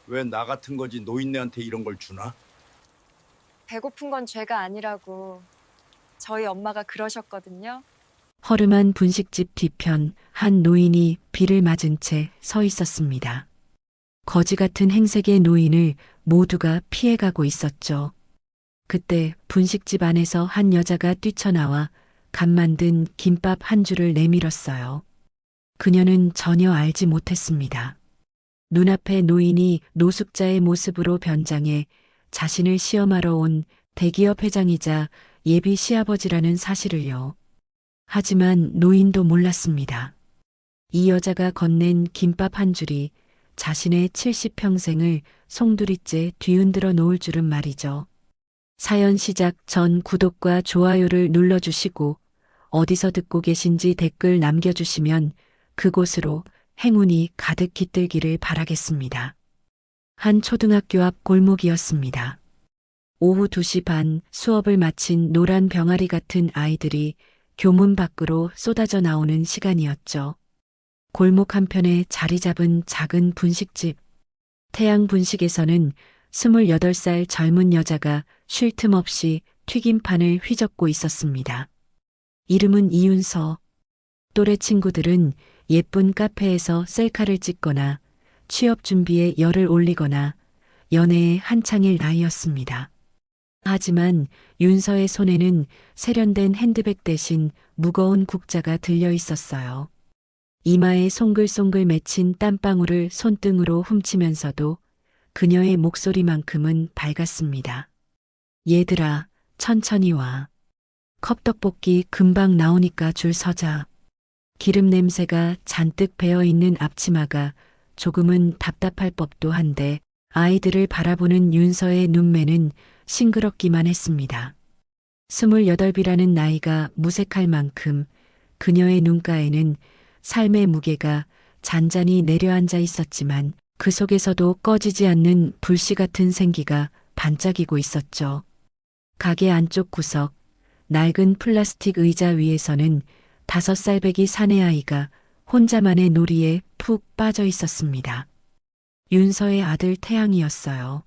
왜 나 같은 거지 노인네한테 이런 걸 주나? 배고픈 건 죄가 아니라고 저희 엄마가 그러셨거든요. 허름한 분식집 뒤편 한 노인이 비를 맞은 채 서 있었습니다. 거지 같은 행색의 노인을 모두가 피해가고 있었죠. 그때 분식집 안에서 한 여자가 뛰쳐나와 갓 만든 김밥 한 줄을 내밀었어요. 그녀는 전혀 알지 못했습니다. 눈앞에 노인이 노숙자의 모습으로 변장해 자신을 시험하러 온 대기업 회장이자 예비 시아버지라는 사실을요. 하지만 노인도 몰랐습니다. 이 여자가 건넨 김밥 한 줄이 자신의 70평생을 송두리째 뒤흔들어 놓을 줄은 말이죠. 사연 시작 전 구독과 좋아요를 눌러주시고 어디서 듣고 계신지 댓글 남겨주시면 그곳으로 행운이 가득 깃들기를 바라겠습니다. 한 초등학교 앞 골목이었습니다. 오후 2시 반 수업을 마친 노란 병아리 같은 아이들이 교문 밖으로 쏟아져 나오는 시간이었죠. 골목 한편에 자리 잡은 작은 분식집. 태양 분식에서는 28살 젊은 여자가 쉴 틈 없이 튀김판을 휘젓고 있었습니다. 이름은 이윤서. 또래 친구들은 예쁜 카페에서 셀카를 찍거나 취업 준비에 열을 올리거나 연애에 한창일 나이였습니다. 하지만 윤서의 손에는 세련된 핸드백 대신 무거운 국자가 들려 있었어요. 이마에 송글송글 맺힌 땀방울을 손등으로 훔치면서도 그녀의 목소리만큼은 밝았습니다. 얘들아, 천천히 와. 컵떡볶이 금방 나오니까 줄 서자. 기름 냄새가 잔뜩 배어있는 앞치마가 조금은 답답할 법도 한데 아이들을 바라보는 윤서의 눈매는 싱그럽기만 했습니다. 28이라는 나이가 무색할 만큼 그녀의 눈가에는 삶의 무게가 잔잔히 내려앉아 있었지만 그 속에서도 꺼지지 않는 불씨 같은 생기가 반짝이고 있었죠. 가게 안쪽 구석, 낡은 플라스틱 의자 위에서는 5살배기 사내아이가 혼자만의 놀이에 푹 빠져 있었습니다. 윤서의 아들 태양이었어요.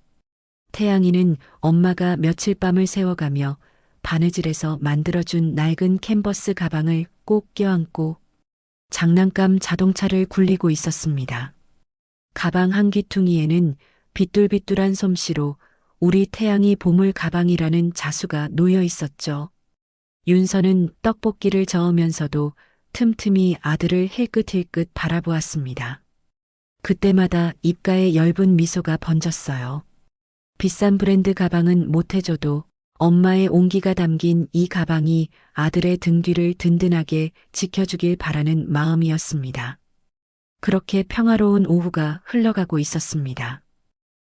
태양이는 엄마가 며칠 밤을 새워가며 바느질에서 만들어준 낡은 캔버스 가방을 꼭 껴안고 장난감 자동차를 굴리고 있었습니다. 가방 한 귀퉁이에는 비뚤비뚤한 솜씨로 우리 태양이 보물 가방이라는 자수가 놓여 있었죠. 윤서는 떡볶이를 저으면서도 틈틈이 아들을 힐끗힐끗 바라보았습니다. 그때마다 입가에 엷은 미소가 번졌어요. 비싼 브랜드 가방은 못해줘도 엄마의 온기가 담긴 이 가방이 아들의 등 뒤를 든든하게 지켜주길 바라는 마음이었습니다. 그렇게 평화로운 오후가 흘러가고 있었습니다.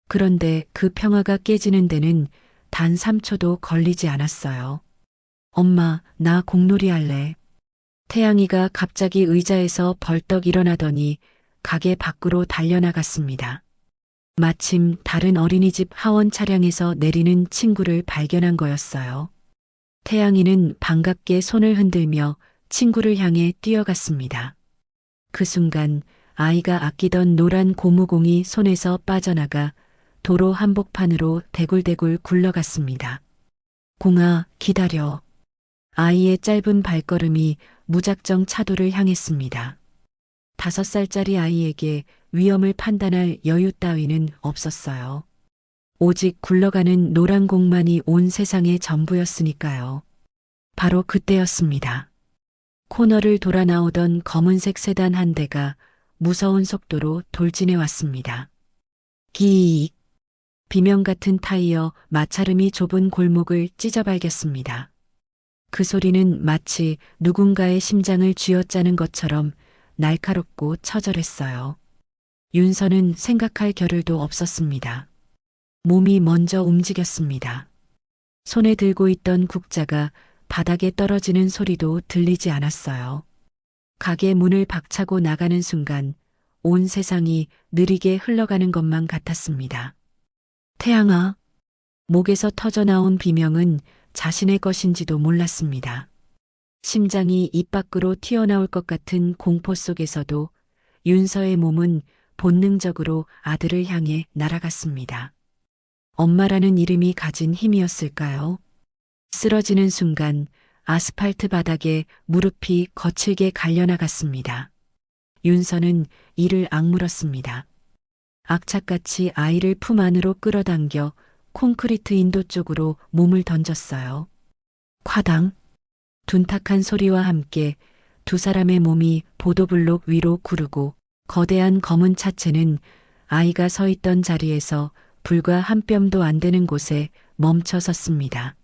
그런데 그 평화가 깨지는 데는 단 3초도 걸리지 않았어요. 엄마, 나 공놀이 할래. 태양이가 갑자기 의자에서 벌떡 일어나더니 가게 밖으로 달려나갔습니다. 마침 다른 어린이집 하원 차량에서 내리는 친구를 발견한 거였어요. 태양이는 반갑게 손을 흔들며 친구를 향해 뛰어갔습니다. 그 순간 아이가 아끼던 노란 고무공이 손에서 빠져나가 도로 한복판으로 대굴대굴 굴러갔습니다. 공아, 기다려. 아이의 짧은 발걸음이 무작정 차도를 향했습니다. 5살짜리 아이에게 위험을 판단할 여유 따위는 없었어요. 오직 굴러가는 노란 공만이 온 세상의 전부였으니까요. 바로 그때였습니다. 코너를 돌아 나오던 검은색 세단 한 대가 무서운 속도로 돌진해 왔습니다. 기익. 비명 같은 타이어 마찰음이 좁은 골목을 찢어발겼습니다. 그 소리는 마치 누군가의 심장을 쥐어짜는 것처럼 날카롭고 처절했어요. 윤서는 생각할 겨를도 없었습니다. 몸이 먼저 움직였습니다. 손에 들고 있던 국자가 바닥에 떨어지는 소리도 들리지 않았어요. 가게 문을 박차고 나가는 순간 온 세상이 느리게 흘러가는 것만 같았습니다. 태양아. 목에서 터져나온 비명은 자신의 것인지도 몰랐습니다. 심장이 입 밖으로 튀어나올 것 같은 공포 속에서도 윤서의 몸은 본능적으로 아들을 향해 날아갔습니다. 엄마라는 이름이 가진 힘이었을까요? 쓰러지는 순간 아스팔트 바닥에 무릎이 거칠게 갈려나갔습니다. 윤서는 이를 악물었습니다. 악착같이 아이를 품 안으로 끌어당겨 콘크리트 인도 쪽으로 몸을 던졌어요. 콰당! 둔탁한 소리와 함께 두 사람의 몸이 보도블록 위로 구르고 거대한 검은 차체는 아이가 서 있던 자리에서 불과 한 뼘도 안 되는 곳에 멈춰 섰습니다.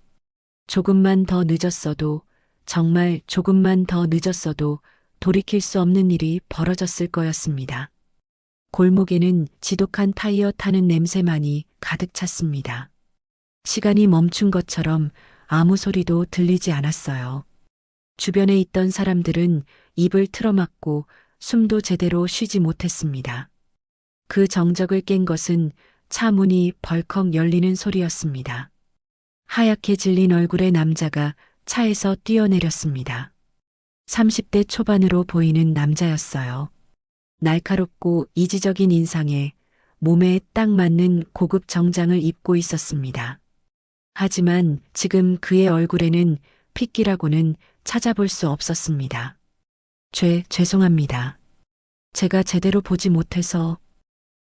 조금만 더 늦었어도, 정말 조금만 더 늦었어도 돌이킬 수 없는 일이 벌어졌을 거였습니다. 골목에는 지독한 타이어 타는 냄새만이 가득 찼습니다. 시간이 멈춘 것처럼 아무 소리도 들리지 않았어요. 주변에 있던 사람들은 입을 틀어막고 숨도 제대로 쉬지 못했습니다. 그 정적을 깬 것은 차 문이 벌컥 열리는 소리였습니다. 하얗게 질린 얼굴의 남자가 차에서 뛰어내렸습니다. 30대 초반으로 보이는 남자였어요. 날카롭고 이지적인 인상에 몸에 딱 맞는 고급 정장을 입고 있었습니다. 하지만 지금 그의 얼굴에는 핏기라고는 찾아볼 수 없었습니다. 죄송합니다. 제가 제대로 보지 못해서.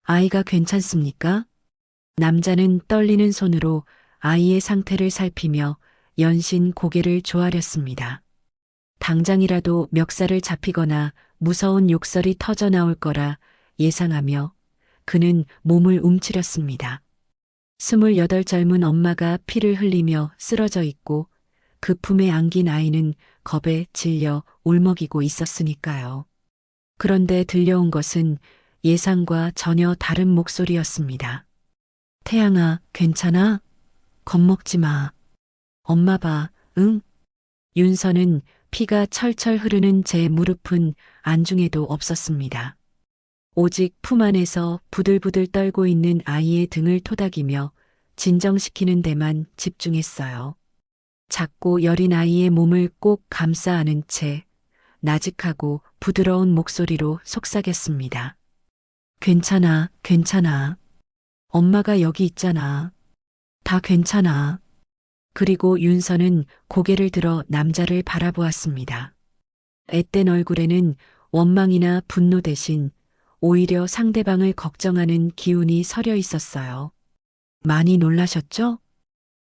아이가 괜찮습니까? 남자는 떨리는 손으로 아이의 상태를 살피며 연신 고개를 조아렸습니다. 당장이라도 멱살을 잡히거나 무서운 욕설이 터져 나올 거라 예상하며 그는 몸을 움츠렸습니다. 28 젊은 엄마가 피를 흘리며 쓰러져 있고 그 품에 안긴 아이는 겁에 질려 울먹이고 있었으니까요. 그런데 들려온 것은 예상과 전혀 다른 목소리였습니다. 태양아, 괜찮아? 겁먹지 마. 엄마 봐, 응? 윤서는 피가 철철 흐르는 제 무릎은 안중에도 없었습니다. 오직 품 안에서 부들부들 떨고 있는 아이의 등을 토닥이며 진정시키는 데만 집중했어요. 작고 여린 아이의 몸을 꼭 감싸 안은 채 나직하고 부드러운 목소리로 속삭였습니다. 괜찮아, 괜찮아. 엄마가 여기 있잖아. 다 괜찮아. 그리고 윤서는 고개를 들어 남자를 바라보았습니다. 앳된 얼굴에는 원망이나 분노 대신 오히려 상대방을 걱정하는 기운이 서려 있었어요. 많이 놀라셨죠?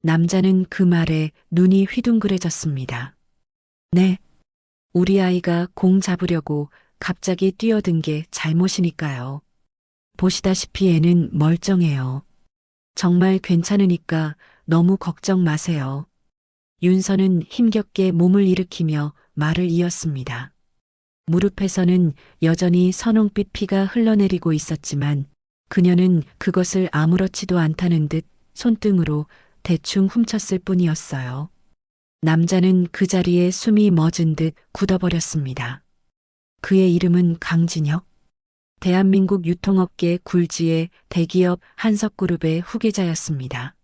남자는 그 말에 눈이 휘둥그레졌습니다. 네. 우리 아이가 공 잡으려고 갑자기 뛰어든 게 잘못이니까요. 보시다시피 애는 멀쩡해요. 정말 괜찮으니까 너무 걱정 마세요. 윤서는 힘겹게 몸을 일으키며 말을 이었습니다. 무릎에서는 여전히 선홍빛 피가 흘러내리고 있었지만 그녀는 그것을 아무렇지도 않다는 듯 손등으로 대충 훔쳤을 뿐이었어요. 남자는 그 자리에 숨이 멎은 듯 굳어버렸습니다. 그의 이름은 강진혁. 대한민국 유통업계 굴지의 대기업 한석그룹의 후계자였습니다.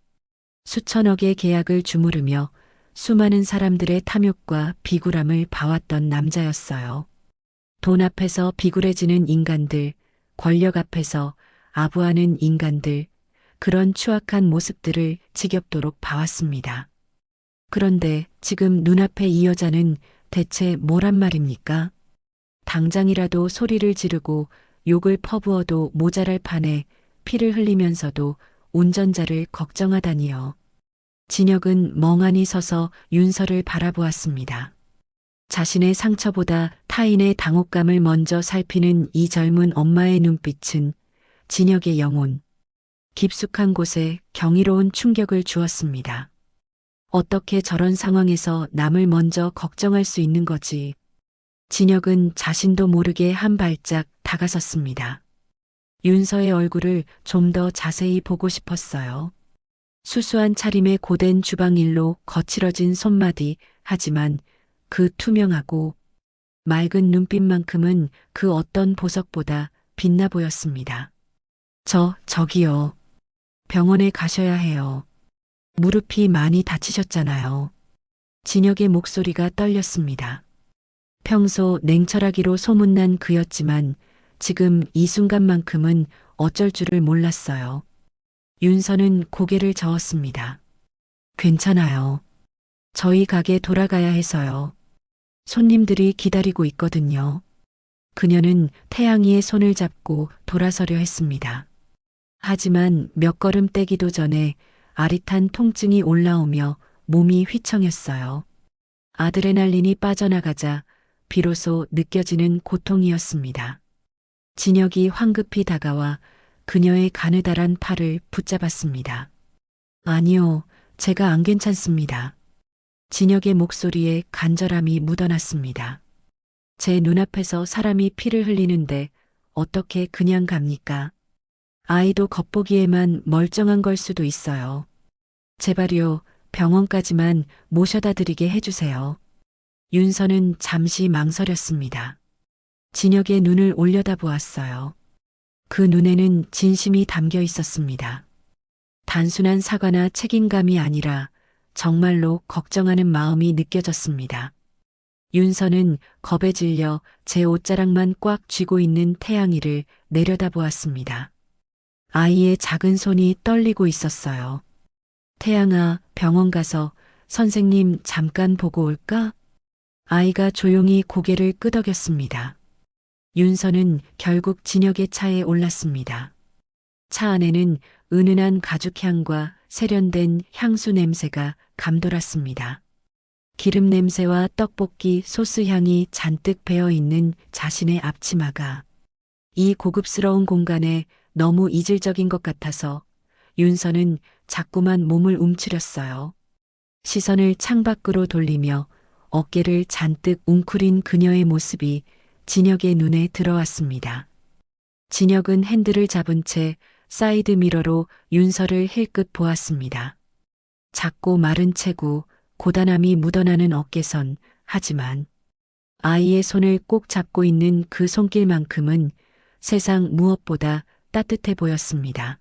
수천억의 계약을 주무르며 수많은 사람들의 탐욕과 비굴함을 봐왔던 남자였어요. 돈 앞에서 비굴해지는 인간들, 권력 앞에서 아부하는 인간들, 그런 추악한 모습들을 지겹도록 봐왔습니다. 그런데 지금 눈앞에 이 여자는 대체 뭐란 말입니까? 당장이라도 소리를 지르고 욕을 퍼부어도 모자랄 판에 피를 흘리면서도 운전자를 걱정하다니요. 진혁은 멍하니 서서 윤서를 바라보았습니다. 자신의 상처보다 타인의 당혹감을 먼저 살피는 이 젊은 엄마의 눈빛은 진혁의 영혼, 깊숙한 곳에 경이로운 충격을 주었습니다. 어떻게 저런 상황에서 남을 먼저 걱정할 수 있는 거지? 진혁은 자신도 모르게 한 발짝 다가섰습니다. 윤서의 얼굴을 좀 더 자세히 보고 싶었어요. 수수한 차림의 고된 주방일로 거칠어진 손마디, 하지만 그 투명하고 맑은 눈빛만큼은 그 어떤 보석보다 빛나 보였습니다. 저기요. 병원에 가셔야 해요. 무릎이 많이 다치셨잖아요. 진혁의 목소리가 떨렸습니다. 평소 냉철하기로 소문난 그였지만 지금 이 순간만큼은 어쩔 줄을 몰랐어요. 윤서는 고개를 저었습니다. 괜찮아요. 저희 가게 돌아가야 해서요. 손님들이 기다리고 있거든요. 그녀는 태양이의 손을 잡고 돌아서려 했습니다. 하지만 몇 걸음 떼기도 전에 아릿한 통증이 올라오며 몸이 휘청였어요. 아드레날린이 빠져나가자 비로소 느껴지는 고통이었습니다. 진혁이 황급히 다가와 그녀의 가느다란 팔을 붙잡았습니다. 아니요, 제가 안 괜찮습니다. 진혁의 목소리에 간절함이 묻어났습니다. 제 눈앞에서 사람이 피를 흘리는데 어떻게 그냥 갑니까? 아이도 겉보기에만 멀쩡한 걸 수도 있어요. 제발요, 병원까지만 모셔다 드리게 해주세요. 윤서는 잠시 망설였습니다. 진혁의 눈을 올려다보았어요. 그 눈에는 진심이 담겨 있었습니다. 단순한 사과나 책임감이 아니라 정말로 걱정하는 마음이 느껴졌습니다. 윤서는 겁에 질려 제 옷자락만 꽉 쥐고 있는 태양이를 내려다보았습니다. 아이의 작은 손이 떨리고 있었어요. 태양아, 병원 가서 선생님 잠깐 보고 올까? 아이가 조용히 고개를 끄덕였습니다. 윤서는 결국 진혁의 차에 올랐습니다. 차 안에는 은은한 가죽향과 세련된 향수 냄새가 감돌았습니다. 기름 냄새와 떡볶이 소스 향이 잔뜩 배어 있는 자신의 앞치마가 이 고급스러운 공간에 너무 이질적인 것 같아서 윤서는 자꾸만 몸을 움츠렸어요. 시선을 창밖으로 돌리며 어깨를 잔뜩 웅크린 그녀의 모습이 진혁의 눈에 들어왔습니다. 진혁은 핸들을 잡은 채 사이드 미러로 윤서를 힐끗 보았습니다. 작고 마른 체구, 고단함이 묻어나는 어깨선, 하지만 아이의 손을 꼭 잡고 있는 그 손길만큼은 세상 무엇보다 따뜻해 보였습니다.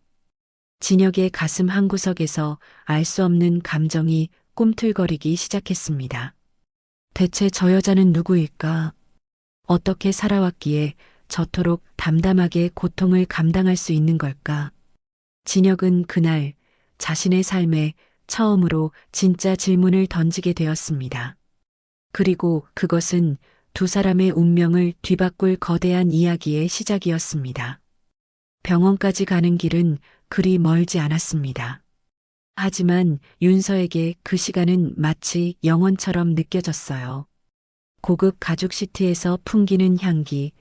진혁의 가슴 한구석에서 알 수 없는 감정이 꿈틀거리기 시작했습니다. 대체 저 여자는 누구일까? 어떻게 살아왔기에 저토록 담담하게 고통을 감당할 수 있는 걸까? 진혁은 그날 자신의 삶에 처음으로 진짜 질문을 던지게 되었습니다. 그리고 그것은 두 사람의 운명을 뒤바꿀 거대한 이야기의 시작이었습니다. 병원까지 가는 길은 그리 멀지 않았습니다. 하지만 윤서에게 그 시간은 마치 영원처럼 느껴졌어요. 고급 가죽 시트에서 풍기는 향기,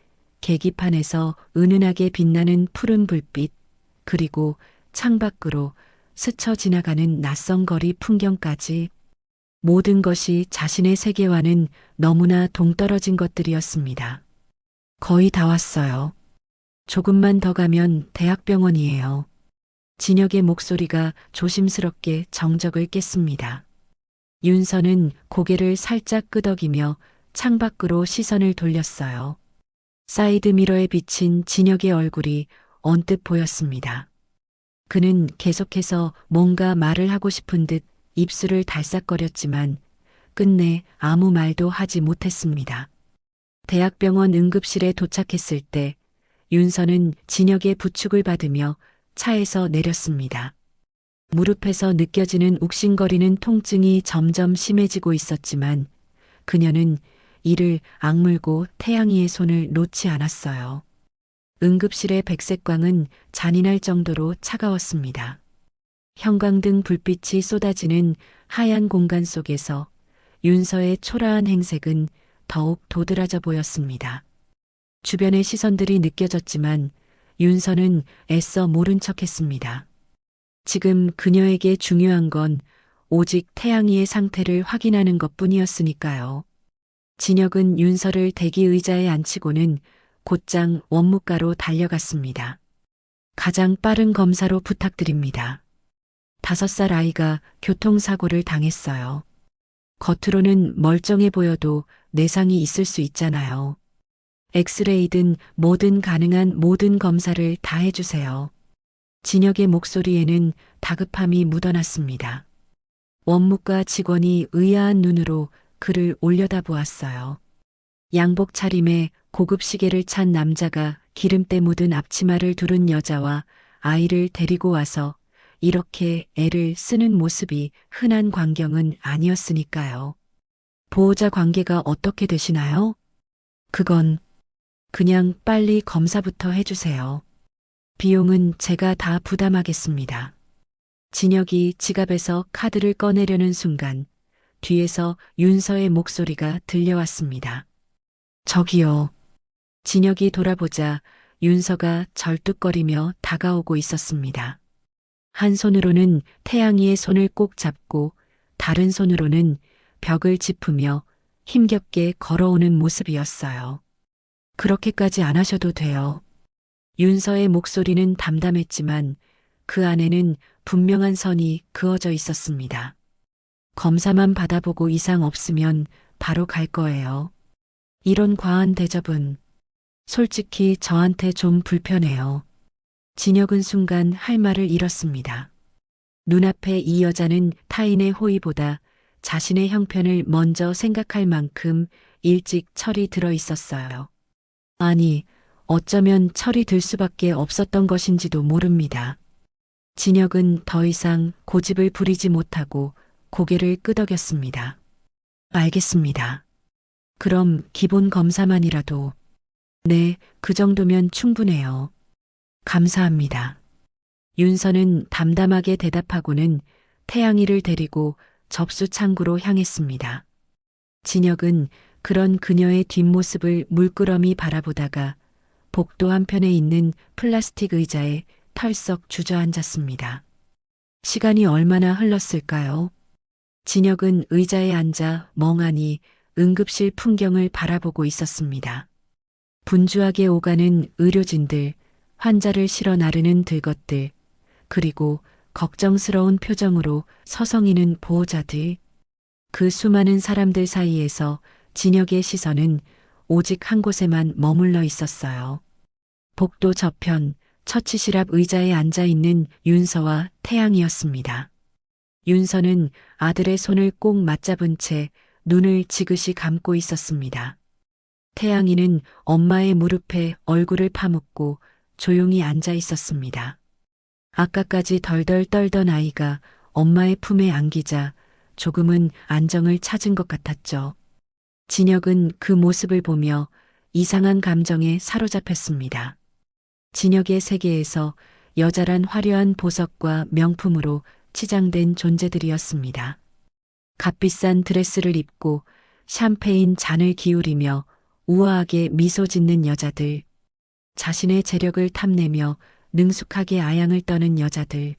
계기판에서 은은하게 빛나는 푸른 불빛, 그리고 창밖으로 스쳐 지나가는 낯선 거리 풍경까지 모든 것이 자신의 세계와는 너무나 동떨어진 것들이었습니다. 거의 다 왔어요. 조금만 더 가면 대학병원이에요. 진혁의 목소리가 조심스럽게 정적을 깼습니다. 윤서는 고개를 살짝 끄덕이며 창밖으로 시선을 돌렸어요. 사이드 미러에 비친 진혁의 얼굴이 언뜻 보였습니다. 그는 계속해서 뭔가 말을 하고 싶은 듯 입술을 달싹거렸지만 끝내 아무 말도 하지 못했습니다. 대학병원 응급실에 도착했을 때 윤서는 진혁의 부축을 받으며 차에서 내렸습니다. 무릎에서 느껴지는 욱신거리는 통증이 점점 심해지고 있었지만 그녀는 이를 악물고 태양이의 손을 놓지 않았어요. 응급실의 백색광은 잔인할 정도로 차가웠습니다. 형광등 불빛이 쏟아지는 하얀 공간 속에서 윤서의 초라한 행색은 더욱 도드라져 보였습니다. 주변의 시선들이 느껴졌지만 윤서는 애써 모른 척했습니다. 지금 그녀에게 중요한 건 오직 태양이의 상태를 확인하는 것뿐이었으니까요. 진혁은 윤서를 대기 의자에 앉히고는 곧장 원무과로 달려갔습니다. 가장 빠른 검사로 부탁드립니다. 5살 아이가 교통사고를 당했어요. 겉으로는 멀쩡해 보여도 내상이 있을 수 있잖아요. 엑스레이든 뭐든 가능한 모든 검사를 다 해주세요. 진혁의 목소리에는 다급함이 묻어났습니다. 원무과 직원이 의아한 눈으로 그를 올려다보았어요. 양복 차림에 고급 시계를 찬 남자가 기름때 묻은 앞치마를 두른 여자와 아이를 데리고 와서 이렇게 애를 쓰는 모습이 흔한 광경은 아니었으니까요. 보호자 관계가 어떻게 되시나요? 그건 그냥 빨리 검사부터 해주세요. 비용은 제가 다 부담하겠습니다. 진혁이 지갑에서 카드를 꺼내려는 순간 뒤에서 윤서의 목소리가 들려왔습니다. 저기요. 진혁이 돌아보자 윤서가 절뚝거리며 다가오고 있었습니다. 한 손으로는 태양이의 손을 꼭 잡고 다른 손으로는 벽을 짚으며 힘겹게 걸어오는 모습이었어요. 그렇게까지 안 하셔도 돼요. 윤서의 목소리는 담담했지만 그 안에는 분명한 선이 그어져 있었습니다. 검사만 받아보고 이상 없으면 바로 갈 거예요. 이런 과한 대접은 솔직히 저한테 좀 불편해요. 진혁은 순간 할 말을 잃었습니다. 눈앞에 이 여자는 타인의 호의보다 자신의 형편을 먼저 생각할 만큼 일찍 철이 들어 있었어요. 아니, 어쩌면 철이 들 수밖에 없었던 것인지도 모릅니다. 진혁은 더 이상 고집을 부리지 못하고 고개를 끄덕였습니다. 알겠습니다. 그럼 기본 검사만이라도. 네, 그 정도면 충분해요. 감사합니다. 윤서는 담담하게 대답하고는 태양이를 데리고 접수 창구로 향했습니다. 진혁은 그런 그녀의 뒷모습을 물끄러미 바라보다가 복도 한편에 있는 플라스틱 의자에 털썩 주저앉았습니다. 시간이 얼마나 흘렀을까요? 진혁은 의자에 앉아 멍하니 응급실 풍경을 바라보고 있었습니다. 분주하게 오가는 의료진들, 환자를 실어 나르는 들것들, 그리고 걱정스러운 표정으로 서성이는 보호자들. 그 수많은 사람들 사이에서 진혁의 시선은 오직 한 곳에만 머물러 있었어요. 복도 저편, 처치실 앞 의자에 앉아 있는 윤서와 태양이었습니다. 윤서는 아들의 손을 꼭 맞잡은 채 눈을 지그시 감고 있었습니다. 태양이는 엄마의 무릎에 얼굴을 파묻고 조용히 앉아 있었습니다. 아까까지 덜덜 떨던 아이가 엄마의 품에 안기자 조금은 안정을 찾은 것 같았죠. 진혁은 그 모습을 보며 이상한 감정에 사로잡혔습니다. 진혁의 세계에서 여자란 화려한 보석과 명품으로 치장된 존재들이었습니다. 값비싼 드레스를 입고 샴페인 잔을 기울이며 우아하게 미소 짓는 여자들, 자신의 재력을 탐내며 능숙하게 아양을 떠는 여자들,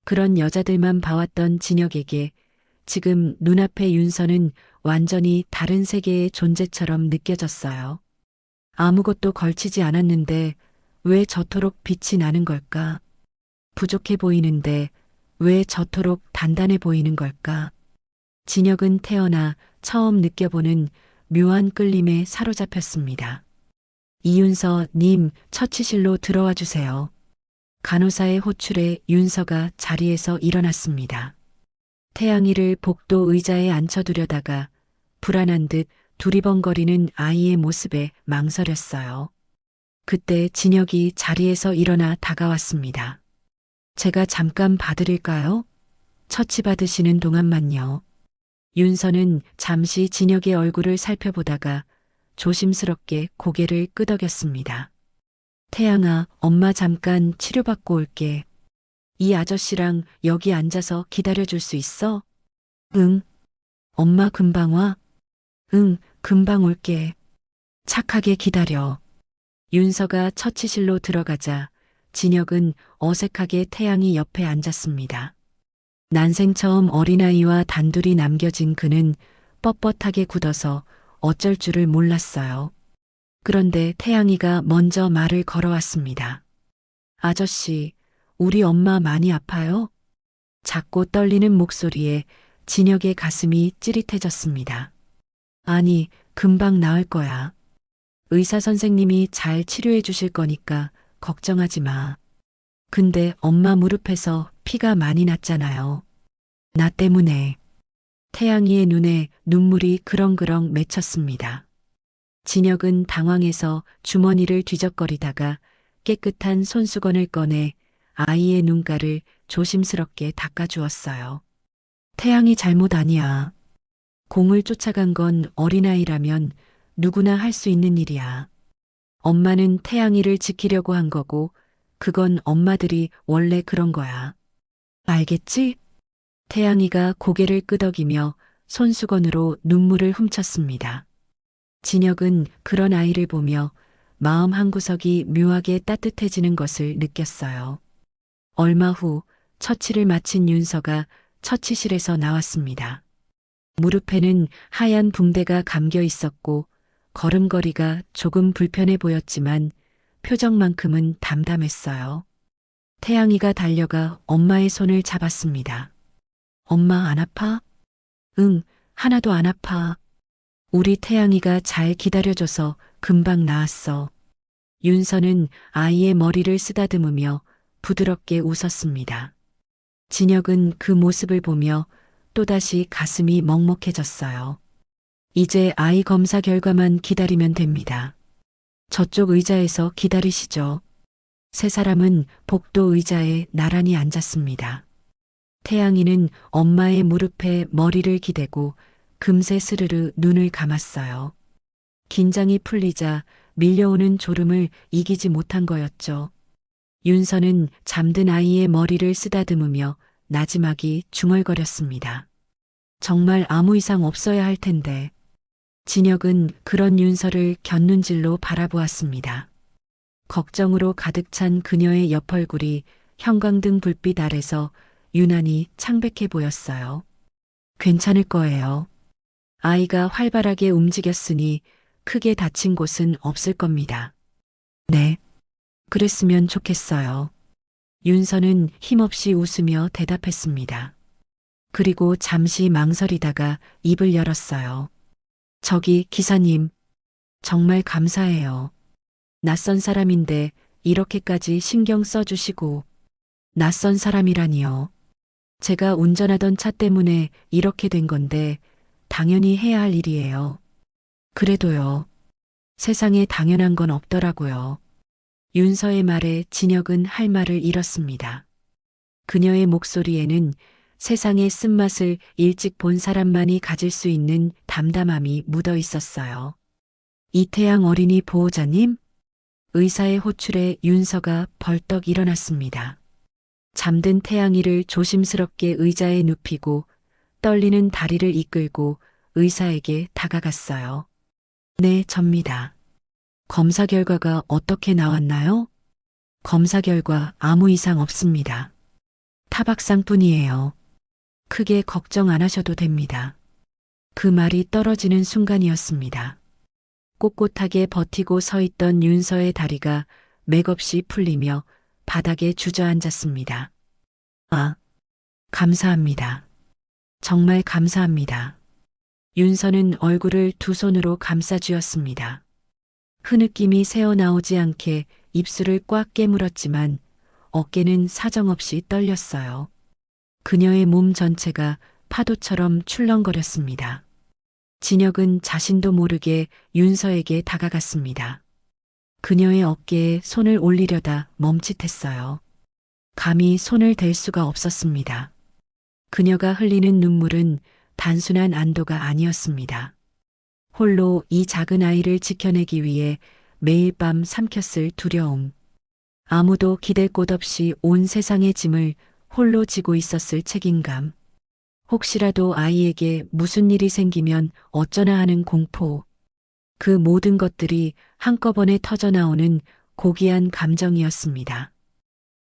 그런 여자들만 봐왔던 진혁에게 지금 눈앞의 윤서는 완전히 다른 세계의 존재처럼 느껴졌어요. 아무것도 걸치지 않았는데 왜 저토록 빛이 나는 걸까? 부족해 보이는데 왜 저토록 단단해 보이는 걸까? 진혁은 태어나 처음 느껴보는 묘한 끌림에 사로잡혔습니다. 이윤서 님, 처치실로 들어와 주세요. 간호사의 호출에 윤서가 자리에서 일어났습니다. 태양이를 복도 의자에 앉혀두려다가 불안한 듯 두리번거리는 아이의 모습에 망설였어요. 그때 진혁이 자리에서 일어나 다가왔습니다. 제가 잠깐 봐드릴까요? 처치받으시는 동안만요. 윤서는 잠시 진혁의 얼굴을 살펴보다가 조심스럽게 고개를 끄덕였습니다. 태양아, 엄마 잠깐 치료받고 올게. 이 아저씨랑 여기 앉아서 기다려줄 수 있어? 응. 엄마 금방 와? 응, 금방 올게. 착하게 기다려. 윤서가 처치실로 들어가자 진혁은 어색하게 태양이 옆에 앉았습니다. 난생 처음 어린아이와 단둘이 남겨진 그는 뻣뻣하게 굳어서 어쩔 줄을 몰랐어요. 그런데 태양이가 먼저 말을 걸어왔습니다. 아저씨, 우리 엄마 많이 아파요? 작고 떨리는 목소리에 진혁의 가슴이 찌릿해졌습니다. 아니, 금방 나을 거야. 의사 선생님이 잘 치료해 주실 거니까 걱정하지 마. 근데 엄마 무릎에서 피가 많이 났잖아요. 나 때문에. 태양이의 눈에 눈물이 그렁그렁 맺혔습니다. 진혁은 당황해서 주머니를 뒤적거리다가 깨끗한 손수건을 꺼내 아이의 눈가를 조심스럽게 닦아주었어요. 태양이 잘못 아니야. 공을 쫓아간 건 어린아이라면 누구나 할 수 있는 일이야. 엄마는 태양이를 지키려고 한 거고 그건 엄마들이 원래 그런 거야. 알겠지? 태양이가 고개를 끄덕이며 손수건으로 눈물을 훔쳤습니다. 진혁은 그런 아이를 보며 마음 한구석이 묘하게 따뜻해지는 것을 느꼈어요. 얼마 후 처치를 마친 윤서가 처치실에서 나왔습니다. 무릎에는 하얀 붕대가 감겨 있었고 걸음걸이가 조금 불편해 보였지만 표정만큼은 담담했어요. 태양이가 달려가 엄마의 손을 잡았습니다. 엄마 안 아파? 응, 하나도 안 아파. 우리 태양이가 잘 기다려줘서 금방 나았어. 윤서는 아이의 머리를 쓰다듬으며 부드럽게 웃었습니다. 진혁은 그 모습을 보며 또다시 가슴이 먹먹해졌어요. 이제 아이 검사 결과만 기다리면 됩니다. 저쪽 의자에서 기다리시죠. 세 사람은 복도 의자에 나란히 앉았습니다. 태양이는 엄마의 무릎에 머리를 기대고 금세 스르르 눈을 감았어요. 긴장이 풀리자 밀려오는 졸음을 이기지 못한 거였죠. 윤서는 잠든 아이의 머리를 쓰다듬으며 나지막이 중얼거렸습니다. 정말 아무 이상 없어야 할 텐데. 진혁은 그런 윤서를 곁눈질로 바라보았습니다. 걱정으로 가득 찬 그녀의 옆얼굴이 형광등 불빛 아래서 유난히 창백해 보였어요. 괜찮을 거예요. 아이가 활발하게 움직였으니 크게 다친 곳은 없을 겁니다. 네, 그랬으면 좋겠어요. 윤서는 힘없이 웃으며 대답했습니다. 그리고 잠시 망설이다가 입을 열었어요. 저기 기사님, 정말 감사해요. 낯선 사람인데 이렇게까지 신경 써주시고. 낯선 사람이라니요. 제가 운전하던 차 때문에 이렇게 된 건데 당연히 해야 할 일이에요. 그래도요. 세상에 당연한 건 없더라고요. 윤서의 말에 진혁은 할 말을 잃었습니다. 그녀의 목소리에는 세상의 쓴맛을 일찍 본 사람만이 가질 수 있는 담담함이 묻어 있었어요. 이태양 어린이 보호자님? 의사의 호출에 윤서가 벌떡 일어났습니다. 잠든 태양이를 조심스럽게 의자에 눕히고 떨리는 다리를 이끌고 의사에게 다가갔어요. 네, 접니다. 검사 결과가 어떻게 나왔나요? 검사 결과 아무 이상 없습니다. 타박상뿐이에요. 크게 걱정 안 하셔도 됩니다. 그 말이 떨어지는 순간이었습니다. 꼿꼿하게 버티고 서 있던 윤서의 다리가 맥없이 풀리며 바닥에 주저앉았습니다. 아, 감사합니다. 정말 감사합니다. 윤서는 얼굴을 두 손으로 감싸쥐었습니다. 흐느낌이 새어나오지 않게 입술을 꽉 깨물었지만 어깨는 사정없이 떨렸어요. 그녀의 몸 전체가 파도처럼 출렁거렸습니다. 진혁은 자신도 모르게 윤서에게 다가갔습니다. 그녀의 어깨에 손을 올리려다 멈칫했어요. 감히 손을 댈 수가 없었습니다. 그녀가 흘리는 눈물은 단순한 안도가 아니었습니다. 홀로 이 작은 아이를 지켜내기 위해 매일 밤 삼켰을 두려움. 아무도 기댈 곳 없이 온 세상의 짐을 홀로 지고 있었을 책임감. 혹시라도 아이에게 무슨 일이 생기면 어쩌나 하는 공포. 그 모든 것들이 한꺼번에 터져나오는 고귀한 감정이었습니다.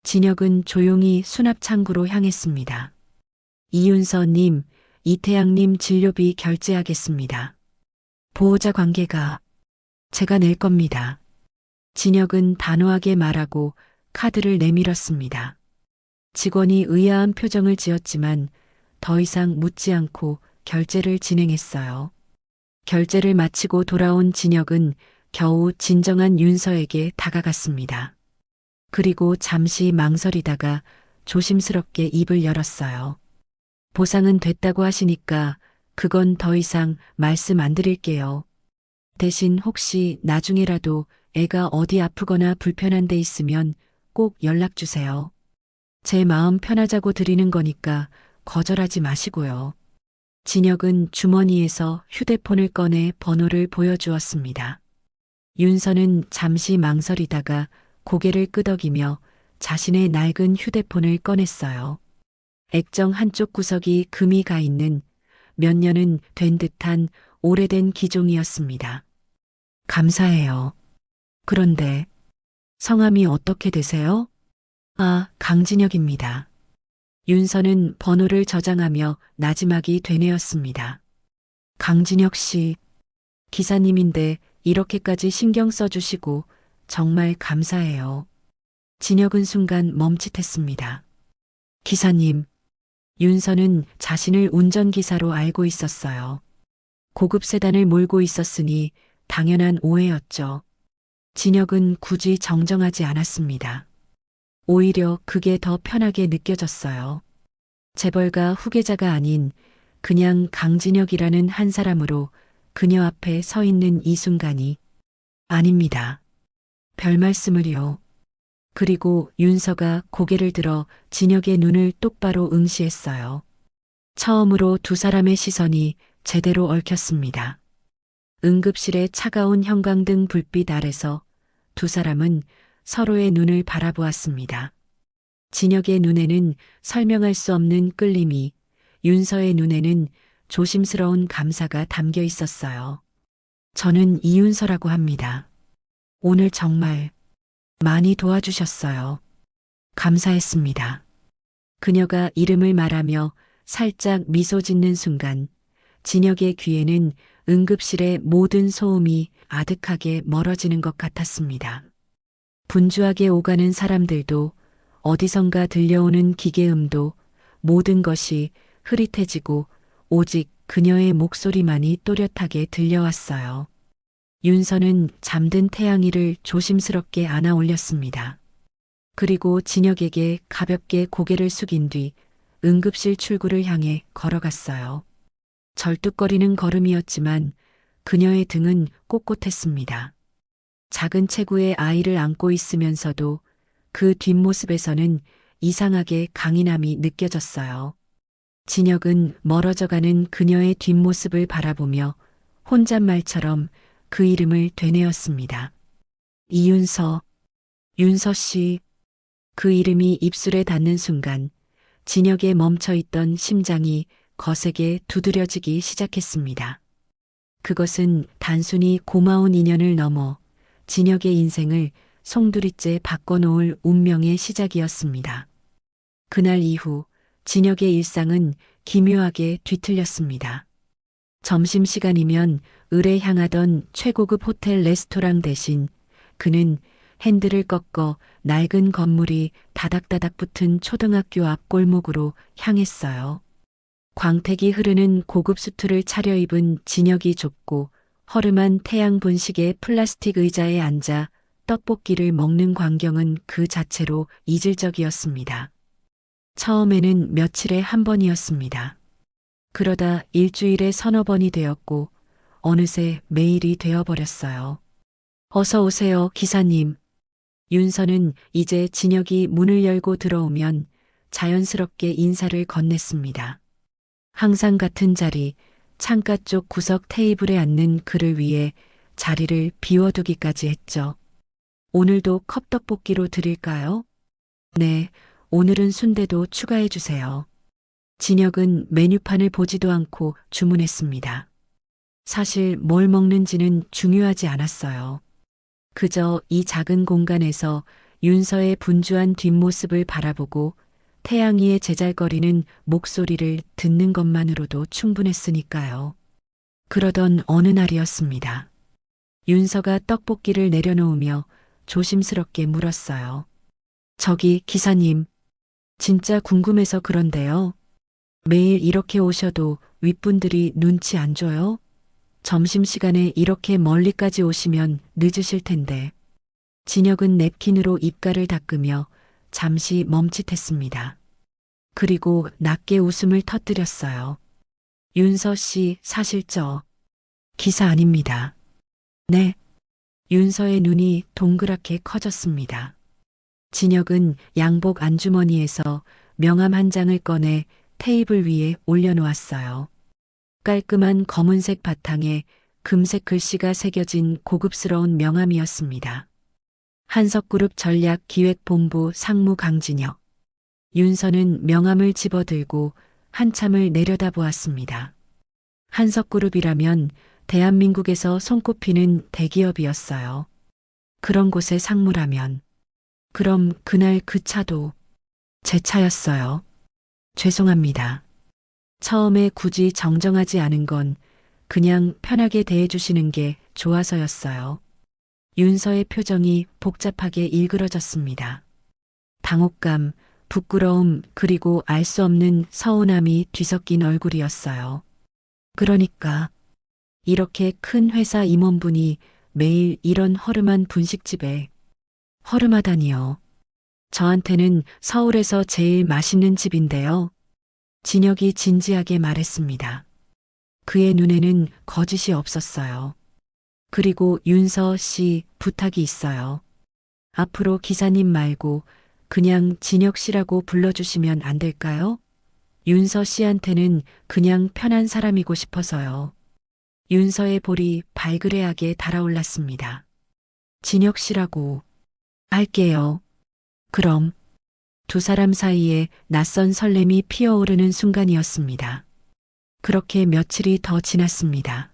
진혁은 조용히 수납창구로 향했습니다. 이윤서님, 이태양님 진료비 결제하겠습니다. 보호자 관계가 제가 낼 겁니다. 진혁은 단호하게 말하고 카드를 내밀었습니다. 직원이 의아한 표정을 지었지만 더 이상 묻지 않고 결제를 진행했어요. 결제를 마치고 돌아온 진혁은 겨우 진정한 윤서에게 다가갔습니다. 그리고 잠시 망설이다가 조심스럽게 입을 열었어요. 보상은 됐다고 하시니까 그건 더 이상 말씀 안 드릴게요. 대신 혹시 나중에라도 애가 어디 아프거나 불편한 데 있으면 꼭 연락 주세요. 제 마음 편하자고 드리는 거니까 거절하지 마시고요. 진혁은 주머니에서 휴대폰을 꺼내 번호를 보여주었습니다. 윤서는 잠시 망설이다가 고개를 끄덕이며 자신의 낡은 휴대폰을 꺼냈어요. 액정 한쪽 구석이 금이 가 있는 몇 년은 된 듯한 오래된 기종이었습니다. 감사해요. 그런데 성함이 어떻게 되세요? 아, 강진혁입니다. 윤서는 번호를 저장하며 나지막이 되뇌었습니다. 강진혁 씨, 기사님인데 이렇게까지 신경 써주시고 정말 감사해요. 진혁은 순간 멈칫했습니다. 기사님, 윤서는 자신을 운전기사로 알고 있었어요. 고급 세단을 몰고 있었으니 당연한 오해였죠. 진혁은 굳이 정정하지 않았습니다. 오히려 그게 더 편하게 느껴졌어요. 재벌가 후계자가 아닌 그냥 강진혁이라는 한 사람으로 그녀 앞에 서 있는 이 순간이 아닙니다. 별 말씀을요. 그리고 윤서가 고개를 들어 진혁의 눈을 똑바로 응시했어요. 처음으로 두 사람의 시선이 제대로 얽혔습니다. 응급실의 차가운 형광등 불빛 아래서 두 사람은 서로의 눈을 바라보았습니다. 진혁의 눈에는 설명할 수 없는 끌림이, 윤서의 눈에는 조심스러운 감사가 담겨 있었어요. 저는 이윤서라고 합니다. 오늘 정말 많이 도와주셨어요. 감사했습니다. 그녀가 이름을 말하며 살짝 미소 짓는 순간 진혁의 귀에는 응급실의 모든 소음이 아득하게 멀어지는 것 같았습니다. 분주하게 오가는 사람들도 어디선가 들려오는 기계음도 모든 것이 흐릿해지고 오직 그녀의 목소리만이 또렷하게 들려왔어요. 윤서는 잠든 태양이를 조심스럽게 안아 올렸습니다. 그리고 진혁에게 가볍게 고개를 숙인 뒤 응급실 출구를 향해 걸어갔어요. 절뚝거리는 걸음이었지만 그녀의 등은 꼿꼿했습니다. 작은 체구의 아이를 안고 있으면서도 그 뒷모습에서는 이상하게 강인함이 느껴졌어요. 진혁은 멀어져가는 그녀의 뒷모습을 바라보며 혼잣말처럼 그 이름을 되뇌었습니다. 이윤서, 윤서 씨. 그 이름이 입술에 닿는 순간 진혁의 멈춰있던 심장이 거세게 두드려지기 시작했습니다. 그것은 단순히 고마운 인연을 넘어 진혁의 인생을 송두리째 바꿔놓을 운명의 시작이었습니다. 그날 이후 진혁의 일상은 기묘하게 뒤틀렸습니다. 점심시간이면 을에 향하던 최고급 호텔 레스토랑 대신 그는 핸들을 꺾어 낡은 건물이 다닥다닥 붙은 초등학교 앞 골목으로 향했어요. 광택이 흐르는 고급 수트를 차려입은 진혁이 좁고 허름한 태양 본식의 플라스틱 의자에 앉아 떡볶이를 먹는 광경은 그 자체로 이질적이었습니다. 처음에는 며칠에 한 번이었습니다. 그러다 일주일에 서너 번이 되었고 어느새 매일이 되어버렸어요. 어서 오세요, 기사님. 윤서는 이제 진혁이 문을 열고 들어오면 자연스럽게 인사를 건넸습니다. 항상 같은 자리, 창가 쪽 구석 테이블에 앉는 그를 위해 자리를 비워두기까지 했죠. 오늘도 컵떡볶이로 드릴까요? 네, 오늘은 순대도 추가해 주세요. 진혁은 메뉴판을 보지도 않고 주문했습니다. 사실 뭘 먹는지는 중요하지 않았어요. 그저 이 작은 공간에서 윤서의 분주한 뒷모습을 바라보고 태양이의 제잘거리는 목소리를 듣는 것만으로도 충분했으니까요. 그러던 어느 날이었습니다. 윤서가 떡볶이를 내려놓으며 조심스럽게 물었어요. 저기 기사님, 진짜 궁금해서 그런데요. 매일 이렇게 오셔도 윗분들이 눈치 안 줘요? 점심시간에 이렇게 멀리까지 오시면 늦으실 텐데. 진혁은 냅킨으로 입가를 닦으며 잠시 멈칫했습니다. 그리고 낮게 웃음을 터뜨렸어요. 윤서 씨, 사실 저 기사 아닙니다. 네. 윤서의 눈이 동그랗게 커졌습니다. 진혁은 양복 안주머니에서 명함 한 장을 꺼내 테이블 위에 올려놓았어요. 깔끔한 검은색 바탕에 금색 글씨가 새겨진 고급스러운 명함이었습니다. 한석그룹 전략기획본부 상무 강진혁. 윤서는 명함을 집어들고 한참을 내려다보았습니다. 한석그룹이라면 대한민국에서 손꼽히는 대기업이었어요. 그런 곳의 상무라면 그럼 그날 그 차도 제 차였어요. 죄송합니다. 처음에 굳이 정정하지 않은 건 그냥 편하게 대해주시는 게 좋아서였어요. 윤서의 표정이 복잡하게 일그러졌습니다. 당혹감, 부끄러움, 그리고 알 수 없는 서운함이 뒤섞인 얼굴이었어요. 그러니까 이렇게 큰 회사 임원분이 매일 이런 허름한 분식집에 허름하다니요. 저한테는 서울에서 제일 맛있는 집인데요. 진혁이 진지하게 말했습니다. 그의 눈에는 거짓이 없었어요. 그리고 윤서 씨 부탁이 있어요. 앞으로 기사님 말고 그냥 진혁 씨라고 불러주시면 안 될까요? 윤서 씨한테는 그냥 편한 사람이고 싶어서요. 윤서의 볼이 발그레하게 달아올랐습니다. 진혁 씨라고 할게요. 그럼 두 사람 사이에 낯선 설렘이 피어오르는 순간이었습니다. 그렇게 며칠이 더 지났습니다.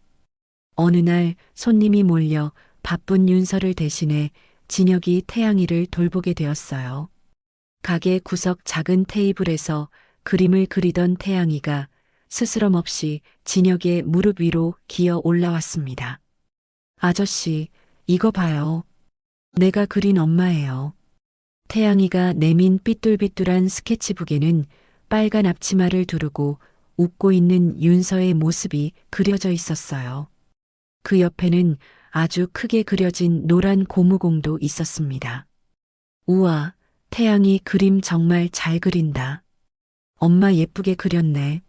어느 날 손님이 몰려 바쁜 윤서를 대신해 진혁이 태양이를 돌보게 되었어요. 가게 구석 작은 테이블에서 그림을 그리던 태양이가 스스럼 없이 진혁의 무릎 위로 기어 올라왔습니다. 아저씨, 이거 봐요. 내가 그린 엄마예요. 태양이가 내민 삐뚤삐뚤한 스케치북에는 빨간 앞치마를 두르고 웃고 있는 윤서의 모습이 그려져 있었어요. 그 옆에는 아주 크게 그려진 노란 고무공도 있었습니다. 우와, 태양이 그림 정말 잘 그린다. 엄마 예쁘게 그렸네.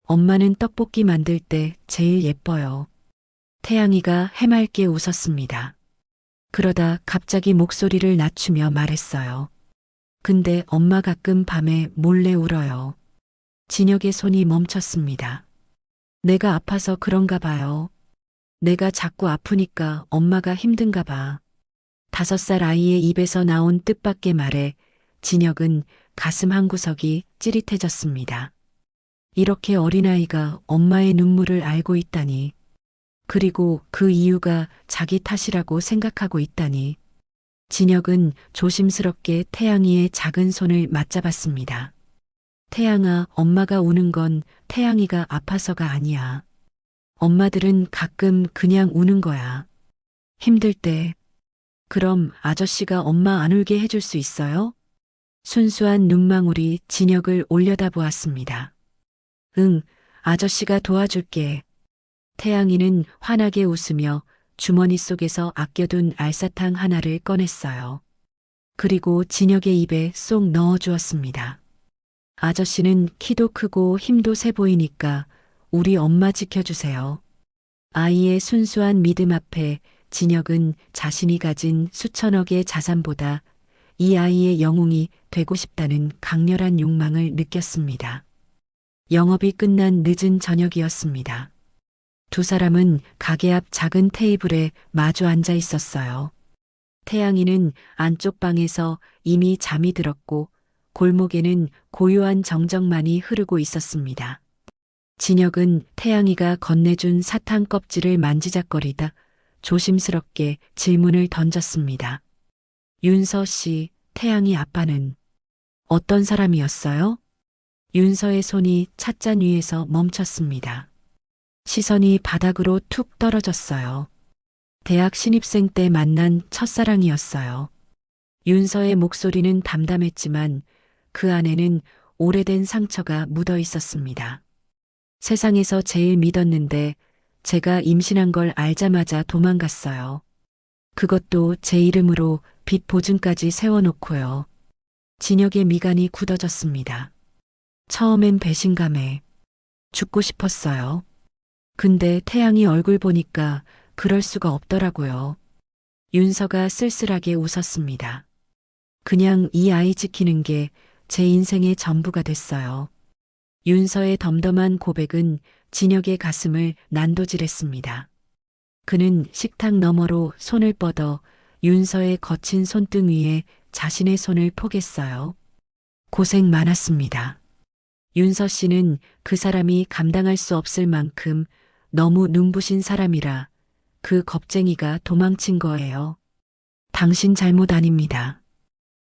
엄마는 떡볶이 만들 때 제일 예뻐요. 태양이가 해맑게 웃었습니다. 그러다 갑자기 목소리를 낮추며 말했어요. 근데 엄마 가끔 밤에 몰래 울어요. 진혁의 손이 멈췄습니다. 내가 아파서 그런가 봐요. 내가 자꾸 아프니까 엄마가 힘든가 봐. 5살 아이의 입에서 나온 뜻밖의 말에 진혁은 가슴 한구석이 찌릿해졌습니다. 이렇게 어린아이가 엄마의 눈물을 알고 있다니. 그리고 그 이유가 자기 탓이라고 생각하고 있다니. 진혁은 조심스럽게 태양이의 작은 손을 맞잡았습니다. 태양아, 엄마가 우는 건 태양이가 아파서가 아니야. 엄마들은 가끔 그냥 우는 거야. 힘들 때. 그럼 아저씨가 엄마 안 울게 해줄 수 있어요? 순수한 눈망울이 진혁을 올려다보았습니다. 응, 아저씨가 도와줄게. 태양이는 환하게 웃으며 주머니 속에서 아껴둔 알사탕 하나를 꺼냈어요. 그리고 진혁의 입에 쏙 넣어주었습니다. 아저씨는 키도 크고 힘도 세 보이니까 우리 엄마 지켜주세요. 아이의 순수한 믿음 앞에 진혁은 자신이 가진 수천억의 자산보다 이 아이의 영웅이 되고 싶다는 강렬한 욕망을 느꼈습니다. 영업이 끝난 늦은 저녁이었습니다. 두 사람은 가게 앞 작은 테이블에 마주 앉아 있었어요. 태양이는 안쪽 방에서 이미 잠이 들었고 골목에는 고요한 정적만이 흐르고 있었습니다. 진혁은 태양이가 건네준 사탕 껍질을 만지작거리다 조심스럽게 질문을 던졌습니다. 윤서 씨, 태양이 아빠는 어떤 사람이었어요? 윤서의 손이 찻잔 위에서 멈췄습니다. 시선이 바닥으로 툭 떨어졌어요. 대학 신입생 때 만난 첫사랑이었어요. 윤서의 목소리는 담담했지만 그 안에는 오래된 상처가 묻어 있었습니다. 세상에서 제일 믿었는데 제가 임신한 걸 알자마자 도망갔어요. 그것도 제 이름으로 빚 보증까지 세워놓고요. 진혁의 미간이 굳어졌습니다. 처음엔 배신감에 죽고 싶었어요. 근데 태양이 얼굴 보니까 그럴 수가 없더라고요. 윤서가 쓸쓸하게 웃었습니다. 그냥 이 아이 지키는 게 제 인생의 전부가 됐어요. 윤서의 덤덤한 고백은 진혁의 가슴을 난도질했습니다. 그는 식탁 너머로 손을 뻗어 윤서의 거친 손등 위에 자신의 손을 포겠어요. 고생 많았습니다. 윤서 씨는 그 사람이 감당할 수 없을 만큼 너무 눈부신 사람이라 그 겁쟁이가 도망친 거예요. 당신 잘못 아닙니다.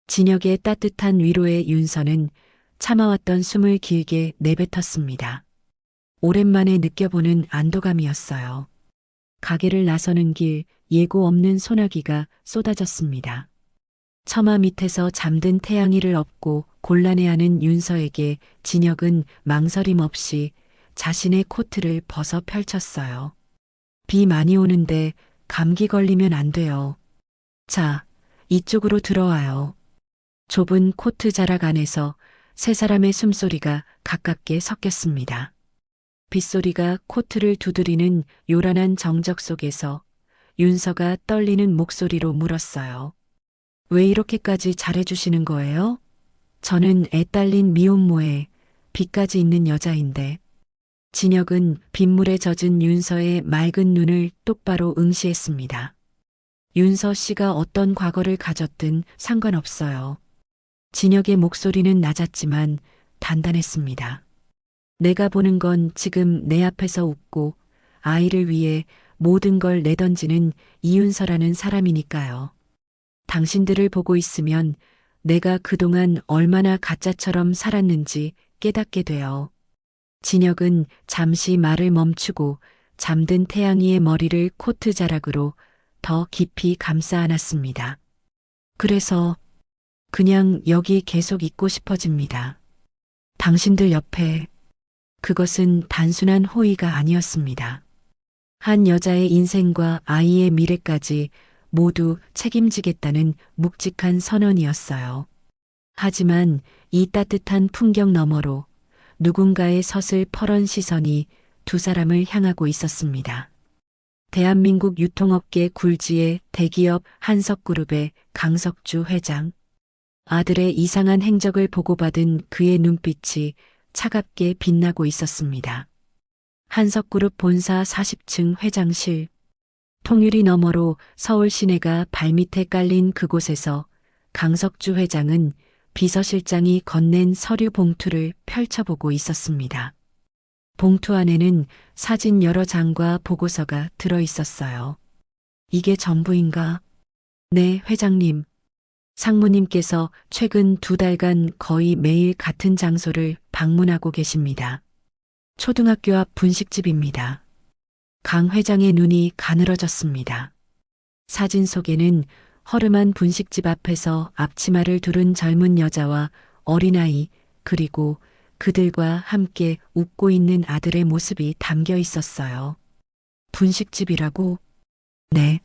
진혁의 따뜻한 위로에 윤서는 참아왔던 숨을 길게 내뱉었습니다. 오랜만에 느껴보는 안도감이었어요. 가게를 나서는 길 예고 없는 소나기가 쏟아졌습니다. 처마 밑에서 잠든 태양이를 업고 곤란해하는 윤서에게 진혁은 망설임 없이 자신의 코트를 벗어 펼쳤어요. 비 많이 오는데 감기 걸리면 안 돼요. 자, 이쪽으로 들어와요. 좁은 코트 자락 안에서 세 사람의 숨소리가 가깝게 섞였습니다. 빗소리가 코트를 두드리는 요란한 정적 속에서 윤서가 떨리는 목소리로 물었어요. 왜 이렇게까지 잘해주시는 거예요? 저는 애 딸린 미혼모에 빚까지 있는 여자인데. 진혁은 빗물에 젖은 윤서의 맑은 눈을 똑바로 응시했습니다. 윤서 씨가 어떤 과거를 가졌든 상관없어요. 진혁의 목소리는 낮았지만 단단했습니다. 내가 보는 건 지금 내 앞에서 웃고 아이를 위해 모든 걸 내던지는 이윤서라는 사람이니까요. 당신들을 보고 있으면 내가 그동안 얼마나 가짜처럼 살았는지 깨닫게 돼요. 진혁은 잠시 말을 멈추고 잠든 태양이의 머리를 코트 자락으로 더 깊이 감싸 안았습니다. 그래서 그냥 여기 계속 있고 싶어집니다. 당신들 옆에. 그것은 단순한 호의가 아니었습니다. 한 여자의 인생과 아이의 미래까지 모두 책임지겠다는 묵직한 선언이었어요. 하지만 이 따뜻한 풍경 너머로 누군가의 서슬퍼런 시선이 두 사람을 향하고 있었습니다. 대한민국 유통업계 굴지의 대기업 한석그룹의 강석주 회장. 아들의 이상한 행적을 보고받은 그의 눈빛이 차갑게 빛나고 있었습니다. 한석그룹 본사 40층 회장실. 통유리 너머로 서울 시내가 발밑에 깔린 그곳에서 강석주 회장은 비서실장이 건넨 서류 봉투를 펼쳐보고 있었습니다. 봉투 안에는 사진 여러 장과 보고서가 들어 있었어요. 이게 전부인가? 네, 회장님. 상무님께서 최근 2달간 거의 매일 같은 장소를 방문하고 계십니다. 초등학교 앞 분식집입니다. 강 회장의 눈이 가늘어졌습니다. 사진 속에는 허름한 분식집 앞에서 앞치마를 두른 젊은 여자와 어린아이, 그리고 그들과 함께 웃고 있는 아들의 모습이 담겨 있었어요. 분식집이라고? 네.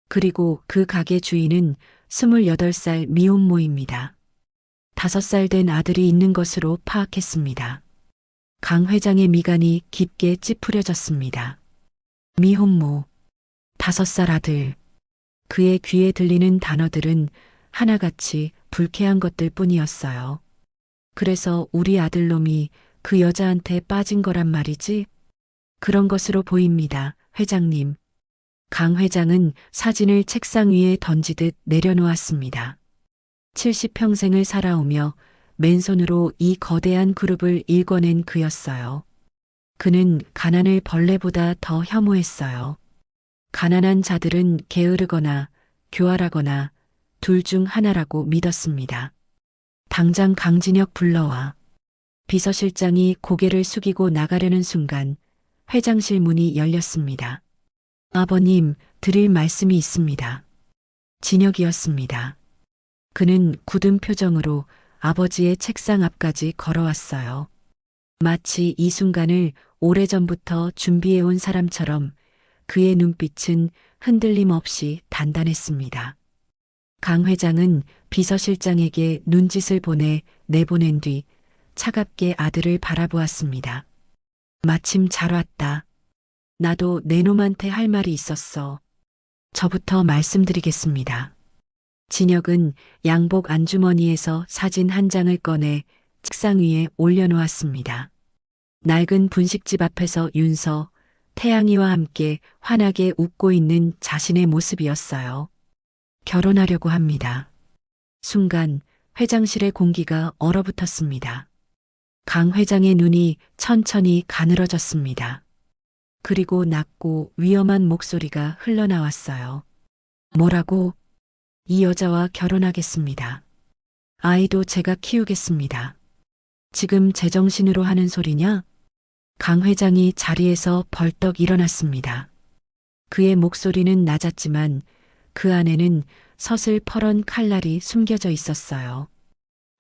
그리고 그 가게 주인은 28살 미혼모입니다. 5살 된 아들이 있는 것으로 파악했습니다. 강 회장의 미간이 깊게 찌푸려졌습니다. 미혼모, 5살 아들. 그의 귀에 들리는 단어들은 하나같이 불쾌한 것들 뿐이었어요. 그래서 우리 아들놈이 그 여자한테 빠진 거란 말이지? 그런 것으로 보입니다, 회장님. 강 회장은 사진을 책상 위에 던지듯 내려놓았습니다. 70평생을 살아오며 맨손으로 이 거대한 그룹을 일궈낸 그였어요. 그는 가난을 벌레보다 더 혐오했어요. 가난한 자들은 게으르거나 교활하거나 둘 중 하나라고 믿었습니다. 당장 강진혁 불러와. 비서실장이 고개를 숙이고 나가려는 순간 회장실 문이 열렸습니다. 아버님, 드릴 말씀이 있습니다. 진혁이었습니다. 그는 굳은 표정으로 아버지의 책상 앞까지 걸어왔어요. 마치 이 순간을 오래전부터 준비해온 사람처럼 그의 눈빛은 흔들림 없이 단단했습니다. 강 회장은 비서실장에게 눈짓을 보내 내보낸 뒤 차갑게 아들을 바라보았습니다. 마침 잘 왔다. 나도 내 놈한테 할 말이 있었어. 저부터 말씀드리겠습니다. 진혁은 양복 안주머니에서 사진 한 장을 꺼내 책상 위에 올려놓았습니다. 낡은 분식집 앞에서 윤서, 태양이와 함께 환하게 웃고 있는 자신의 모습이었어요. 결혼하려고 합니다. 순간 회장실의 공기가 얼어붙었습니다. 강 회장의 눈이 천천히 가늘어졌습니다. 그리고 낮고 위험한 목소리가 흘러나왔어요. 뭐라고? 이 여자와 결혼하겠습니다. 아이도 제가 키우겠습니다. 지금 제정신으로 하는 소리냐? 강 회장이 자리에서 벌떡 일어났습니다. 그의 목소리는 낮았지만 그 안에는 서슬퍼런 칼날이 숨겨져 있었어요.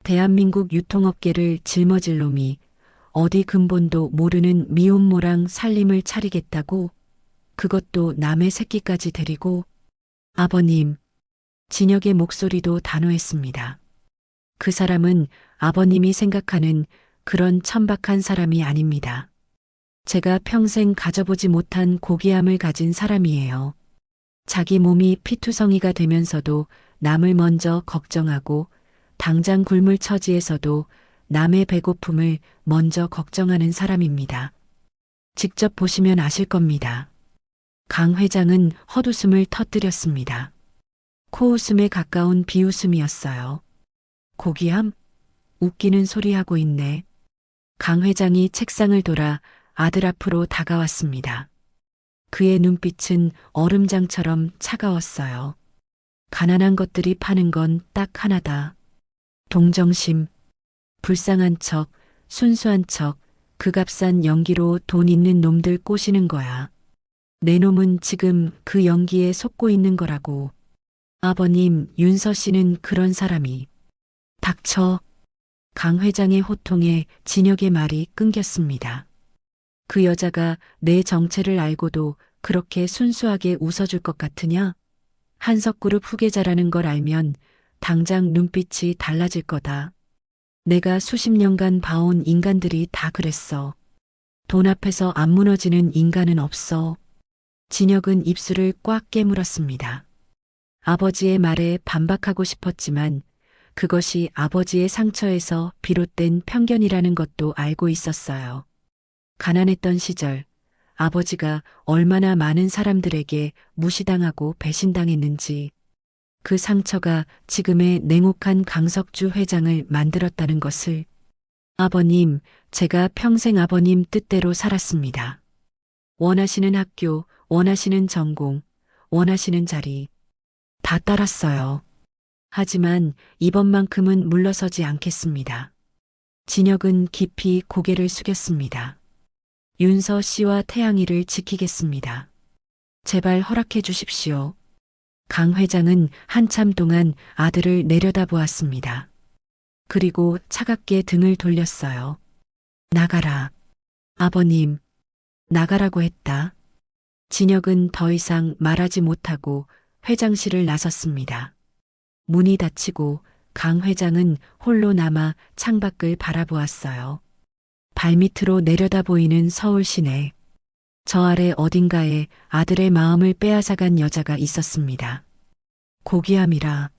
대한민국 유통업계를 짊어질 놈이 어디 근본도 모르는 미혼모랑 살림을 차리겠다고? 그것도 남의 새끼까지 데리고? 아버님, 진혁의 목소리도 단호했습니다. 그 사람은 아버님이 생각하는 그런 천박한 사람이 아닙니다. 제가 평생 가져보지 못한 고귀함을 가진 사람이에요. 자기 몸이 피투성이가 되면서도 남을 먼저 걱정하고 당장 굶을 처지에서도 남의 배고픔을 먼저 걱정하는 사람입니다. 직접 보시면 아실 겁니다. 강 회장은 헛웃음을 터뜨렸습니다. 코웃음에 가까운 비웃음이었어요. 고귀함? 웃기는 소리 하고 있네. 강 회장이 책상을 돌아 아들 앞으로 다가왔습니다. 그의 눈빛은 얼음장처럼 차가웠어요. 가난한 것들이 파는 건 딱 하나다. 동정심, 불쌍한 척, 순수한 척, 그 값싼 연기로 돈 있는 놈들 꼬시는 거야. 내 놈은 지금 그 연기에 속고 있는 거라고. 아버님, 윤서 씨는 그런 사람이. 닥쳐. 강 회장의 호통에 진혁의 말이 끊겼습니다. 그 여자가 내 정체를 알고도 그렇게 순수하게 웃어줄 것 같으냐? 한석그룹 후계자라는 걸 알면 당장 눈빛이 달라질 거다. 내가 수십 년간 봐온 인간들이 다 그랬어. 돈 앞에서 안 무너지는 인간은 없어. 진혁은 입술을 꽉 깨물었습니다. 아버지의 말에 반박하고 싶었지만 그것이 아버지의 상처에서 비롯된 편견이라는 것도 알고 있었어요. 가난했던 시절 아버지가 얼마나 많은 사람들에게 무시당하고 배신당했는지 그 상처가 지금의 냉혹한 강석주 회장을 만들었다는 것을. 아버님, 제가 평생 아버님 뜻대로 살았습니다. 원하시는 학교, 원하시는 전공, 원하시는 자리 다 따랐어요. 하지만 이번만큼은 물러서지 않겠습니다. 진혁은 깊이 고개를 숙였습니다. 윤서 씨와 태양이를 지키겠습니다. 제발 허락해 주십시오. 강 회장은 한참 동안 아들을 내려다보았습니다. 그리고 차갑게 등을 돌렸어요. 나가라. 아버님, 나가라고 했다. 진혁은 더 이상 말하지 못하고 회장실을 나섰습니다. 문이 닫히고 강 회장은 홀로 남아 창밖을 바라보았어요. 발밑으로 내려다 보이는 서울 시내. 저 아래 어딘가에 아들의 마음을 빼앗아간 여자가 있었습니다. 고귀함이라.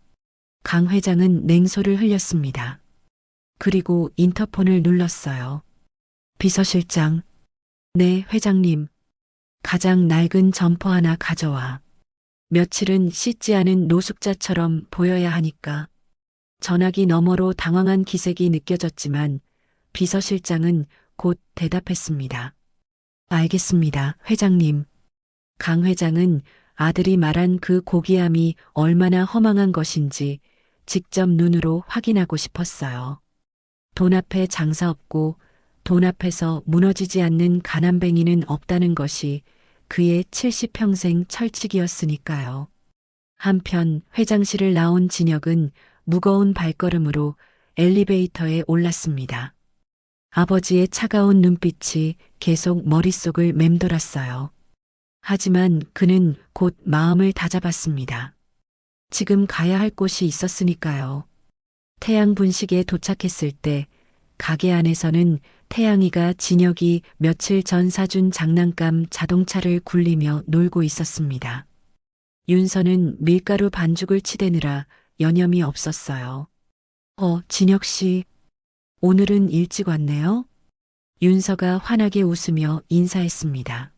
강 회장은 냉소를 흘렸습니다. 그리고 인터폰을 눌렀어요. 비서실장. 네, 회장님. 가장 낡은 점퍼 하나 가져와. 며칠은 씻지 않은 노숙자처럼 보여야 하니까. 전화기 너머로 당황한 기색이 느껴졌지만 비서실장은 곧 대답했습니다. 알겠습니다, 회장님. 강 회장은 아들이 말한 그 고귀함이 얼마나 허망한 것인지 직접 눈으로 확인하고 싶었어요. 돈 앞에 장사 없고 돈 앞에서 무너지지 않는 가난뱅이는 없다는 것이 그의 70평생 철칙이었으니까요. 한편 회장실을 나온 진혁은 무거운 발걸음으로 엘리베이터에 올랐습니다. 아버지의 차가운 눈빛이 계속 머릿속을 맴돌았어요. 하지만 그는 곧 마음을 다잡았습니다. 지금 가야 할 곳이 있었으니까요. 태양 분식에 도착했을 때 가게 안에서는 태양이가 진혁이 며칠 전 사준 장난감 자동차를 굴리며 놀고 있었습니다. 윤서는 밀가루 반죽을 치대느라 여념이 없었어요. 진혁 씨, 오늘은 일찍 왔네요. 윤서가 환하게 웃으며 인사했습니다.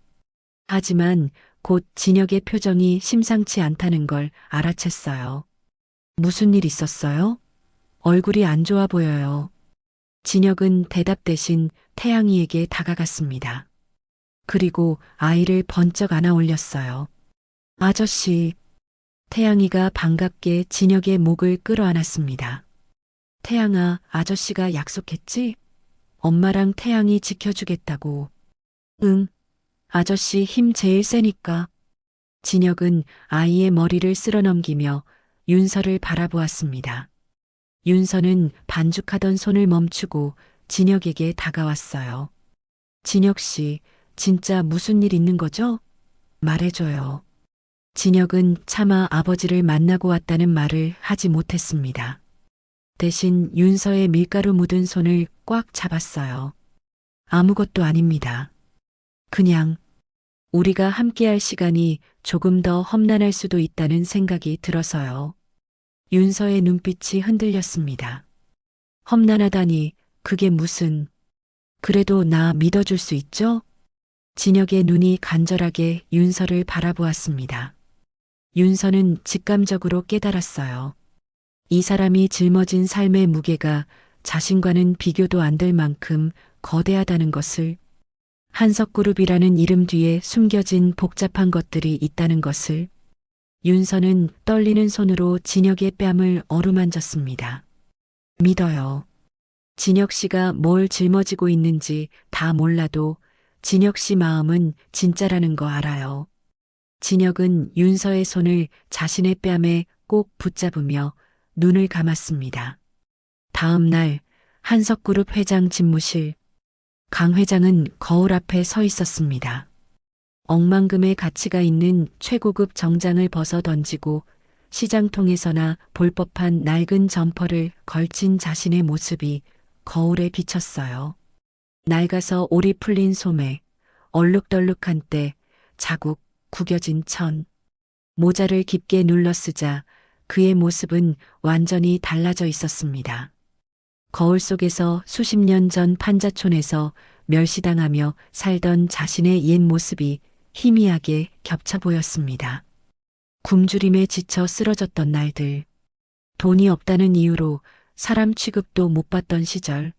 하지만 곧 진혁의 표정이 심상치 않다는 걸 알아챘어요. 무슨 일 있었어요? 얼굴이 안 좋아 보여요. 진혁은 대답 대신 태양이에게 다가갔습니다. 그리고 아이를 번쩍 안아 올렸어요. 아저씨. 태양이가 반갑게 진혁의 목을 끌어안았습니다. 태양아, 아저씨가 약속했지? 엄마랑 태양이 지켜주겠다고. 응. 아저씨 힘 제일 세니까. 진혁은 아이의 머리를 쓸어넘기며 윤서를 바라보았습니다. 윤서는 반죽하던 손을 멈추고 진혁에게 다가왔어요. 진혁 씨, 진짜 무슨 일 있는 거죠? 말해줘요. 진혁은 차마 아버지를 만나고 왔다는 말을 하지 못했습니다. 대신 윤서의 밀가루 묻은 손을 꽉 잡았어요. 아무것도 아닙니다. 그냥 우리가 함께할 시간이 조금 더 험난할 수도 있다는 생각이 들어서요. 윤서의 눈빛이 흔들렸습니다. 험난하다니, 그게 무슨... 그래도 나 믿어줄 수 있죠? 진혁의 눈이 간절하게 윤서를 바라보았습니다. 윤서는 직감적으로 깨달았어요. 이 사람이 짊어진 삶의 무게가 자신과는 비교도 안 될 만큼 거대하다는 것을, 한석그룹이라는 이름 뒤에 숨겨진 복잡한 것들이 있다는 것을. 윤서는 떨리는 손으로 진혁의 뺨을 어루만졌습니다. 믿어요. 진혁 씨가 뭘 짊어지고 있는지 다 몰라도 진혁 씨 마음은 진짜라는 거 알아요. 진혁은 윤서의 손을 자신의 뺨에 꼭 붙잡으며 눈을 감았습니다. 다음 날 한석그룹 회장 집무실. 강 회장은 거울 앞에 서 있었습니다. 억만금의 가치가 있는 최고급 정장을 벗어 던지고 시장통에서나 볼 법한 낡은 점퍼를 걸친 자신의 모습이 거울에 비쳤어요. 낡아서 올이 풀린 소매, 얼룩덜룩한 때, 자국, 구겨진 천. 모자를 깊게 눌러 쓰자 그의 모습은 완전히 달라져 있었습니다. 거울 속에서 수십 년 전 판자촌에서 멸시당하며 살던 자신의 옛 모습이 희미하게 겹쳐 보였습니다. 굶주림에 지쳐 쓰러졌던 날들, 돈이 없다는 이유로 사람 취급도 못 받던 시절,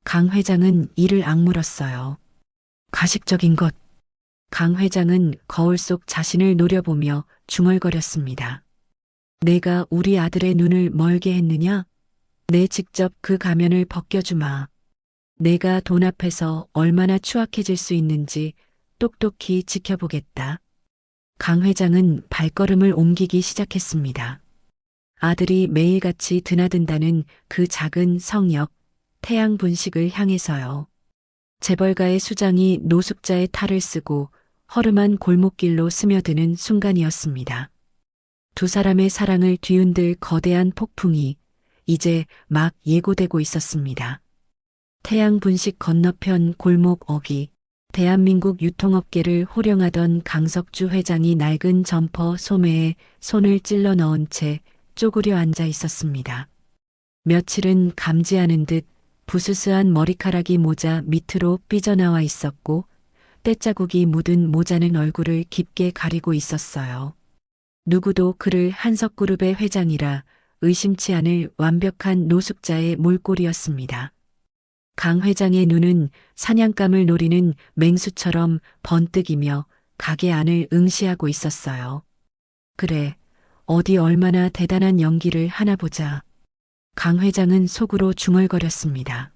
강 회장은 이를 악물었어요. 가식적인 것. 강 회장은 거울 속 자신을 노려보며 중얼거렸습니다. 내가 우리 아들의 눈을 멀게 했느냐? 내 직접 그 가면을 벗겨주마. 내가 돈 앞에서 얼마나 추악해질 수 있는지 똑똑히 지켜보겠다. 강 회장은 발걸음을 옮기기 시작했습니다. 아들이 매일같이 드나든다는 그 작은 성역, 태양 분식을 향해서요. 재벌가의 수장이 노숙자의 탈을 쓰고 허름한 골목길로 스며드는 순간이었습니다. 두 사람의 사랑을 뒤흔들 거대한 폭풍이 이제 막 예고되고 있었습니다. 태양 분식 건너편 골목 어귀, 대한민국 유통업계를 호령하던 강석주 회장이 낡은 점퍼 소매에 손을 찔러 넣은 채 쪼그려 앉아 있었습니다. 며칠은 감지하는 듯 부스스한 머리카락이 모자 밑으로 삐져나와 있었고 때자국이 묻은 모자는 얼굴을 깊게 가리고 있었어요. 누구도 그를 한석그룹의 회장이라 의심치 않을 완벽한 노숙자의 몰골이었습니다. 강 회장의 눈은 사냥감을 노리는 맹수처럼 번뜩이며 가게 안을 응시하고 있었어요. 그래, 어디 얼마나 대단한 연기를 하나 보자. 강 회장은 속으로 중얼거렸습니다.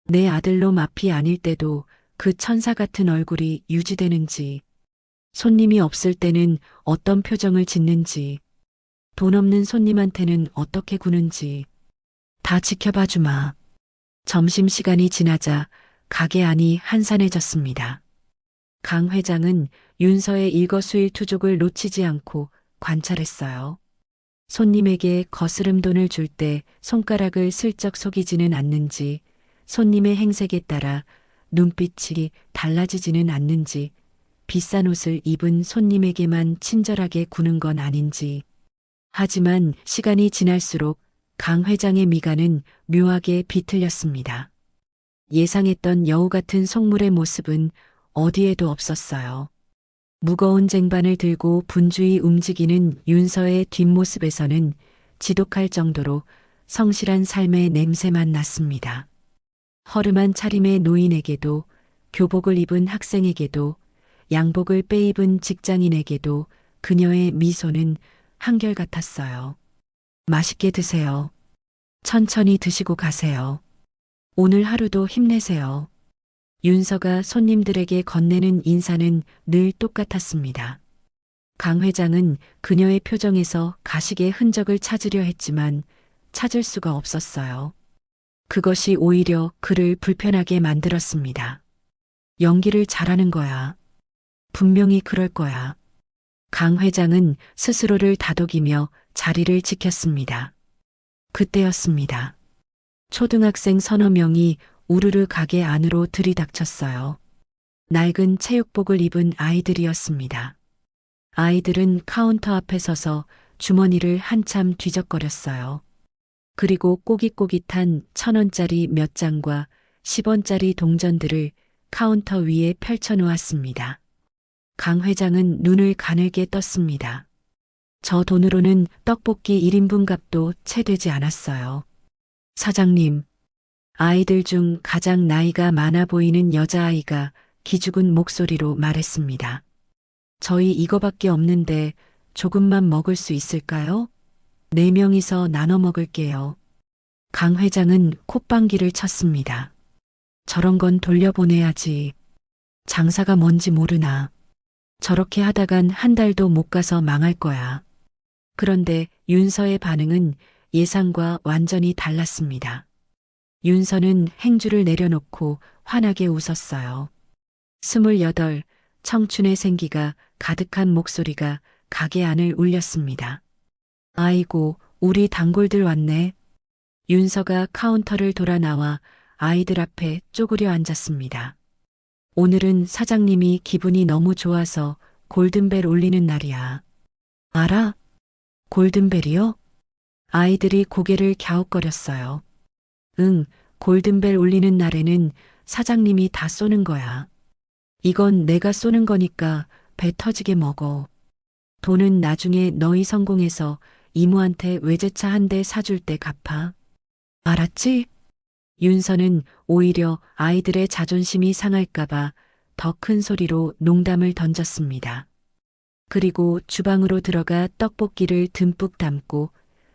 내 아들놈 앞이 아닐 때도 그 천사 같은 얼굴이 유지되는지, 손님이 없을 때는 어떤 표정을 짓는지, 돈 없는 손님한테는 어떻게 구는지 다 지켜봐 주마. 점심시간이 지나자 가게 안이 한산해졌습니다. 강 회장은 윤서의 일거수일투족을 놓치지 않고 관찰했어요. 손님에게 거스름 돈을 줄 때 손가락을 슬쩍 속이지는 않는지, 손님의 행색에 따라 눈빛이 달라지지는 않는지, 비싼 옷을 입은 손님에게만 친절하게 구는 건 아닌지. 하지만 시간이 지날수록 강 회장의 미간은 묘하게 비틀렸습니다. 예상했던 여우 같은 속물의 모습은 어디에도 없었어요. 무거운 쟁반을 들고 분주히 움직이는 윤서의 뒷모습에서는 지독할 정도로 성실한 삶의 냄새만 났습니다. 허름한 차림의 노인에게도, 교복을 입은 학생에게도, 양복을 빼입은 직장인에게도 그녀의 미소는 한결같았어요. 맛있게 드세요. 천천히 드시고 가세요. 오늘 하루도 힘내세요. 윤서가 손님들에게 건네는 인사는 늘 똑같았습니다. 강 회장은 그녀의 표정에서 가식의 흔적을 찾으려 했지만 찾을 수가 없었어요. 그것이 오히려 그를 불편하게 만들었습니다. 연기를 잘하는 거야. 분명히 그럴 거야. 강 회장은 스스로를 다독이며 자리를 지켰습니다. 그때였습니다. 초등학생 서너 명이 우르르 가게 안으로 들이닥쳤어요. 낡은 체육복을 입은 아이들이었습니다. 아이들은 카운터 앞에 서서 주머니를 한참 뒤적거렸어요. 그리고 꼬깃꼬깃한 1,000원짜리 몇 장과 10원짜리 동전들을 카운터 위에 펼쳐놓았습니다. 강 회장은 눈을 가늘게 떴습니다. 저 돈으로는 떡볶이 1인분 값도 채 되지 않았어요. 사장님, 아이들 중 가장 나이가 많아 보이는 여자아이가 기죽은 목소리로 말했습니다. 저희 이거밖에 없는데 조금만 먹을 수 있을까요? 4명이서 나눠 먹을게요. 강 회장은 콧방귀를 쳤습니다. 저런 건 돌려보내야지. 장사가 뭔지 모르나. 저렇게 하다간 한 달도 못 가서 망할 거야. 그런데 윤서의 반응은 예상과 완전히 달랐습니다. 윤서는 행주를 내려놓고 환하게 웃었어요. 28, 청춘의 생기가 가득한 목소리가 가게 안을 울렸습니다. 아이고, 우리 단골들 왔네. 윤서가 카운터를 돌아 나와 아이들 앞에 쪼그려 앉았습니다. 오늘은 사장님이 기분이 너무 좋아서 골든벨 울리는 날이야. 알아? 골든벨이요? 아이들이 고개를 갸웃거렸어요. 응, 골든벨 울리는 날에는 사장님이 다 쏘는 거야. 이건 내가 쏘는 거니까 배 터지게 먹어. 돈은 나중에 너희 성공해서 이모한테 외제차 한 대 사줄 때 갚아. 알았지? 윤서는 오히려 아이들의 자존심이 상할까봐 더 큰 소리로 농담을 던졌습니다. 그리고 주방으로 들어가 떡볶이를 듬뿍 담고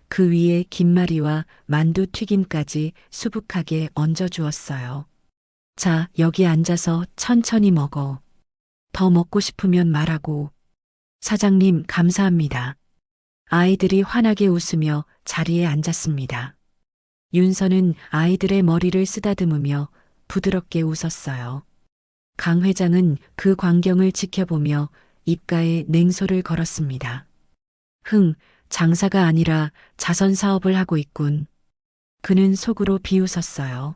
그 위에 김말이와 만두 튀김까지 수북하게 얹어주었어요. 자, 여기 앉아서 천천히 먹어. 더 먹고 싶으면 말하고. 사장님, 감사합니다. 아이들이 환하게 웃으며 자리에 앉았습니다. 윤서는 아이들의 머리를 쓰다듬으며 부드럽게 웃었어요. 강 회장은 그 광경을 지켜보며 입가에 냉소를 걸었습니다. 장사가 아니라 자선 사업을 하고 있군. 그는 속으로 비웃었어요.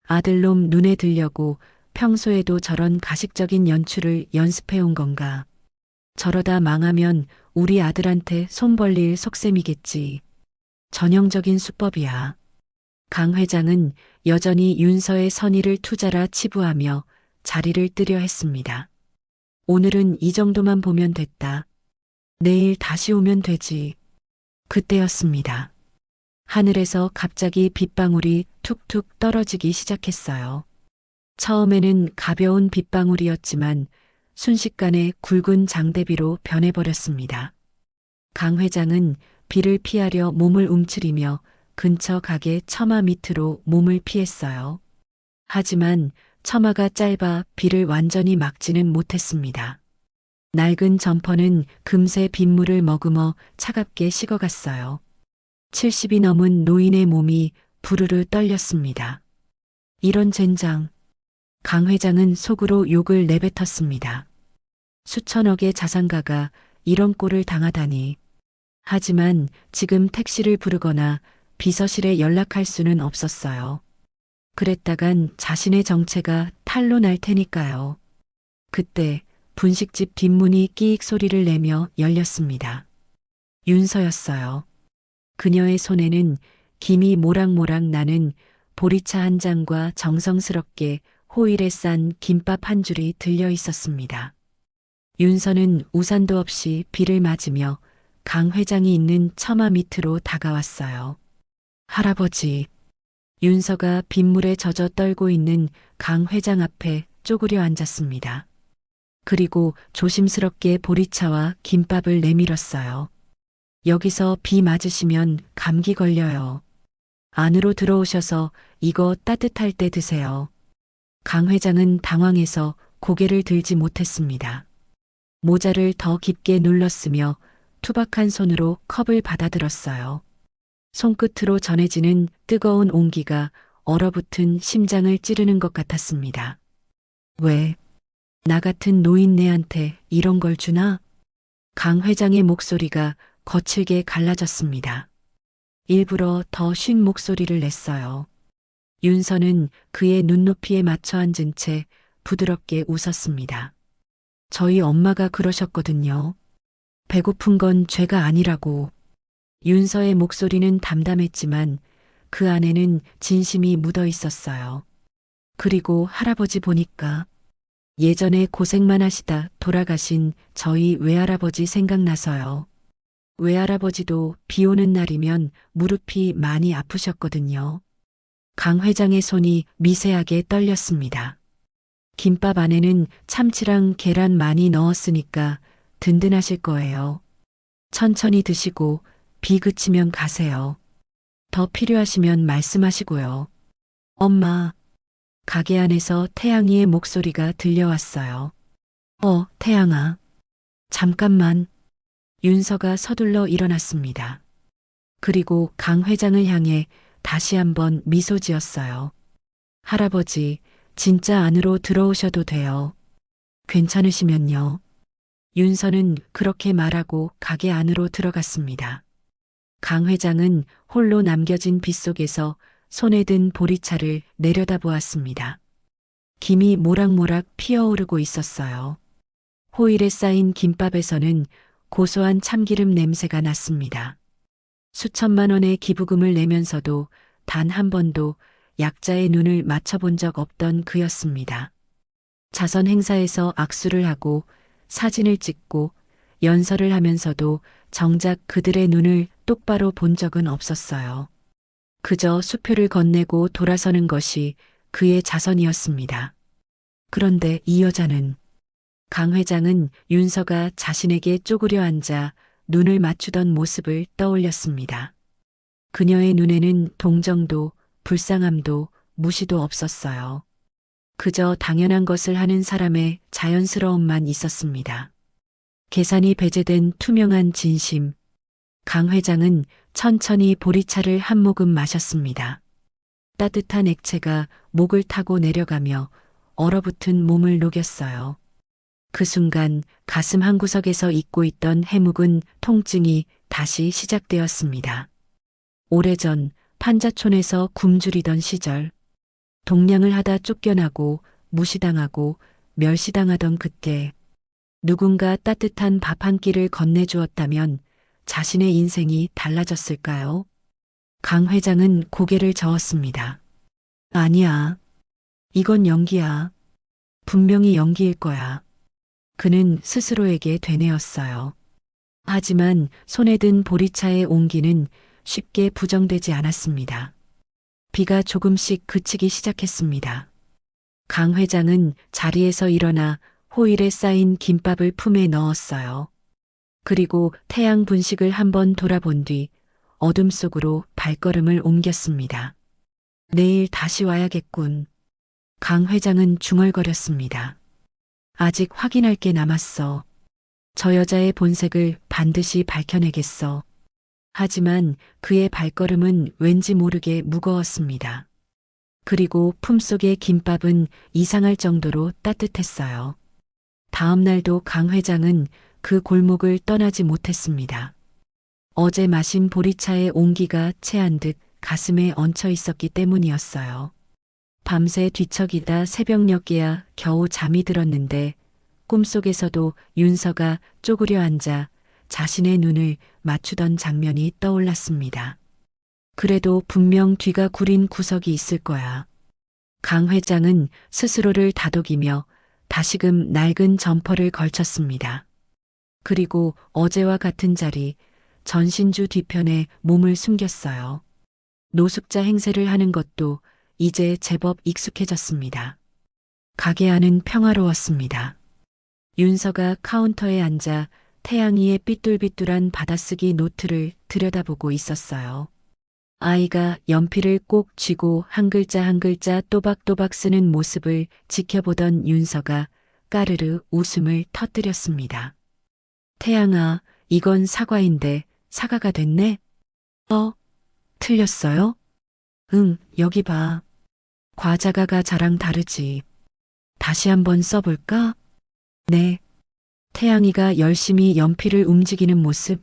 아들놈 눈에 들려고 평소에도 저런 가식적인 연출을 연습해온 건가. 저러다 망하면 우리 아들한테 손 벌릴 속셈이겠지. 전형적인 수법이야. 강 회장은 여전히 윤서의 선의를 투자라 치부하며 자리를 뜨려 했습니다. 오늘은 이 정도만 보면 됐다. 내일 다시 오면 되지. 그때였습니다. 하늘에서 갑자기 빗방울이 툭툭 떨어지기 시작했어요. 처음에는 가벼운 빗방울이었지만 순식간에 굵은 장대비로 변해버렸습니다. 강 회장은 비를 피하려 몸을 움츠리며 근처 가게 처마 밑으로 몸을 피했어요. 하지만 처마가 짧아 비를 완전히 막지는 못했습니다. 낡은 점퍼는 금세 빗물을 머금어 차갑게 식어갔어요. 70이 넘은 노인의 몸이 부르르 떨렸습니다. 이런 젠장. 강 회장은 속으로 욕을 내뱉었습니다. 수천억의 자산가가 이런 꼴을 당하다니. 하지만 지금 택시를 부르거나 비서실에 연락할 수는 없었어요. 그랬다간 자신의 정체가 탄로 날 테니까요. 그때 분식집 뒷문이 끼익 소리를 내며 열렸습니다. 윤서였어요. 그녀의 손에는 김이 모락모락 나는 보리차 한 잔과 정성스럽게 호일에 싼 김밥 한 줄이 들려 있었습니다. 윤서는 우산도 없이 비를 맞으며 강 회장이 있는 처마 밑으로 다가왔어요. 할아버지. 윤서가 빗물에 젖어 떨고 있는 강 회장 앞에 쪼그려 앉았습니다. 그리고 조심스럽게 보리차와 김밥을 내밀었어요. 여기서 비 맞으시면 감기 걸려요. 안으로 들어오셔서 이거 따뜻할 때 드세요. 강 회장은 당황해서 고개를 들지 못했습니다. 모자를 더 깊게 눌렀으며 투박한 손으로 컵을 받아들었어요. 손끝으로 전해지는 뜨거운 온기가 얼어붙은 심장을 찌르는 것 같았습니다. 왜? 나 같은 노인네한테 이런 걸 주나? 강 회장의 목소리가 거칠게 갈라졌습니다. 일부러 더 쉰 목소리를 냈어요. 윤서는 그의 눈높이에 맞춰 앉은 채 부드럽게 웃었습니다. 저희 엄마가 그러셨거든요. 배고픈 건 죄가 아니라고. 윤서의 목소리는 담담했지만 그 안에는 진심이 묻어 있었어요. 그리고 할아버지 보니까 예전에 고생만 하시다 돌아가신 저희 외할아버지 생각나서요. 외할아버지도 비 오는 날이면 무릎이 많이 아프셨거든요. 강 회장의 손이 미세하게 떨렸습니다. 김밥 안에는 참치랑 계란 많이 넣었으니까 든든하실 거예요. 천천히 드시고 비 그치면 가세요. 더 필요하시면 말씀하시고요. 엄마. 가게 안에서 태양이의 목소리가 들려왔어요. 태양아. 잠깐만. 윤서가 서둘러 일어났습니다. 그리고 강 회장을 향해 다시 한번 미소 지었어요. 할아버지, 진짜 안으로 들어오셔도 돼요. 괜찮으시면요. 윤서는 그렇게 말하고 가게 안으로 들어갔습니다. 강 회장은 홀로 남겨진 빗속에서 손에 든 보리차를 내려다보았습니다. 김이 모락모락 피어오르고 있었어요. 호일에 쌓인 김밥에서는 고소한 참기름 냄새가 났습니다. 수천만 원의 기부금을 내면서도 단 한 번도 약자의 눈을 맞춰본 적 없던 그였습니다. 자선 행사에서 악수를 하고 사진을 찍고 연설을 하면서도 정작 그들의 눈을 똑바로 본 적은 없었어요. 그저 수표를 건네고 돌아서는 것이 그의 자선이었습니다. 그런데 이 여자는 강 회장은 윤서가 자신에게 쪼그려 앉아 눈을 맞추던 모습을 떠올렸습니다. 그녀의 눈에는 동정도 불쌍함도 무시도 없었어요. 그저 당연한 것을 하는 사람의 자연스러움만 있었습니다. 계산이 배제된 투명한 진심. 강 회장은 천천히 보리차를 한 모금 마셨습니다. 따뜻한 액체가 목을 타고 내려가며 얼어붙은 몸을 녹였어요. 그 순간 가슴 한구석에서 잊고 있던 해묵은 통증이 다시 시작되었습니다. 오래전 판자촌에서 굶주리던 시절, 동냥을 하다 쫓겨나고 무시당하고 멸시당하던 그때 누군가 따뜻한 밥 한 끼를 건네주었다면 자신의 인생이 달라졌을까요? 강 회장은 고개를 저었습니다. 아니야. 이건 연기야. 분명히 연기일 거야. 그는 스스로에게 되뇌었어요. 하지만 손에 든 보리차의 온기는 쉽게 부정되지 않았습니다. 비가 조금씩 그치기 시작했습니다. 강 회장은 자리에서 일어나 호일에 쌓인 김밥을 품에 넣었어요. 그리고 태양 분식을 한번 돌아본 뒤 어둠 속으로 발걸음을 옮겼습니다. 내일 다시 와야겠군. 강 회장은 중얼거렸습니다. 아직 확인할 게 남았어. 저 여자의 본색을 반드시 밝혀내겠어. 하지만 그의 발걸음은 왠지 모르게 무거웠습니다. 그리고 품속의 김밥은 이상할 정도로 따뜻했어요. 다음 날도 강 회장은 그 골목을 떠나지 못했습니다. 어제 마신 보리차의 온기가 체한 듯 가슴에 얹혀 있었기 때문이었어요. 밤새 뒤척이다 새벽녘이야 겨우 잠이 들었는데 꿈속에서도 윤서가 쪼그려 앉아 자신의 눈을 맞추던 장면이 떠올랐습니다. 그래도 분명 뒤가 구린 구석이 있을 거야. 강 회장은 스스로를 다독이며 다시금 낡은 점퍼를 걸쳤습니다. 그리고 어제와 같은 자리, 전신주 뒤편에 몸을 숨겼어요. 노숙자 행세를 하는 것도 이제 제법 익숙해졌습니다. 가게 안은 평화로웠습니다. 윤서가 카운터에 앉아 태양이의 삐뚤삐뚤한 받아쓰기 노트를 들여다보고 있었어요. 아이가 연필을 꼭 쥐고 한 글자 한 글자 또박또박 쓰는 모습을 지켜보던 윤서가 까르르 웃음을 터뜨렸습니다. 태양아, 이건 사과인데 사과가 됐네? 틀렸어요? 응, 여기 봐. 과자가가 자랑 다르지. 다시 한번 써볼까? 네. 태양이가 열심히 연필을 움직이는 모습,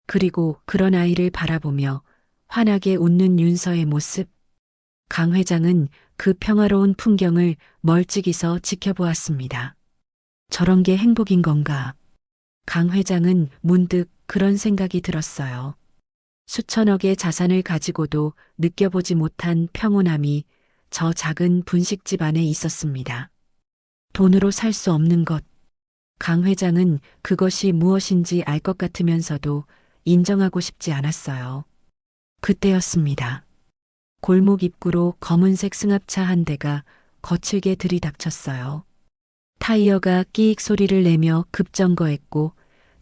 그리고 그런 아이를 바라보며 환하게 웃는 윤서의 모습. 강 회장은 그 평화로운 풍경을 멀찍이서 지켜보았습니다. 저런 게 행복인 건가? 강 회장은 문득 그런 생각이 들었어요. 수천억의 자산을 가지고도 느껴보지 못한 평온함이 저 작은 분식집 안에 있었습니다. 돈으로 살 수 없는 것. 강 회장은 그것이 무엇인지 알 것 같으면서도 인정하고 싶지 않았어요. 그때였습니다. 골목 입구로 검은색 승합차 한 대가 거칠게 들이닥쳤어요. 타이어가 끼익 소리를 내며 급정거했고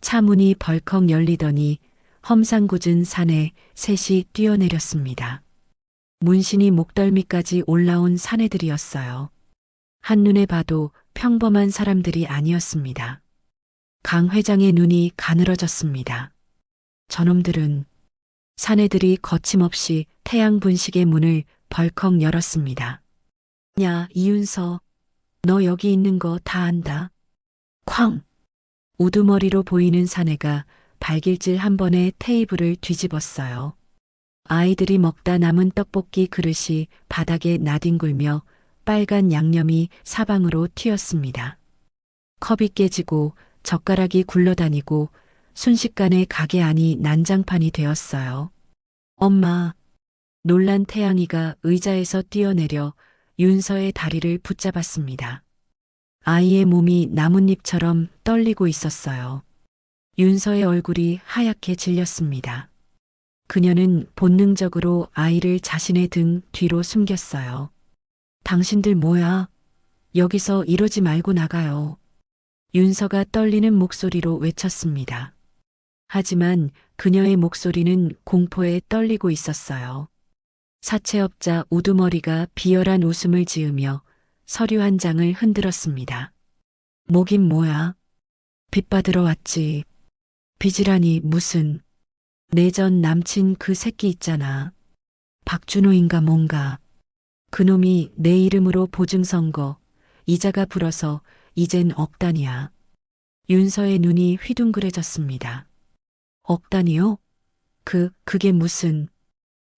차 문이 벌컥 열리더니 험상궂은 산에 셋이 뛰어내렸습니다. 문신이 목덜미까지 올라온 사내들이었어요. 한눈에 봐도 평범한 사람들이 아니었습니다. 강 회장의 눈이 가늘어졌습니다. 저놈들은 사내들이 거침없이 태양 분식의 문을 벌컥 열었습니다. 야, 이윤서, 너 여기 있는 거 다 안다. 쾅! 우두머리로 보이는 사내가 발길질 한 번에 테이블을 뒤집었어요. 아이들이 먹다 남은 떡볶이 그릇이 바닥에 나뒹굴며 빨간 양념이 사방으로 튀었습니다. 컵이 깨지고 젓가락이 굴러다니고 순식간에 가게 안이 난장판이 되었어요. 엄마, 놀란 태양이가 의자에서 뛰어내려 윤서의 다리를 붙잡았습니다. 아이의 몸이 나뭇잎처럼 떨리고 있었어요. 윤서의 얼굴이 하얗게 질렸습니다. 그녀는 본능적으로 아이를 자신의 등 뒤로 숨겼어요. 당신들 뭐야? 여기서 이러지 말고 나가요. 윤서가 떨리는 목소리로 외쳤습니다. 하지만 그녀의 목소리는 공포에 떨리고 있었어요. 사채업자 우두머리가 비열한 웃음을 지으며 서류 한 장을 흔들었습니다. 뭐긴 뭐야? 빚 받으러 왔지. 빚이라니 무슨. 내 전 남친 그 새끼 있잖아. 박준호인가 뭔가. 그놈이 내 이름으로 보증선거, 이자가 불어서 이젠 억 단이야. 윤서의 눈이 휘둥그레졌습니다. 억 단이요? 그게 무슨.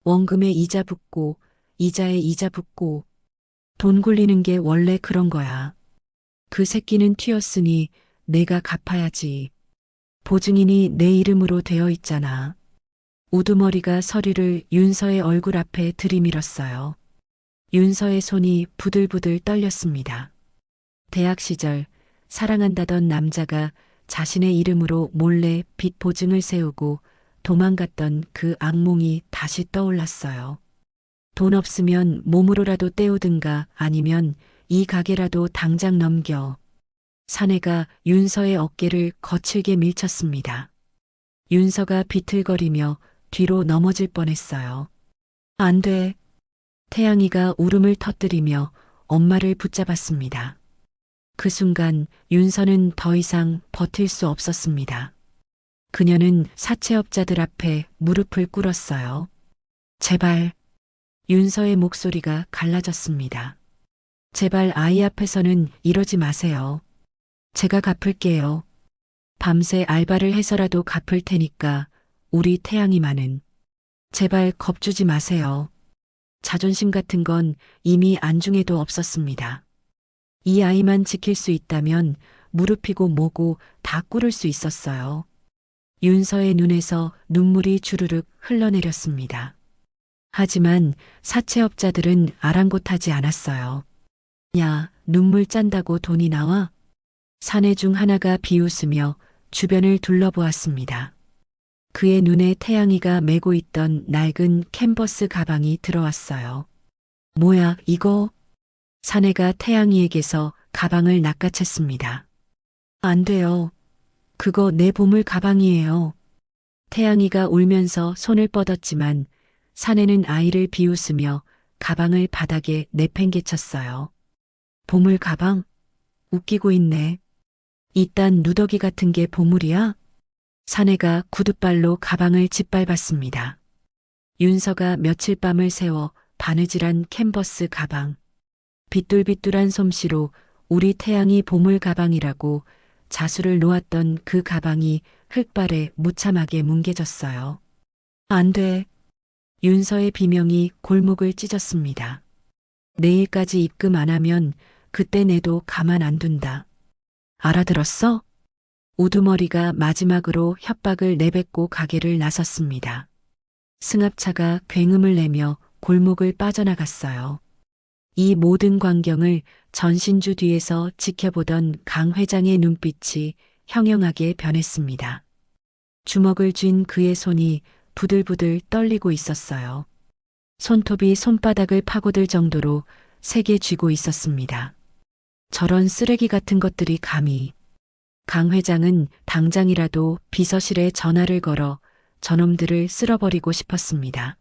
원금에 이자 붙고 이자에 이자 붙고 돈 굴리는 게 원래 그런 거야. 그 새끼는 튀었으니 내가 갚아야지. 보증인이 내 이름으로 되어 있잖아. 우두머리가 서류를 윤서의 얼굴 앞에 들이밀었어요. 윤서의 손이 부들부들 떨렸습니다. 대학 시절 사랑한다던 남자가 자신의 이름으로 몰래 빚 보증을 세우고 도망갔던 그 악몽이 다시 떠올랐어요. 돈 없으면 몸으로라도 때우든가 아니면 이 가게라도 당장 넘겨. 사내가 윤서의 어깨를 거칠게 밀쳤습니다. 윤서가 비틀거리며 뒤로 넘어질 뻔했어요. 안 돼. 태양이가 울음을 터뜨리며 엄마를 붙잡았습니다. 그 순간 윤서는 더 이상 버틸 수 없었습니다. 그녀는 사채업자들 앞에 무릎을 꿇었어요. 제발. 윤서의 목소리가 갈라졌습니다. 제발 아이 앞에서는 이러지 마세요. 제가 갚을게요. 밤새 알바를 해서라도 갚을 테니까 우리 태양이만은. 제발 겁주지 마세요. 자존심 같은 건 이미 안중에도 없었습니다. 이 아이만 지킬 수 있다면 무릎이고 뭐고 다 꿇을 수 있었어요. 윤서의 눈에서 눈물이 주르륵 흘러내렸습니다. 하지만 사채업자들은 아랑곳하지 않았어요. 야, 눈물 짠다고 돈이 나와? 사내 중 하나가 비웃으며 주변을 둘러보았습니다. 그의 눈에 태양이가 메고 있던 낡은 캔버스 가방이 들어왔어요. 뭐야, 이거? 사내가 태양이에게서 가방을 낚아챘습니다. 안 돼요. 그거 내 보물 가방이에요. 태양이가 울면서 손을 뻗었지만 사내는 아이를 비웃으며 가방을 바닥에 내팽개쳤어요. 보물 가방? 웃기고 있네. 이딴 누더기 같은 게 보물이야? 사내가 구둣발로 가방을 짓밟았습니다. 윤서가 며칠 밤을 새워 바느질한 캔버스 가방. 비뚤비뚤한 솜씨로 우리 태양이 보물 가방이라고 자수를 놓았던 그 가방이 흙발에 무참하게 뭉개졌어요. 안 돼. 윤서의 비명이 골목을 찢었습니다. 내일까지 입금 안 하면 그때 내도 가만 안 둔다. 알아들었어? 우두머리가 마지막으로 협박을 내뱉고 가게를 나섰습니다. 승합차가 굉음을 내며 골목을 빠져나갔어요. 이 모든 광경을 전신주 뒤에서 지켜보던 강 회장의 눈빛이 형형하게 변했습니다. 주먹을 쥔 그의 손이 부들부들 떨리고 있었어요. 손톱이 손바닥을 파고들 정도로 세게 쥐고 있었습니다. 저런 쓰레기 같은 것들이 감히. 강 회장은 당장이라도 비서실에 전화를 걸어 저놈들을 쓸어버리고 싶었습니다.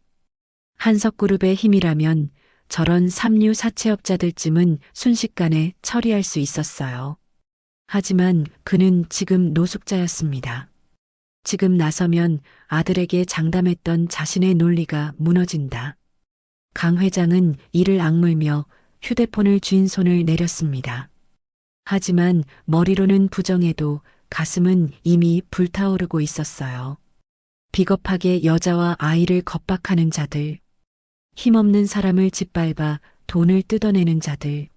한석그룹의 힘이라면 저런 삼류 사채업자들쯤은 순식간에 처리할 수 있었어요. 하지만 그는 지금 노숙자였습니다. 지금 나서면 아들에게 장담했던 자신의 논리가 무너진다. 강 회장은 이를 악물며 휴대폰을 쥔 손을 내렸습니다. 하지만 머리로는 부정해도 가슴은 이미 불타오르고 있었어요. 비겁하게 여자와 아이를 겁박하는 자들, 힘없는 사람을 짓밟아 돈을 뜯어내는 자들,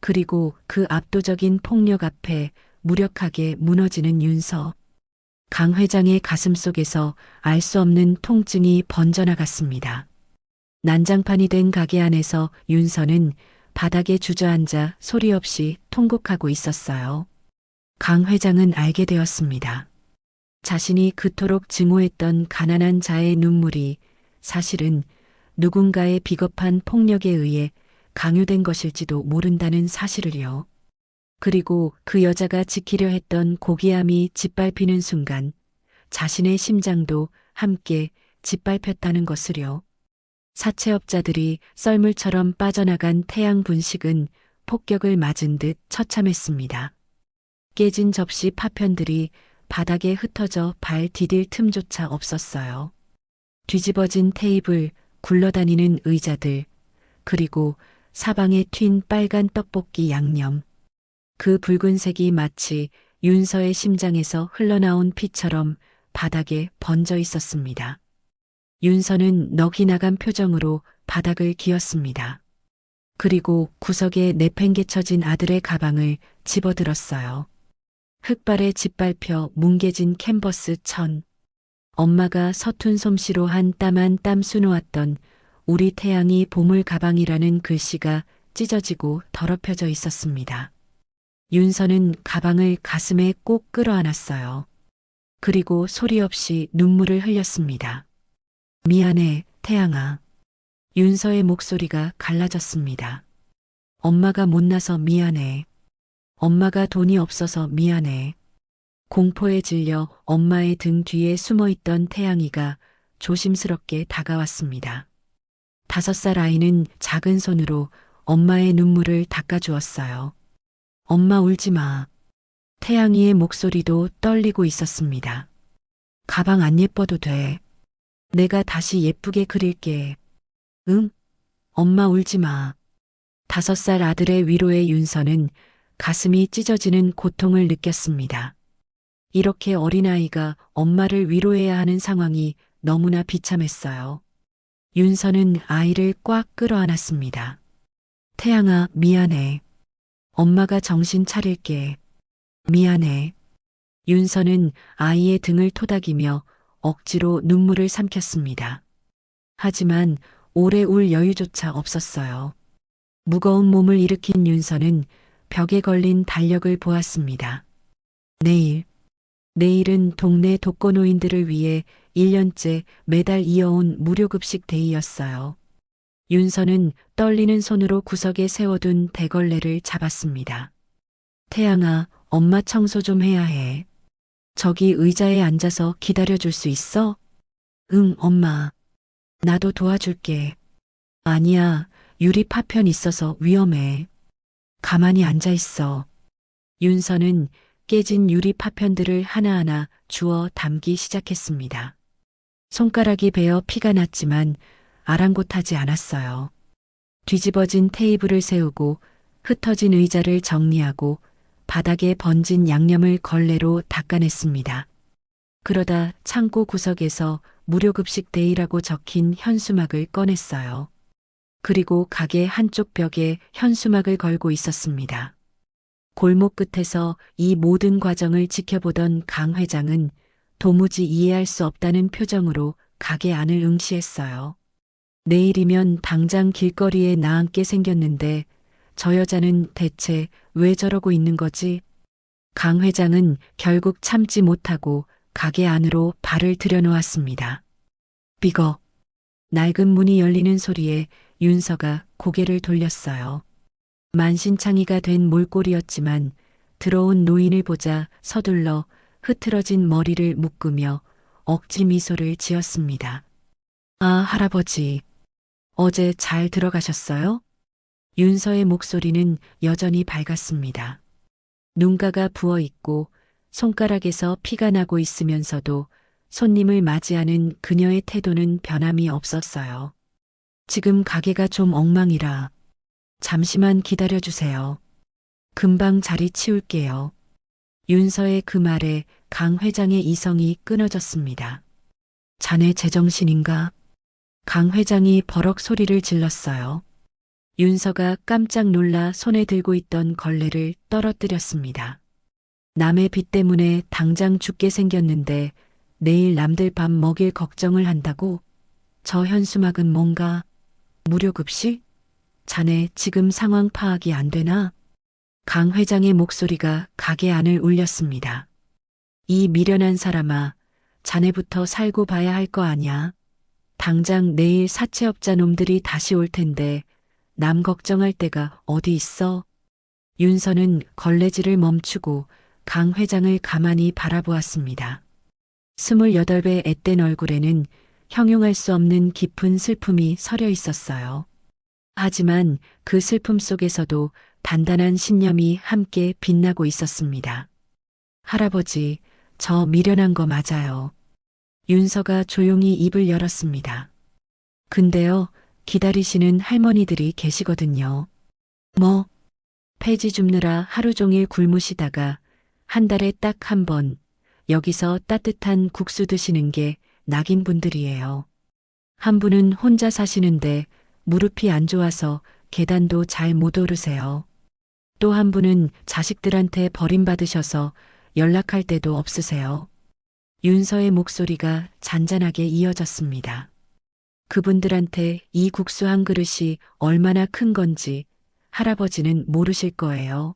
그리고 그 압도적인 폭력 앞에 무력하게 무너지는 윤서. 강 회장의 가슴 속에서 알 수 없는 통증이 번져나갔습니다. 난장판이 된 가게 안에서 윤서는 바닥에 주저앉아 소리 없이 통곡하고 있었어요. 강 회장은 알게 되었습니다. 자신이 그토록 증오했던 가난한 자의 눈물이 사실은 누군가의 비겁한 폭력에 의해 강요된 것일지도 모른다는 사실을요. 그리고 그 여자가 지키려 했던 고귀함이 짓밟히는 순간 자신의 심장도 함께 짓밟혔다는 것을요. 사채업자들이 썰물처럼 빠져나간 태양 분식은 폭격을 맞은 듯 처참했습니다. 깨진 접시 파편들이 바닥에 흩어져 발 디딜 틈조차 없었어요. 뒤집어진 테이블, 굴러다니는 의자들, 그리고 사방에 튄 빨간 떡볶이 양념. 그 붉은색이 마치 윤서의 심장에서 흘러나온 피처럼 바닥에 번져 있었습니다. 윤서는 넋이 나간 표정으로 바닥을 기었습니다. 그리고 구석에 내팽개쳐진 아들의 가방을 집어들었어요. 흙발에 짓밟혀 뭉개진 캔버스 천. 엄마가 서툰 솜씨로 한 땀 한 땀 수놓았던 우리 태양이 보물 가방이라는 글씨가 찢어지고 더럽혀져 있었습니다. 윤서는 가방을 가슴에 꼭 끌어안았어요. 그리고 소리 없이 눈물을 흘렸습니다. 미안해, 태양아. 윤서의 목소리가 갈라졌습니다. 엄마가 못나서 미안해. 엄마가 돈이 없어서 미안해. 공포에 질려 엄마의 등 뒤에 숨어있던 태양이가 조심스럽게 다가왔습니다. 5살 아이는 작은 손으로 엄마의 눈물을 닦아주었어요. 엄마 울지 마. 태양이의 목소리도 떨리고 있었습니다. 가방 안 예뻐도 돼. 내가 다시 예쁘게 그릴게. 응? 엄마 울지 마. 5살 아들의 위로에 윤서는 가슴이 찢어지는 고통을 느꼈습니다. 이렇게 어린아이가 엄마를 위로해야 하는 상황이 너무나 비참했어요. 윤서는 아이를 꽉 끌어안았습니다. 태양아, 미안해. 엄마가 정신 차릴게. 미안해. 윤서는 아이의 등을 토닥이며 억지로 눈물을 삼켰습니다. 하지만 오래 울 여유조차 없었어요. 무거운 몸을 일으킨 윤서는 벽에 걸린 달력을 보았습니다. 내일은 동네 독거노인들을 위해 1년째 매달 이어온 무료급식 데이였어요. 윤서는 떨리는 손으로 구석에 세워둔 대걸레를 잡았습니다. 태양아, 엄마 청소 좀 해야 해. 저기 의자에 앉아서 기다려줄 수 있어? 응, 엄마. 나도 도와줄게. 아니야, 유리 파편 있어서 위험해. 가만히 앉아 있어. 윤서는 깨진 유리 파편들을 하나하나 주워 담기 시작했습니다. 손가락이 베어 피가 났지만 아랑곳하지 않았어요. 뒤집어진 테이블을 세우고 흩어진 의자를 정리하고 바닥에 번진 양념을 걸레로 닦아냈습니다. 그러다 창고 구석에서 무료급식 데이라고 적힌 현수막을 꺼냈어요. 그리고 가게 한쪽 벽에 현수막을 걸고 있었습니다. 골목 끝에서 이 모든 과정을 지켜보던 강 회장은 도무지 이해할 수 없다는 표정으로 가게 안을 응시했어요. 내일이면 당장 길거리에 나앉게 생겼는데 저 여자는 대체 왜 저러고 있는 거지? 강 회장은 결국 참지 못하고 가게 안으로 발을 들여놓았습니다. 삐걱. 낡은 문이 열리는 소리에 윤서가 고개를 돌렸어요. 만신창이가 된 몰골이었지만 들어온 노인을 보자 서둘러 흐트러진 머리를 묶으며 억지 미소를 지었습니다. 아, 할아버지. 어제 잘 들어가셨어요? 윤서의 목소리는 여전히 밝았습니다. 눈가가 부어 있고 손가락에서 피가 나고 있으면서도 손님을 맞이하는 그녀의 태도는 변함이 없었어요. 지금 가게가 좀 엉망이라 잠시만 기다려주세요. 금방 자리 치울게요. 윤서의 그 말에 강 회장의 이성이 끊어졌습니다. 자네 제정신인가? 강 회장이 버럭 소리를 질렀어요. 윤서가 깜짝 놀라 손에 들고 있던 걸레를 떨어뜨렸습니다. 남의 빚 때문에 당장 죽게 생겼는데 내일 남들 밥 먹일 걱정을 한다고? 저 현수막은 뭔가? 무료급식? 자네 지금 상황 파악이 안 되나? 강 회장의 목소리가 가게 안을 울렸습니다. 이 미련한 사람아, 자네부터 살고 봐야 할 거 아냐? 당장 내일 사채업자 놈들이 다시 올 텐데 남 걱정할 데가 어디 있어? 윤서는 걸레질을 멈추고 강 회장을 가만히 바라보았습니다. 28배 앳된 얼굴에는 형용할 수 없는 깊은 슬픔이 서려 있었어요. 하지만 그 슬픔 속에서도 단단한 신념이 함께 빛나고 있었습니다. 할아버지, 저 미련한 거 맞아요. 윤서가 조용히 입을 열었습니다. 근데요, 기다리시는 할머니들이 계시거든요. 뭐? 폐지 줍느라 하루 종일 굶으시다가 한 달에 딱 한 번 여기서 따뜻한 국수 드시는 게 낙인분들이에요. 한 분은 혼자 사시는데 무릎이 안 좋아서 계단도 잘 못 오르세요. 또 한 분은 자식들한테 버림받으셔서 연락할 데도 없으세요. 윤서의 목소리가 잔잔하게 이어졌습니다. 그분들한테 이 국수 한 그릇이 얼마나 큰 건지 할아버지는 모르실 거예요.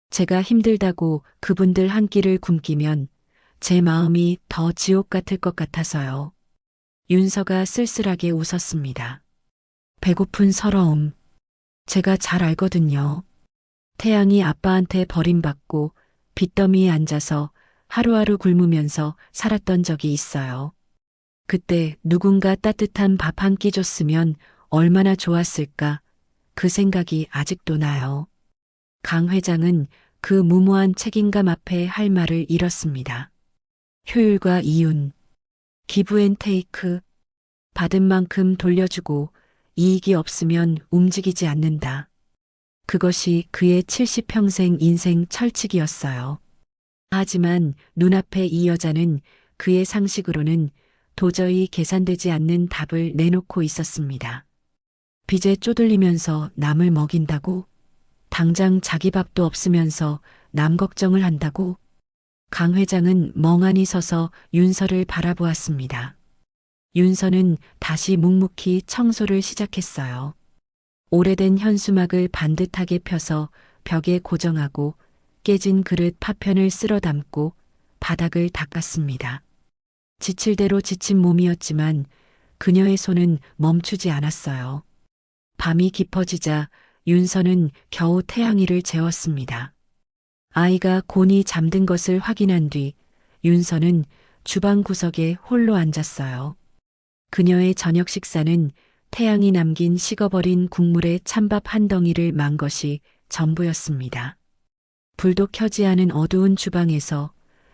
제가 힘들다고 그분들 한 끼를 굶기면 제 마음이 더 지옥 같을 것 같아서요. 윤서가 쓸쓸하게 웃었습니다. 배고픈 서러움. 제가 잘 알거든요. 태양이 아빠한테 버림받고 빚더미에 앉아서 하루하루 굶으면서 살았던 적이 있어요. 그때 누군가 따뜻한 밥 한 끼 줬으면 얼마나 좋았을까 그 생각이 아직도 나요. 강 회장은 그 무모한 책임감 앞에 할 말을 잃었습니다. 효율과 이윤, 기브앤테이크, 받은 만큼 돌려주고 이익이 없으면 움직이지 않는다. 그것이 그의 70평생 인생 철칙이었어요. 하지만 눈앞에 이 여자는 그의 상식으로는 도저히 계산되지 않는 답을 내놓고 있었습니다. 빚에 쪼들리면서 남을 먹인다고? 당장 자기 밥도 없으면서 남 걱정을 한다고? 강 회장은 멍하니 서서 윤서를 바라보았습니다. 윤서는 다시 묵묵히 청소를 시작했어요. 오래된 현수막을 반듯하게 펴서 벽에 고정하고 깨진 그릇 파편을 쓸어 담고 바닥을 닦았습니다. 지칠 대로 지친 몸이었지만 그녀의 손은 멈추지 않았어요. 밤이 깊어지자 윤서는 겨우 태양이를 재웠습니다. 아이가 곤히 잠든 것을 확인한 뒤 윤서는 주방 구석에 홀로 앉았어요. 그녀의 저녁 식사는 태양이 남긴 식어버린 국물에 찬밥 한 덩이를 만 것이 전부였습니다. 불도 켜지 않은 어두운 주방에서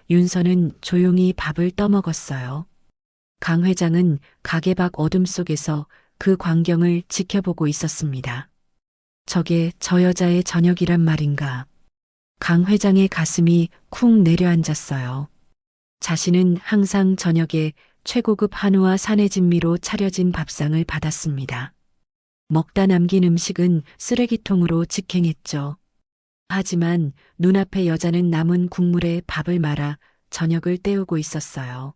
윤서는 조용히 밥을 떠먹었어요. 강 회장은 가게 밖 어둠 속에서 그 광경을 지켜보고 있었습니다. 저게 저 여자의 저녁이란 말인가. 강 회장의 가슴이 쿵 내려앉았어요. 자신은 항상 저녁에 최고급 한우와 산해진미로 차려진 밥상을 받았습니다. 먹다 남긴 음식은 쓰레기통으로 직행했죠. 하지만 눈앞의 여자는 남은 국물에 밥을 말아 저녁을 때우고 있었어요.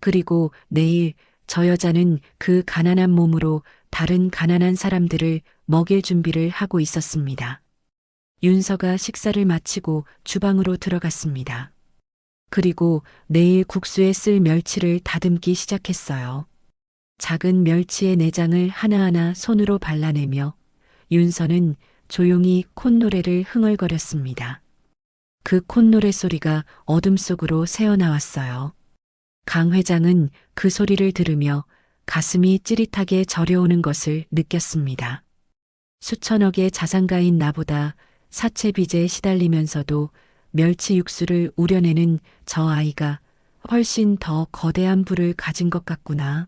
그리고 내일 저 여자는 그 가난한 몸으로 다른 가난한 사람들을 먹일 준비를 하고 있었습니다. 윤서가 식사를 마치고 주방으로 들어갔습니다. 그리고 내일 국수에 쓸 멸치를 다듬기 시작했어요. 작은 멸치의 내장을 하나하나 손으로 발라내며 윤서는 조용히 콧노래를 흥얼거렸습니다. 그 콧노래 소리가 어둠 속으로 새어나왔어요. 강 회장은 그 소리를 들으며 가슴이 찌릿하게 저려오는 것을 느꼈습니다. 수천억의 자산가인 나보다 사채 빚에 시달리면서도 멸치 육수를 우려내는 저 아이가 훨씬 더 거대한 부를 가진 것 같구나.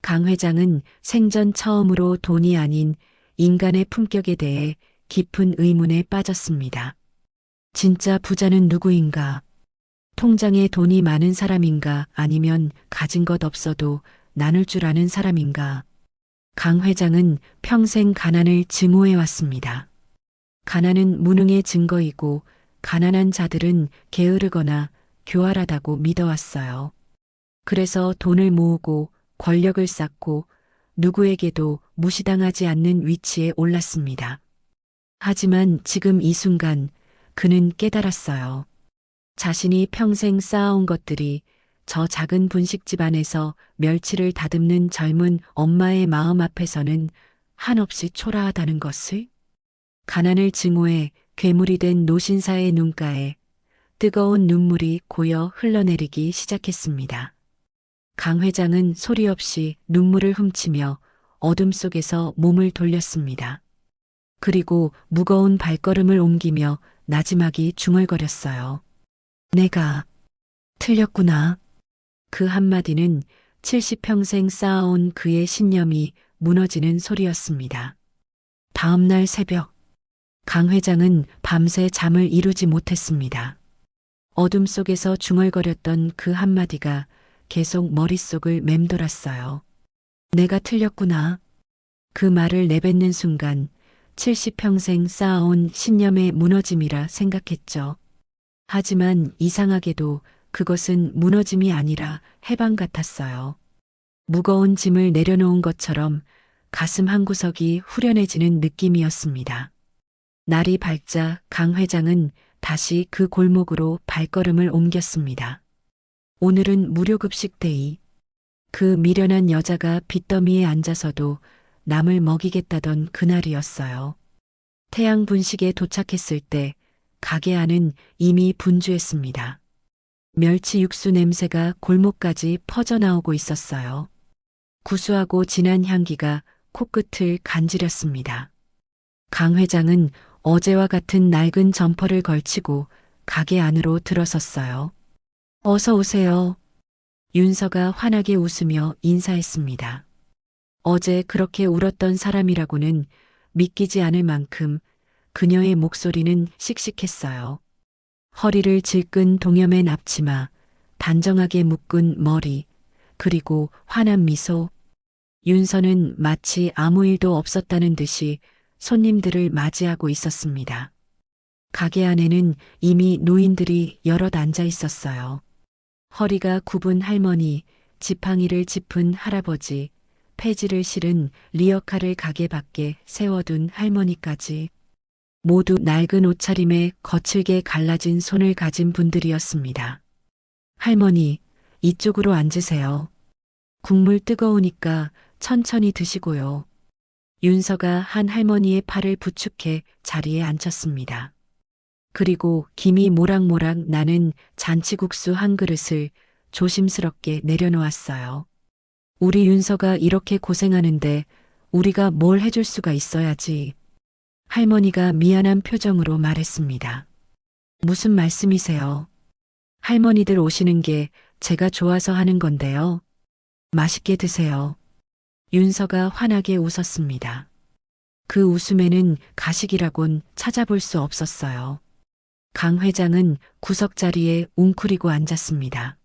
강 회장은 생전 처음으로 돈이 아닌 인간의 품격에 대해 깊은 의문에 빠졌습니다. 진짜 부자는 누구인가? 통장에 돈이 많은 사람인가 아니면 가진 것 없어도 나눌 줄 아는 사람인가? 강 회장은 평생 가난을 증오해 왔습니다. 가난은 무능의 증거이고 가난한 자들은 게으르거나 교활하다고 믿어왔어요. 그래서 돈을 모으고 권력을 쌓고 누구에게도 무시당하지 않는 위치에 올랐습니다. 하지만 지금 이 순간 그는 깨달았어요. 자신이 평생 쌓아온 것들이 저 작은 분식 집안에서 멸치를 다듬는 젊은 엄마의 마음 앞에서는 한없이 초라하다는 것을. 가난을 증오해 괴물이 된 노신사의 눈가에 뜨거운 눈물이 고여 흘러내리기 시작했습니다. 강 회장은 소리 없이 눈물을 훔치며 어둠 속에서 몸을 돌렸습니다. 그리고 무거운 발걸음을 옮기며 나지막이 중얼거렸어요. 내가 틀렸구나. 그 한마디는 70평생 쌓아온 그의 신념이 무너지는 소리였습니다. 다음 날 새벽, 강 회장은 밤새 잠을 이루지 못했습니다. 어둠 속에서 중얼거렸던 그 한마디가 계속 머릿속을 맴돌았어요. 내가 틀렸구나. 그 말을 내뱉는 순간 70평생 쌓아온 신념의 무너짐이라 생각했죠. 하지만 이상하게도 그것은 무너짐이 아니라 해방 같았어요. 무거운 짐을 내려놓은 것처럼 가슴 한구석이 후련해지는 느낌이었습니다. 날이 밝자 강 회장은 다시 그 골목으로 발걸음을 옮겼습니다. 오늘은 무료급식 데이. 그 미련한 여자가 빚더미에 앉아서도 남을 먹이겠다던 그날이었어요. 태양 분식에 도착했을 때 가게 안은 이미 분주했습니다. 멸치 육수 냄새가 골목까지 퍼져나오고 있었어요. 구수하고 진한 향기가 코끝을 간지렸습니다. 강 회장은 어제와 같은 낡은 점퍼를 걸치고 가게 안으로 들어섰어요. 어서 오세요. 윤서가 환하게 웃으며 인사했습니다. 어제 그렇게 울었던 사람이라고는 믿기지 않을 만큼 그녀의 목소리는 씩씩했어요. 허리를 질끈 동여맨 앞치마, 단정하게 묶은 머리, 그리고 환한 미소. 윤서는 마치 아무 일도 없었다는 듯이 손님들을 맞이하고 있었습니다. 가게 안에는 이미 노인들이 여럿 앉아 있었어요. 허리가 굽은 할머니, 지팡이를 짚은 할아버지, 폐지를 실은 리어카를 가게 밖에 세워둔 할머니까지 모두 낡은 옷차림에 거칠게 갈라진 손을 가진 분들이었습니다. 할머니, 이쪽으로 앉으세요. 국물 뜨거우니까 천천히 드시고요. 윤서가 한 할머니의 팔을 부축해 자리에 앉혔습니다. 그리고 김이 모락모락 나는 잔치국수 한 그릇을 조심스럽게 내려놓았어요. 우리 윤서가 이렇게 고생하는데 우리가 뭘 해줄 수가 있어야지. 할머니가 미안한 표정으로 말했습니다. 무슨 말씀이세요? 할머니들 오시는 게 제가 좋아서 하는 건데요. 맛있게 드세요. 윤서가 환하게 웃었습니다. 그 웃음에는 가식이라곤 찾아볼 수 없었어요. 강 회장은 구석자리에 웅크리고 앉았습니다.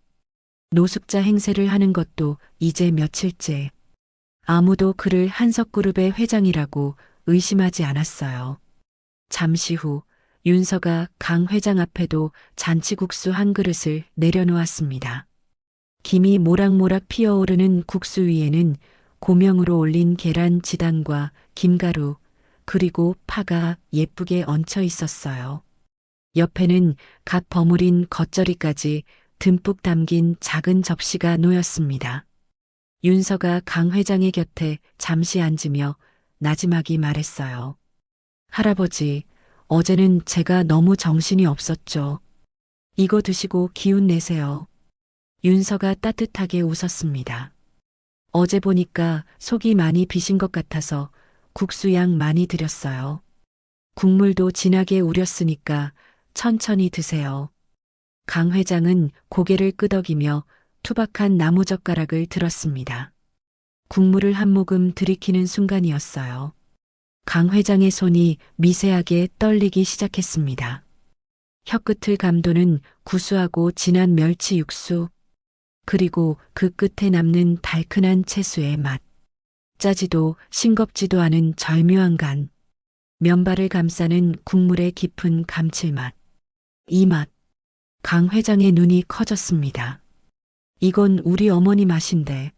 노숙자 행세를 하는 것도 이제 며칠째. 아무도 그를 한석그룹의 회장이라고 의심하지 않았어요. 잠시 후 윤서가 강 회장 앞에도 잔치국수 한 그릇을 내려놓았습니다. 김이 모락모락 피어오르는 국수 위에는 고명으로 올린 계란 지단과 김가루 그리고 파가 예쁘게 얹혀 있었어요. 옆에는 갓 버무린 겉절이까지 듬뿍 담긴 작은 접시가 놓였습니다. 윤서가 강 회장의 곁에 잠시 앉으며 나지막이 말했어요. 할아버지, 어제는 제가 너무 정신이 없었죠. 이거 드시고 기운 내세요. 윤서가 따뜻하게 웃었습니다. 어제 보니까 속이 많이 비신 것 같아서 국수 양 많이 드렸어요. 국물도 진하게 우렸으니까 천천히 드세요. 강 회장은 고개를 끄덕이며 투박한 나무젓가락을 들었습니다. 국물을 한 모금 들이키는 순간이었어요. 강 회장의 손이 미세하게 떨리기 시작했습니다. 혀끝을 감도는 구수하고 진한 멸치 육수, 그리고 그 끝에 남는 달큰한 채수의 맛. 짜지도 싱겁지도 않은 절묘한 간. 면발을 감싸는 국물의 깊은 감칠맛. 이 맛. 강 회장의 눈이 커졌습니다. 이건 우리 어머니 맛인데.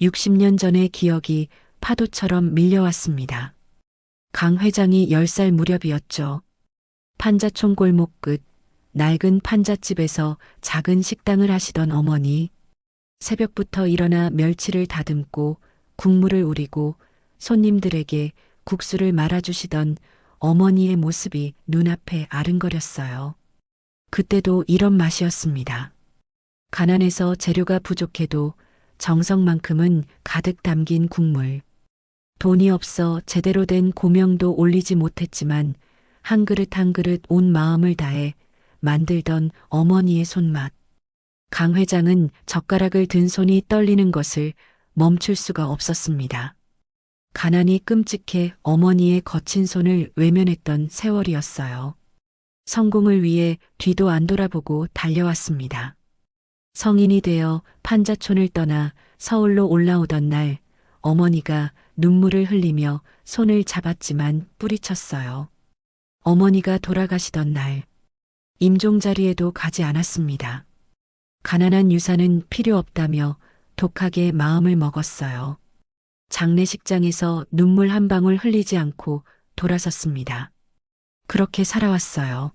60년 전의 기억이 파도처럼 밀려왔습니다. 강 회장이 10살 무렵이었죠. 판자촌 골목 끝 낡은 판잣집에서 작은 식당을 하시던 어머니. 새벽부터 일어나 멸치를 다듬고 국물을 우리고 손님들에게 국수를 말아주시던 어머니의 모습이 눈앞에 아른거렸어요. 그때도 이런 맛이었습니다. 가난해서 재료가 부족해도 정성만큼은 가득 담긴 국물. 돈이 없어 제대로 된 고명도 올리지 못했지만 한 그릇 한 그릇 온 마음을 다해 만들던 어머니의 손맛. 강 회장은 젓가락을 든 손이 떨리는 것을 멈출 수가 없었습니다. 가난이 끔찍해 어머니의 거친 손을 외면했던 세월이었어요. 성공을 위해 뒤도 안 돌아보고 달려왔습니다. 성인이 되어 판자촌을 떠나 서울로 올라오던 날 어머니가 눈물을 흘리며 손을 잡았지만 뿌리쳤어요. 어머니가 돌아가시던 날 임종자리에도 가지 않았습니다. 가난한 유산은 필요 없다며 독하게 마음을 먹었어요. 장례식장에서 눈물 한 방울 흘리지 않고 돌아섰습니다. 그렇게 살아왔어요.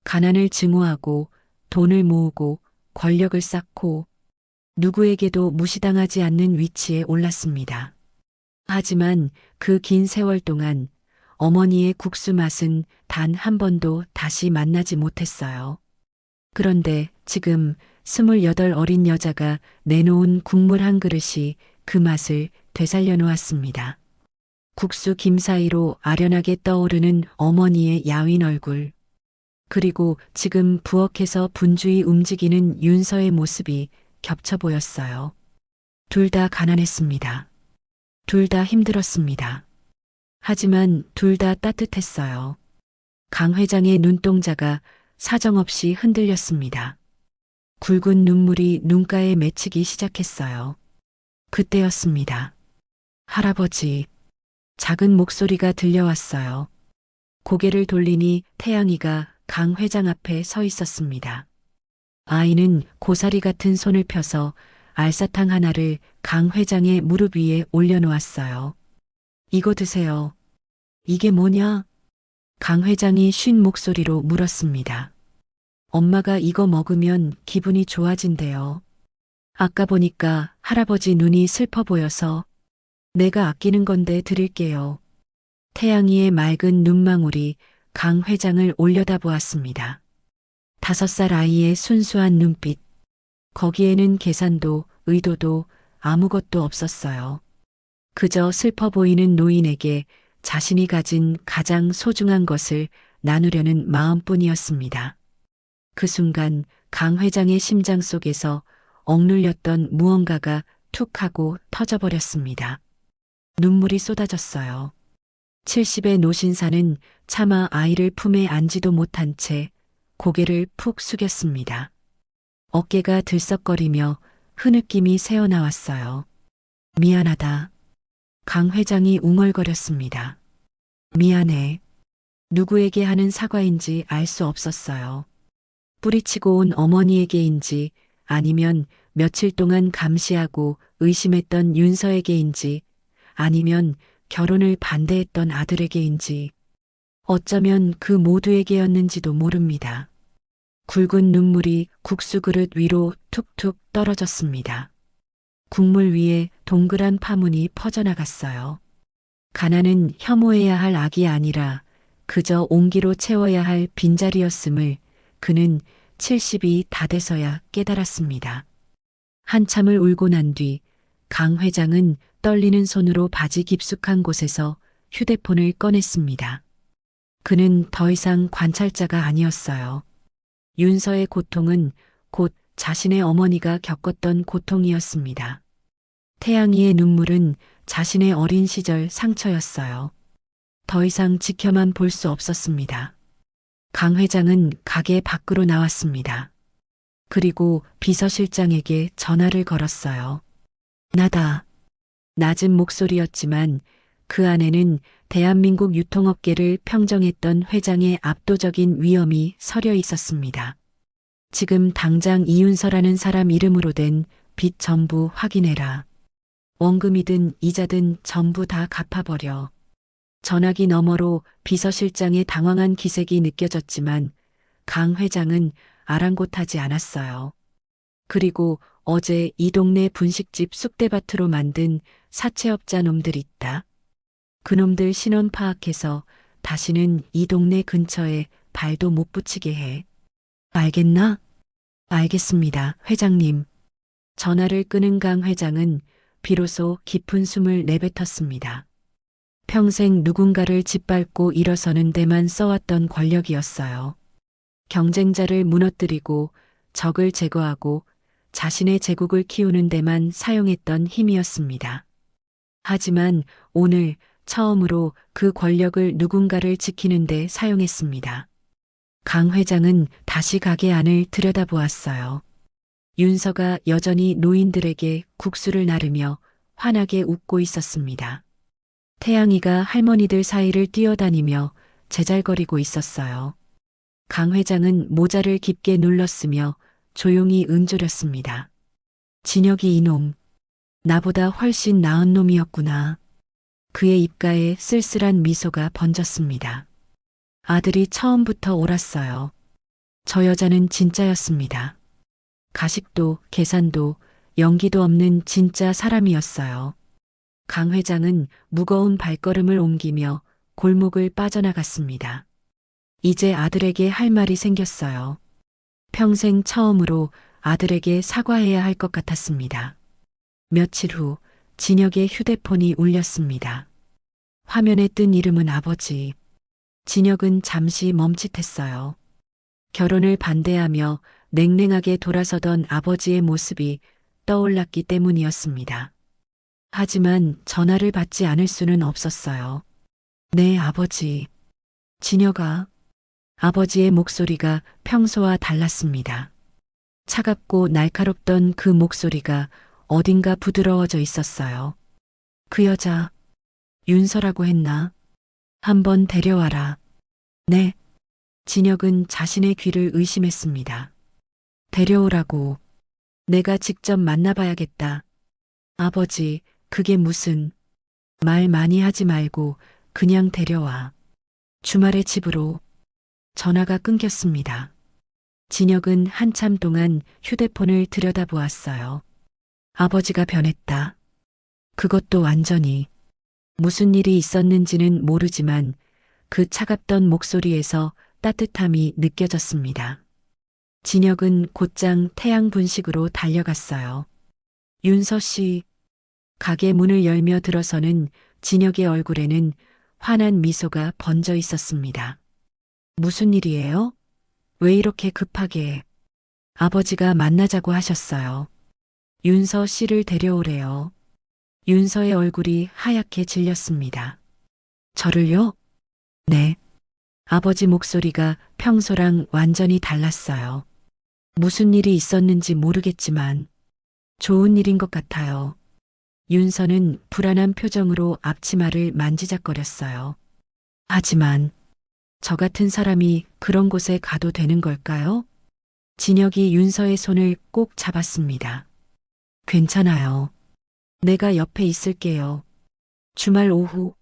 가난을 증오하고 돈을 모으고 권력을 쌓고 누구에게도 무시당하지 않는 위치에 올랐습니다. 하지만 그 긴 세월 동안 어머니의 국수 맛은 단 한 번도 다시 만나지 못했어요. 그런데 지금 28 어린 여자가 내놓은 국물 한 그릇이 그 맛을 되살려 놓았습니다. 국수 김 사이로 아련하게 떠오르는 어머니의 야윈 얼굴. 그리고 지금 부엌에서 분주히 움직이는 윤서의 모습이 겹쳐 보였어요. 둘 다 가난했습니다. 둘 다 힘들었습니다. 하지만 둘 다 따뜻했어요. 강 회장의 눈동자가 사정없이 흔들렸습니다. 굵은 눈물이 눈가에 맺히기 시작했어요. 그때였습니다. 할아버지, 작은 목소리가 들려왔어요. 고개를 돌리니 태양이가 강 회장 앞에 서 있었습니다. 아이는 고사리 같은 손을 펴서 알사탕 하나를 강 회장의 무릎 위에 올려놓았어요. 이거 드세요. 이게 뭐냐? 강 회장이 쉰 목소리로 물었습니다. 엄마가 이거 먹으면 기분이 좋아진대요. 아까 보니까 할아버지 눈이 슬퍼 보여서 내가 아끼는 건데 드릴게요. 태양이의 맑은 눈망울이 강 회장을 올려다보았습니다. 5살 아이의 순수한 눈빛. 거기에는 계산도 의도도 아무것도 없었어요. 그저 슬퍼 보이는 노인에게 자신이 가진 가장 소중한 것을 나누려는 마음뿐이었습니다. 그 순간 강 회장의 심장 속에서 억눌렸던 무언가가 툭 하고 터져버렸습니다. 눈물이 쏟아졌어요. 70의 노신사는 차마 아이를 품에 안지도 못한 채 고개를 푹 숙였습니다. 어깨가 들썩거리며 흐느낌이 새어나왔어요. 미안하다. 강 회장이 웅얼거렸습니다. 미안해. 누구에게 하는 사과인지 알 수 없었어요. 뿌리치고 온 어머니에게인지 아니면 며칠 동안 감시하고 의심했던 윤서에게인지 아니면 결혼을 반대했던 아들에게인지 어쩌면 그 모두에게였는지도 모릅니다. 굵은 눈물이 국수 그릇 위로 툭툭 떨어졌습니다. 국물 위에 동그란 파문이 퍼져나갔어요. 가난은 혐오해야 할 악이 아니라 그저 온기로 채워야 할 빈자리였음을 그는 70이 다 돼서야 깨달았습니다. 한참을 울고 난 뒤 강 회장은 떨리는 손으로 바지 깊숙한 곳에서 휴대폰을 꺼냈습니다. 그는 더 이상 관찰자가 아니었어요. 윤서의 고통은 곧 자신의 어머니가 겪었던 고통이었습니다. 태양이의 눈물은 자신의 어린 시절 상처였어요. 더 이상 지켜만 볼 수 없었습니다. 강 회장은 가게 밖으로 나왔습니다. 그리고 비서실장에게 전화를 걸었어요. 나다. 낮은 목소리였지만 그 안에는 대한민국 유통업계를 평정했던 회장의 압도적인 위엄이 서려 있었습니다. 지금 당장 이윤서라는 사람 이름으로 된 빚 전부 확인해라. 원금이든 이자든 전부 다 갚아버려. 전화기 너머로 비서실장의 당황한 기색이 느껴졌지만 강 회장은 아랑곳하지 않았어요. 그리고 어제 이 동네 분식집 쑥대밭으로 만든 사채업자 놈들 있다. 그놈들 신원 파악해서 다시는 이 동네 근처에 발도 못 붙이게 해. 알겠나? 알겠습니다, 회장님. 전화를 끊은 강 회장은 비로소 깊은 숨을 내뱉었습니다. 평생 누군가를 짓밟고 일어서는 데만 써왔던 권력이었어요. 경쟁자를 무너뜨리고 적을 제거하고 자신의 제국을 키우는 데만 사용했던 힘이었습니다. 하지만 오늘 처음으로 그 권력을 누군가를 지키는 데 사용했습니다. 강 회장은 다시 가게 안을 들여다보았어요. 윤서가 여전히 노인들에게 국수를 나르며 환하게 웃고 있었습니다. 태양이가 할머니들 사이를 뛰어다니며 제잘거리고 있었어요. 강 회장은 모자를 깊게 눌렀으며 조용히 은조렸습니다. 진혁이 이놈, 나보다 훨씬 나은 놈이었구나. 그의 입가에 쓸쓸한 미소가 번졌습니다. 아들이 처음부터 옳았어요. 저 여자는 진짜였습니다. 가식도 계산도 연기도 없는 진짜 사람이었어요. 강 회장은 무거운 발걸음을 옮기며 골목을 빠져나갔습니다. 이제 아들에게 할 말이 생겼어요. 평생 처음으로 아들에게 사과해야 할 것 같았습니다. 며칠 후 진혁의 휴대폰이 울렸습니다. 화면에 뜬 이름은 아버지. 진혁은 잠시 멈칫했어요. 결혼을 반대하며 냉랭하게 돌아서던 아버지의 모습이 떠올랐기 때문이었습니다. 하지만 전화를 받지 않을 수는 없었어요. 네, 아버지. 진혁아. 아버지의 목소리가 평소와 달랐습니다. 차갑고 날카롭던 그 목소리가 어딘가 부드러워져 있었어요. 그 여자, 윤서라고 했나? 한번 데려와라. 네. 진혁은 자신의 귀를 의심했습니다. 데려오라고. 내가 직접 만나봐야겠다. 아버지, 그게 무슨. 말 많이 하지 말고 그냥 데려와. 주말에 집으로. 전화가 끊겼습니다. 진혁은 한참 동안 휴대폰을 들여다보았어요. 아버지가 변했다. 그것도 완전히. 무슨 일이 있었는지는 모르지만 그 차갑던 목소리에서 따뜻함이 느껴졌습니다. 진혁은 곧장 태양 분식으로 달려갔어요. 윤서 씨. 가게 문을 열며 들어서는 진혁의 얼굴에는 환한 미소가 번져 있었습니다. 무슨 일이에요? 왜 이렇게 급하게? 아버지가 만나자고 하셨어요. 윤서 씨를 데려오래요. 윤서의 얼굴이 하얗게 질렸습니다. 저를요? 네. 아버지 목소리가 평소랑 완전히 달랐어요. 무슨 일이 있었는지 모르겠지만 좋은 일인 것 같아요. 윤서는 불안한 표정으로 앞치마를 만지작거렸어요. 하지만 저 같은 사람이 그런 곳에 가도 되는 걸까요? 진혁이 윤서의 손을 꼭 잡았습니다. 괜찮아요. 내가 옆에 있을게요. 주말 오후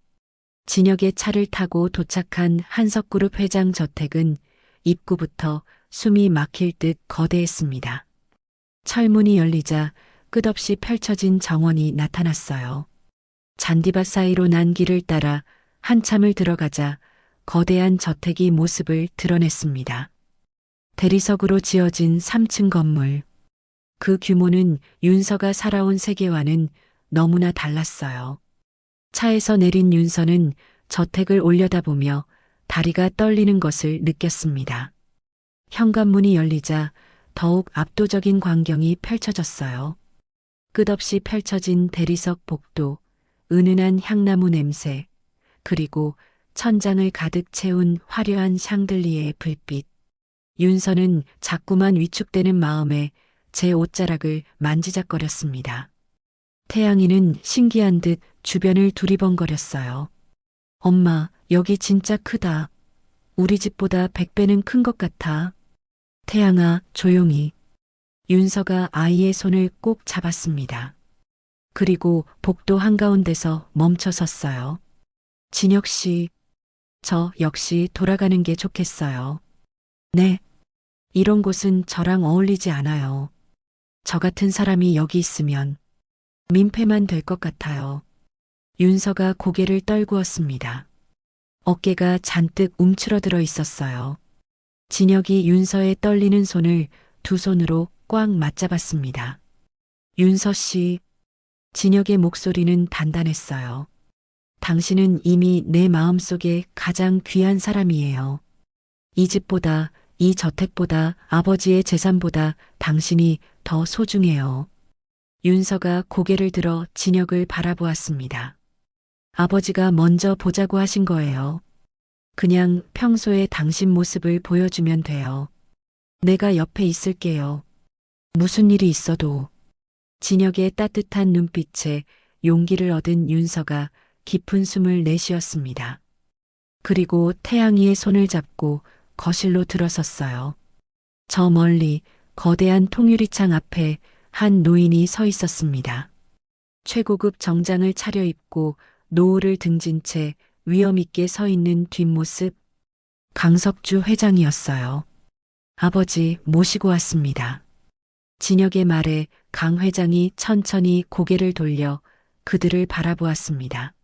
진혁의 차를 타고 도착한 한석그룹 회장 저택은 입구부터 숨이 막힐 듯 거대했습니다. 철문이 열리자 끝없이 펼쳐진 정원이 나타났어요. 잔디밭 사이로 난 길을 따라 한참을 들어가자 거대한 저택이 모습을 드러냈습니다. 대리석으로 지어진 3층 건물. 그 규모는 윤서가 살아온 세계와는 너무나 달랐어요. 차에서 내린 윤서는 저택을 올려다보며 다리가 떨리는 것을 느꼈습니다. 현관문이 열리자 더욱 압도적인 광경이 펼쳐졌어요. 끝없이 펼쳐진 대리석 복도, 은은한 향나무 냄새, 그리고 천장을 가득 채운 화려한 샹들리에의 불빛. 윤서는 자꾸만 위축되는 마음에 제 옷자락을 만지작거렸습니다. 태양이는 신기한 듯 주변을 두리번거렸어요. 엄마, 여기 진짜 크다. 우리 집보다 100배는 큰 것 같아. 태양아, 조용히. 윤서가 아이의 손을 꼭 잡았습니다. 그리고 복도 한가운데서 멈춰 섰어요. 진혁 씨, 저 역시 돌아가는 게 좋겠어요. 네. 이런 곳은 저랑 어울리지 않아요. 저 같은 사람이 여기 있으면 민폐만 될 것 같아요. 윤서가 고개를 떨구었습니다. 어깨가 잔뜩 움츠러들어 있었어요. 진혁이 윤서의 떨리는 손을 두 손으로 꽉 맞잡았습니다. 윤서 씨, 진혁의 목소리는 단단했어요. 당신은 이미 내 마음속에 가장 귀한 사람이에요. 이 집보다, 이 저택보다, 아버지의 재산보다 당신이 더 소중해요. 윤서가 고개를 들어 진혁을 바라보았습니다. 아버지가 먼저 보자고 하신 거예요. 그냥 평소에 당신 모습을 보여주면 돼요. 내가 옆에 있을게요. 무슨 일이 있어도. 진혁의 따뜻한 눈빛에 용기를 얻은 윤서가 깊은 숨을 내쉬었습니다. 그리고 태양이의 손을 잡고 거실로 들어섰어요. 저 멀리 거대한 통유리창 앞에 한 노인이 서 있었습니다. 최고급 정장을 차려입고 노을을 등진 채 위엄 있게 서 있는 뒷모습. 강석주 회장이었어요. 아버지 모시고 왔습니다. 진혁의 말에 강 회장이 천천히 고개를 돌려 그들을 바라보았습니다.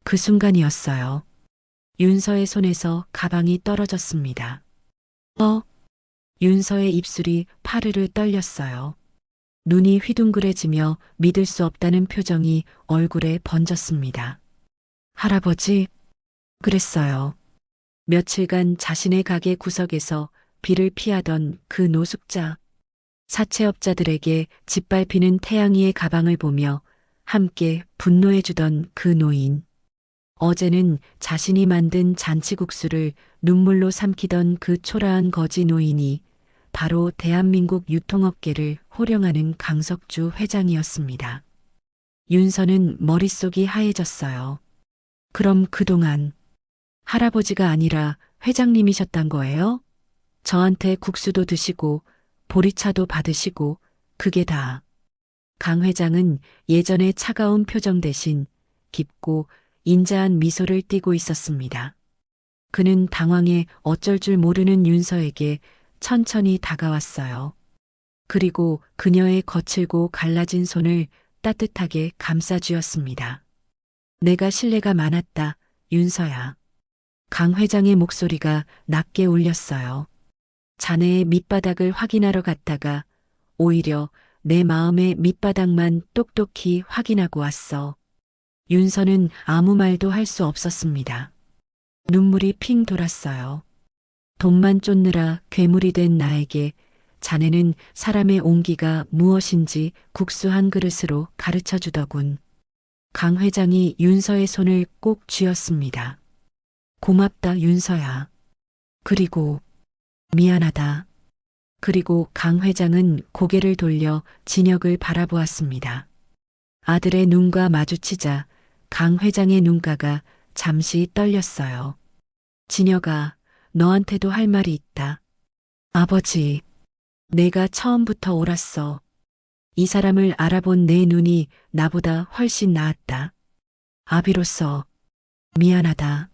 그 순간이었어요. 윤서의 손에서 가방이 떨어졌습니다. 윤서의 입술이 파르르 떨렸어요. 눈이 휘둥그레지며 믿을 수 없다는 표정이 얼굴에 번졌습니다. 할아버지? 그랬어요. 며칠간 자신의 가게 구석에서 비를 피하던 그 노숙자. 사채업자들에게 짓밟히는 태양이의 가방을 보며 함께 분노해주던 그 노인. 어제는 자신이 만든 잔치국수를 눈물로 삼키던 그 초라한 거지 노인이 바로 대한민국 유통업계를 호령하는 강석주 회장이었습니다. 윤서는 머릿속이 하얘졌어요. 그럼 그동안 할아버지가 아니라 회장님이셨단 거예요? 저한테 국수도 드시고 보리차도 받으시고 그게 다. 강 회장은 예전의 차가운 표정 대신 깊고 인자한 미소를 띠고 있었습니다. 그는 당황해 어쩔 줄 모르는 윤서에게 천천히 다가왔어요. 그리고 그녀의 거칠고 갈라진 손을 따뜻하게 감싸쥐었습니다. 내가 신뢰가 많았다, 윤서야. 강 회장의 목소리가 낮게 울렸어요. 자네의 밑바닥을 확인하러 갔다가 오히려 내 마음의 밑바닥만 똑똑히 확인하고 왔어. 윤서는 아무 말도 할 수 없었습니다. 눈물이 핑 돌았어요. 돈만 쫓느라 괴물이 된 나에게 자네는 사람의 온기가 무엇인지 국수 한 그릇으로 가르쳐 주더군. 강 회장이 윤서의 손을 꼭 쥐었습니다. 고맙다, 윤서야. 그리고 미안하다. 그리고 강 회장은 고개를 돌려 진혁을 바라보았습니다. 아들의 눈과 마주치자 강 회장의 눈가가 잠시 떨렸어요. 진혁아, 너한테도 할 말이 있다. 아버지, 내가 처음부터 옳았어. 이 사람을 알아본 내 눈이 나보다 훨씬 나았다. 아비로서 미안하다.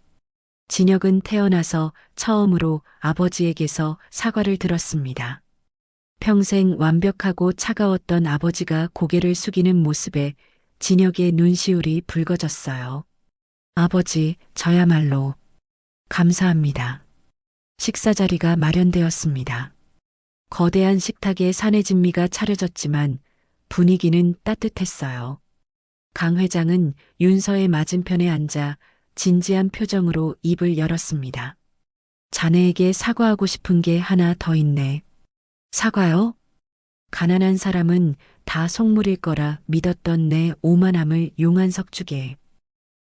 진혁은 태어나서 처음으로 아버지에게서 사과를 들었습니다. 평생 완벽하고 차가웠던 아버지가 고개를 숙이는 모습에 진혁의 눈시울이 붉어졌어요. 아버지, 저야말로 감사합니다. 식사 자리가 마련되었습니다. 거대한 식탁에 산의 진미가 차려졌지만 분위기는 따뜻했어요. 강 회장은 윤서의 맞은편에 앉아 진지한 표정으로 입을 열었습니다. 자네에게 사과하고 싶은 게 하나 더 있네. 사과요? 가난한 사람은 다 속물일 거라 믿었던 내 오만함을 용한 석주게.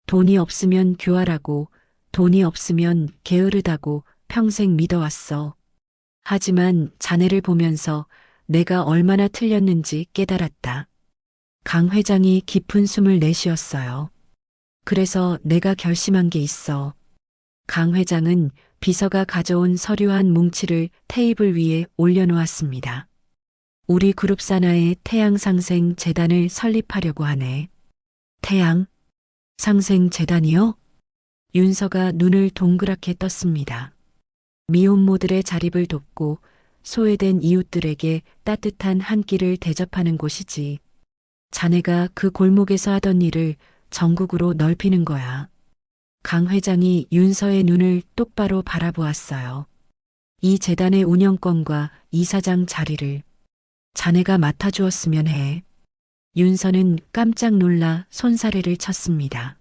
돈이 없으면 교활하고 돈이 없으면 게으르다고 평생 믿어왔어. 하지만 자네를 보면서 내가 얼마나 틀렸는지 깨달았다. 강 회장이 깊은 숨을 내쉬었어요. 그래서 내가 결심한 게 있어. 강 회장은 비서가 가져온 서류 한 뭉치를 테이블 위에 올려놓았습니다. 우리 그룹 산하의 태양상생 재단을 설립하려고 하네. 태양? 상생 재단이요? 윤서가 눈을 동그랗게 떴습니다. 미혼모들의 자립을 돕고 소외된 이웃들에게 따뜻한 한 끼를 대접하는 곳이지. 자네가 그 골목에서 하던 일을 전국으로 넓히는 거야. 강 회장이 윤서의 눈을 똑바로 바라보았어요. 이 재단의 운영권과 이사장 자리를 자네가 맡아주었으면 해. 윤서는 깜짝 놀라 손사래를 쳤습니다.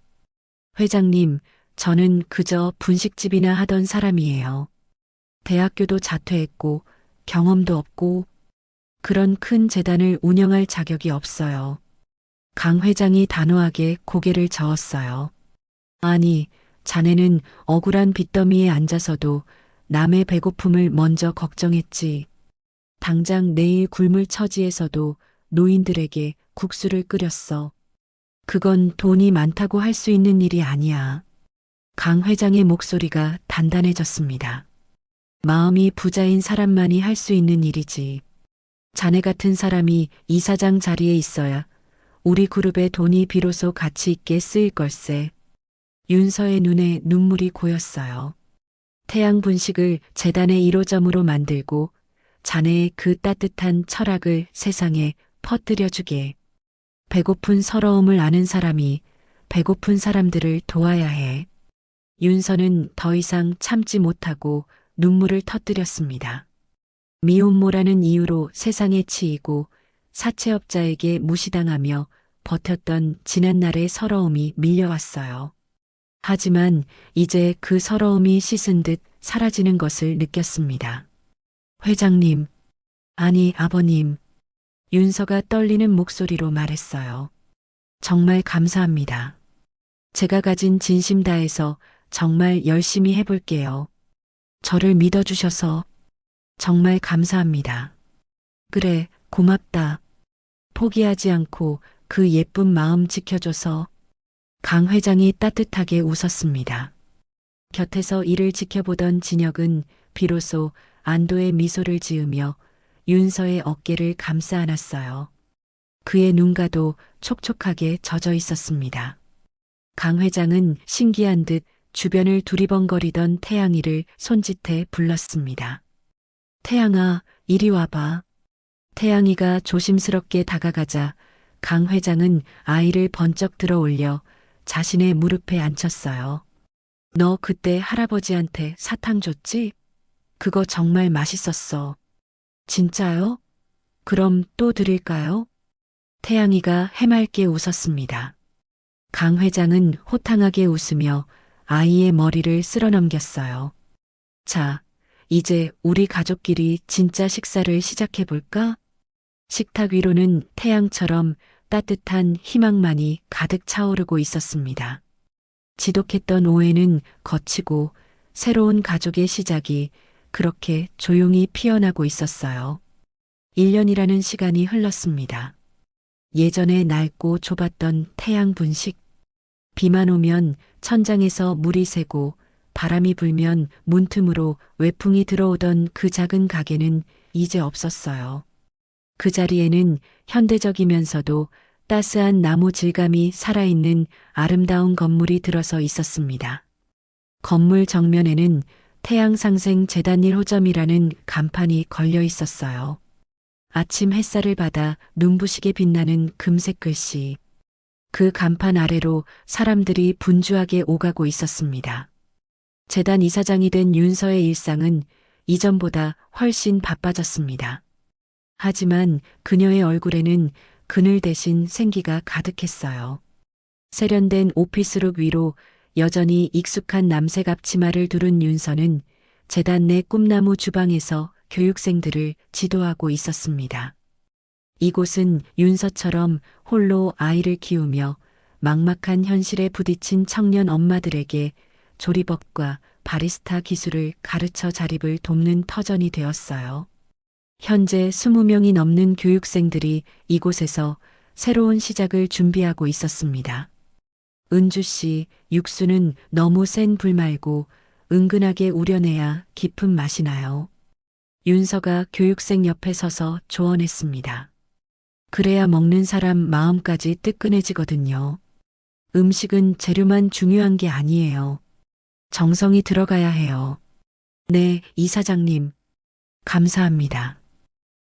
회장님, 저는 그저 분식집이나 하던 사람이에요. 대학교도 자퇴했고 경험도 없고 그런 큰 재단을 운영할 자격이 없어요. 강 회장이 단호하게 고개를 저었어요. 아니, 자네는 억울한 빚더미에 앉아서도 남의 배고픔을 먼저 걱정했지. 당장 내일 굶을 처지에서도 노인들에게 국수를 끓였어. 그건 돈이 많다고 할 수 있는 일이 아니야. 강 회장의 목소리가 단단해졌습니다. 마음이 부자인 사람만이 할 수 있는 일이지. 자네 같은 사람이 이사장 자리에 있어야 우리 그룹의 돈이 비로소 가치 있게 쓰일 걸세. 윤서의 눈에 눈물이 고였어요. 태양 분식을 재단의 1호점으로 만들고 자네의 그 따뜻한 철학을 세상에 퍼뜨려주게. 배고픈 서러움을 아는 사람이 배고픈 사람들을 도와야 해. 윤서는 더 이상 참지 못하고 눈물을 터뜨렸습니다. 미혼모라는 이유로 세상에 치이고 사채업자에게 무시당하며 버텼던 지난날의 서러움이 밀려왔어요. 하지만 이제 그 서러움이 씻은 듯 사라지는 것을 느꼈습니다. 회장님, 아니 아버님, 윤서가 떨리는 목소리로 말했어요. 정말 감사합니다. 제가 가진 진심 다해서 정말 열심히 해볼게요. 저를 믿어주셔서 정말 감사합니다. 그래, 고맙다. 포기하지 않고 그 예쁜 마음 지켜줘서. 강 회장이 따뜻하게 웃었습니다. 곁에서 이를 지켜보던 진혁은 비로소 안도의 미소를 지으며 윤서의 어깨를 감싸 안았어요. 그의 눈가도 촉촉하게 젖어 있었습니다. 강 회장은 신기한 듯 주변을 두리번거리던 태양이를 손짓해 불렀습니다. 태양아, 이리 와봐. 태양이가 조심스럽게 다가가자 강 회장은 아이를 번쩍 들어 올려 자신의 무릎에 앉혔어요. 너 그때 할아버지한테 사탕 줬지? 그거 정말 맛있었어. 진짜요? 그럼 또 드릴까요? 태양이가 해맑게 웃었습니다. 강 회장은 호탕하게 웃으며 아이의 머리를 쓸어넘겼어요. 자, 이제 우리 가족끼리 진짜 식사를 시작해 볼까? 식탁 위로는 태양처럼 따뜻한 희망만이 가득 차오르고 있었습니다. 지독했던 오해는 거치고 새로운 가족의 시작이 그렇게 조용히 피어나고 있었어요. 1년이라는 시간이 흘렀습니다. 예전에 낡고 좁았던 태양 분식. 비만 오면 천장에서 물이 새고 바람이 불면 문틈으로 외풍이 들어오던 그 작은 가게는 이제 없었어요. 그 자리에는 현대적이면서도 따스한 나무 질감이 살아있는 아름다운 건물이 들어서 있었습니다. 건물 정면에는 태양상생 재단 1호점이라는 간판이 걸려 있었어요. 아침 햇살을 받아 눈부시게 빛나는 금색 글씨. 그 간판 아래로 사람들이 분주하게 오가고 있었습니다. 재단 이사장이 된 윤서의 일상은 이전보다 훨씬 바빠졌습니다. 하지만 그녀의 얼굴에는 그늘 대신 생기가 가득했어요. 세련된 오피스룩 위로 여전히 익숙한 남색 앞치마를 두른 윤서는 재단 내 꿈나무 주방에서 교육생들을 지도하고 있었습니다. 이곳은 윤서처럼 홀로 아이를 키우며 막막한 현실에 부딪힌 청년 엄마들에게 조리법과 바리스타 기술을 가르쳐 자립을 돕는 터전이 되었어요. 현재 20명이 넘는 교육생들이 이곳에서 새로운 시작을 준비하고 있었습니다. 은주 씨, 육수는 너무 센 불 말고 은근하게 우려내야 깊은 맛이 나요. 윤서가 교육생 옆에 서서 조언했습니다. 그래야 먹는 사람 마음까지 뜨끈해지거든요. 음식은 재료만 중요한 게 아니에요. 정성이 들어가야 해요. 네, 이사장님. 감사합니다.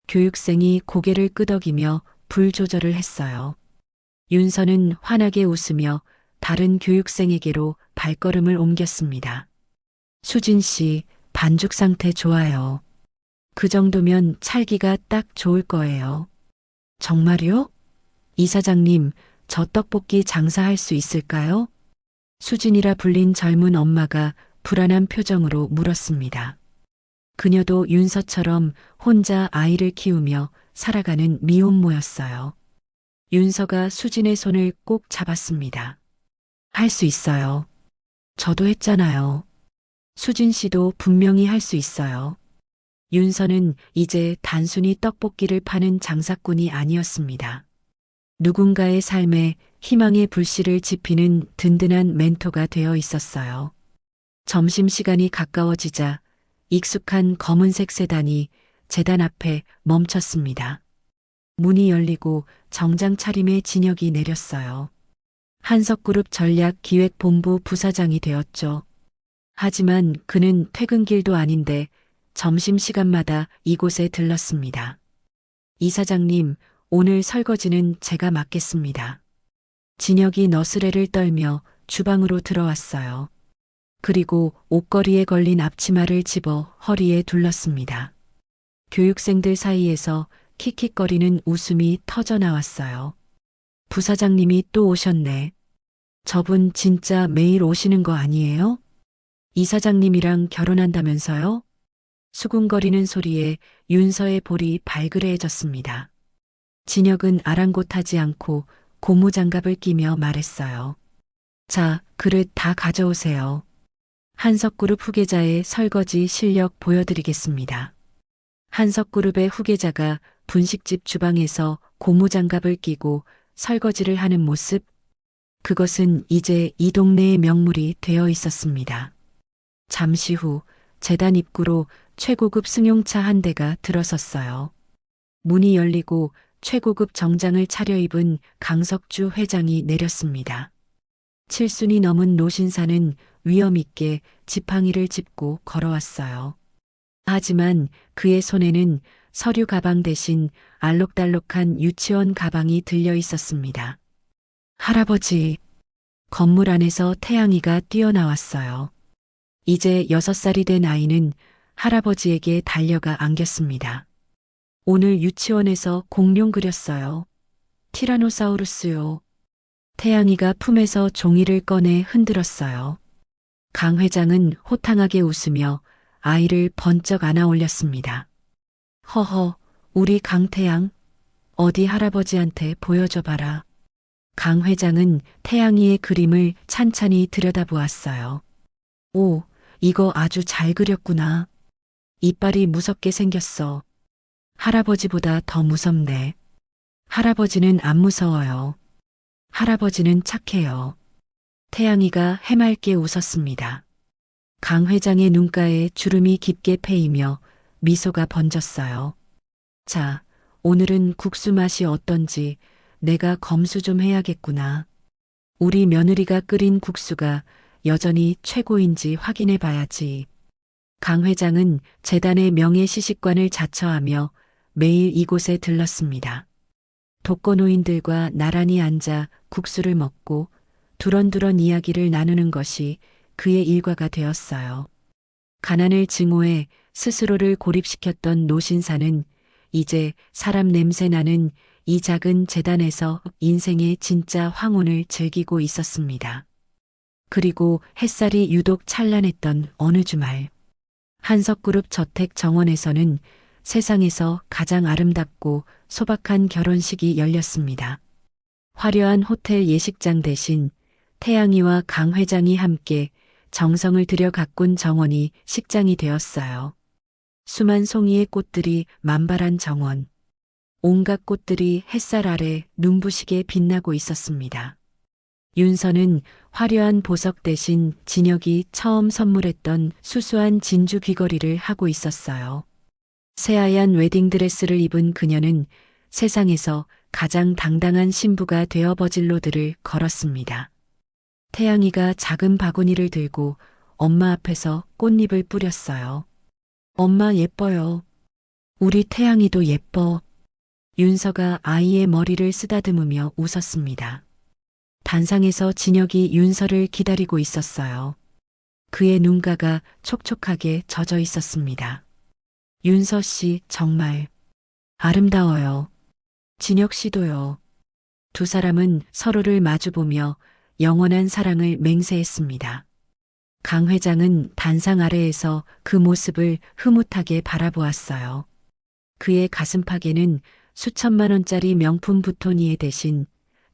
교육생이 고개를 끄덕이며 불 조절을 했어요. 윤서는 환하게 웃으며 다른 교육생에게로 발걸음을 옮겼습니다. 수진 씨, 반죽 상태 좋아요. 그 정도면 찰기가 딱 좋을 거예요. 정말요? 이사장님, 저 떡볶이 장사할 수 있을까요? 수진이라 불린 젊은 엄마가 불안한 표정으로 물었습니다. 그녀도 윤서처럼 혼자 아이를 키우며 살아가는 미혼모였어요. 윤서가 수진의 손을 꼭 잡았습니다. 할 수 있어요. 저도 했잖아요. 수진 씨도 분명히 할 수 있어요. 윤서는 이제 단순히 떡볶이를 파는 장사꾼이 아니었습니다. 누군가의 삶에 희망의 불씨를 지피는 든든한 멘토가 되어 있었어요. 점심시간이 가까워지자 익숙한 검은색 세단이 재단 앞에 멈췄습니다. 문이 열리고 정장 차림의 진혁이 내렸어요. 한석그룹 전략기획본부 부사장이 되었죠. 하지만 그는 퇴근길도 아닌데 점심시간마다 이곳에 들렀습니다. 이사장님, 오늘 설거지는 제가 맡겠습니다. 진혁이 너스레를 떨며 주방으로 들어왔어요. 그리고 옷걸이에 걸린 앞치마를 집어 허리에 둘렀습니다. 교육생들 사이에서 킥킥거리는 웃음이 터져 나왔어요. 부사장님이 또 오셨네. 저분 진짜 매일 오시는 거 아니에요? 이사장님이랑 결혼한다면서요? 수군거리는 소리에 윤서의 볼이 발그레해졌습니다. 진혁은 아랑곳하지 않고 고무장갑을 끼며 말했어요. 자, 그릇 다 가져오세요. 한석그룹 후계자의 설거지 실력 보여드리겠습니다. 한석그룹의 후계자가 분식집 주방에서 고무장갑을 끼고 설거지를 하는 모습, 그것은 이제 이 동네의 명물이 되어 있었습니다. 잠시 후 재단 입구로 최고급 승용차 한 대가 들어섰어요. 문이 열리고 최고급 정장을 차려입은 강석주 회장이 내렸습니다. 칠순이 넘은 노신사는 위엄 있게 지팡이를 짚고 걸어왔어요. 하지만 그의 손에는 서류 가방 대신 알록달록한 유치원 가방이 들려 있었습니다. 할아버지, 건물 안에서 태양이가 뛰어나왔어요. 이제 6살이 된 아이는 할아버지에게 달려가 안겼습니다. 오늘 유치원에서 공룡 그렸어요. 티라노사우루스요. 태양이가 품에서 종이를 꺼내 흔들었어요. 강 회장은 호탕하게 웃으며 아이를 번쩍 안아 올렸습니다. 허허, 우리 강태양, 어디 할아버지한테 보여줘봐라. 강 회장은 태양이의 그림을 찬찬히 들여다보았어요. 오, 이거 아주 잘 그렸구나. 이빨이 무섭게 생겼어. 할아버지보다 더 무섭네. 할아버지는 안 무서워요. 할아버지는 착해요. 태양이가 해맑게 웃었습니다. 강 회장의 눈가에 주름이 깊게 패이며 미소가 번졌어요. 자, 오늘은 국수 맛이 어떤지 내가 검수 좀 해야겠구나. 우리 며느리가 끓인 국수가 여전히 최고인지 확인해 봐야지. 강 회장은 재단의 명예시식관을 자처하며 매일 이곳에 들렀습니다. 독거노인들과 나란히 앉아 국수를 먹고 두런두런 이야기를 나누는 것이 그의 일과가 되었어요. 가난을 증오해 스스로를 고립시켰던 노신사는 이제 사람 냄새 나는 이 작은 재단에서 인생의 진짜 황혼을 즐기고 있었습니다. 그리고 햇살이 유독 찬란했던 어느 주말, 한석그룹 저택 정원에서는 세상에서 가장 아름답고 소박한 결혼식이 열렸습니다. 화려한 호텔 예식장 대신 태양이와 강 회장이 함께 정성을 들여 가꾼 정원이 식장이 되었어요. 수만 송이의 꽃들이 만발한 정원. 온갖 꽃들이 햇살 아래 눈부시게 빛나고 있었습니다. 윤서는 화려한 보석 대신 진혁이 처음 선물했던 수수한 진주 귀걸이를 하고 있었어요. 새하얀 웨딩드레스를 입은 그녀는 세상에서 가장 당당한 신부가 되어 버질로들을 걸었습니다. 태양이가 작은 바구니를 들고 엄마 앞에서 꽃잎을 뿌렸어요. 엄마 예뻐요. 우리 태양이도 예뻐. 윤서가 아이의 머리를 쓰다듬으며 웃었습니다. 단상에서 진혁이 윤서를 기다리고 있었어요. 그의 눈가가 촉촉하게 젖어 있었습니다. 윤서 씨 정말 아름다워요. 진혁 씨도요. 두 사람은 서로를 마주보며 영원한 사랑을 맹세했습니다. 강 회장은 단상 아래에서 그 모습을 흐뭇하게 바라보았어요. 그의 가슴팍에는 수천만 원짜리 명품 부토니에 대신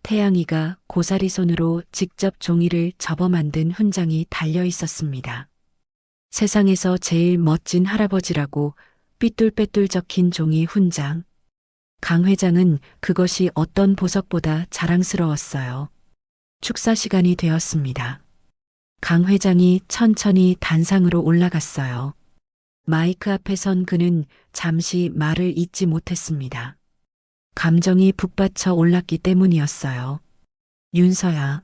태양이가 고사리 손으로 직접 종이를 접어 만든 훈장이 달려 있었습니다. 세상에서 제일 멋진 할아버지라고 삐뚤빼뚤 적힌 종이 훈장. 강 회장은 그것이 어떤 보석보다 자랑스러웠어요. 축사 시간이 되었습니다. 강 회장이 천천히 단상으로 올라갔어요. 마이크 앞에 선 그는 잠시 말을 잇지 못했습니다. 감정이 북받쳐 올랐기 때문이었어요. 윤서야.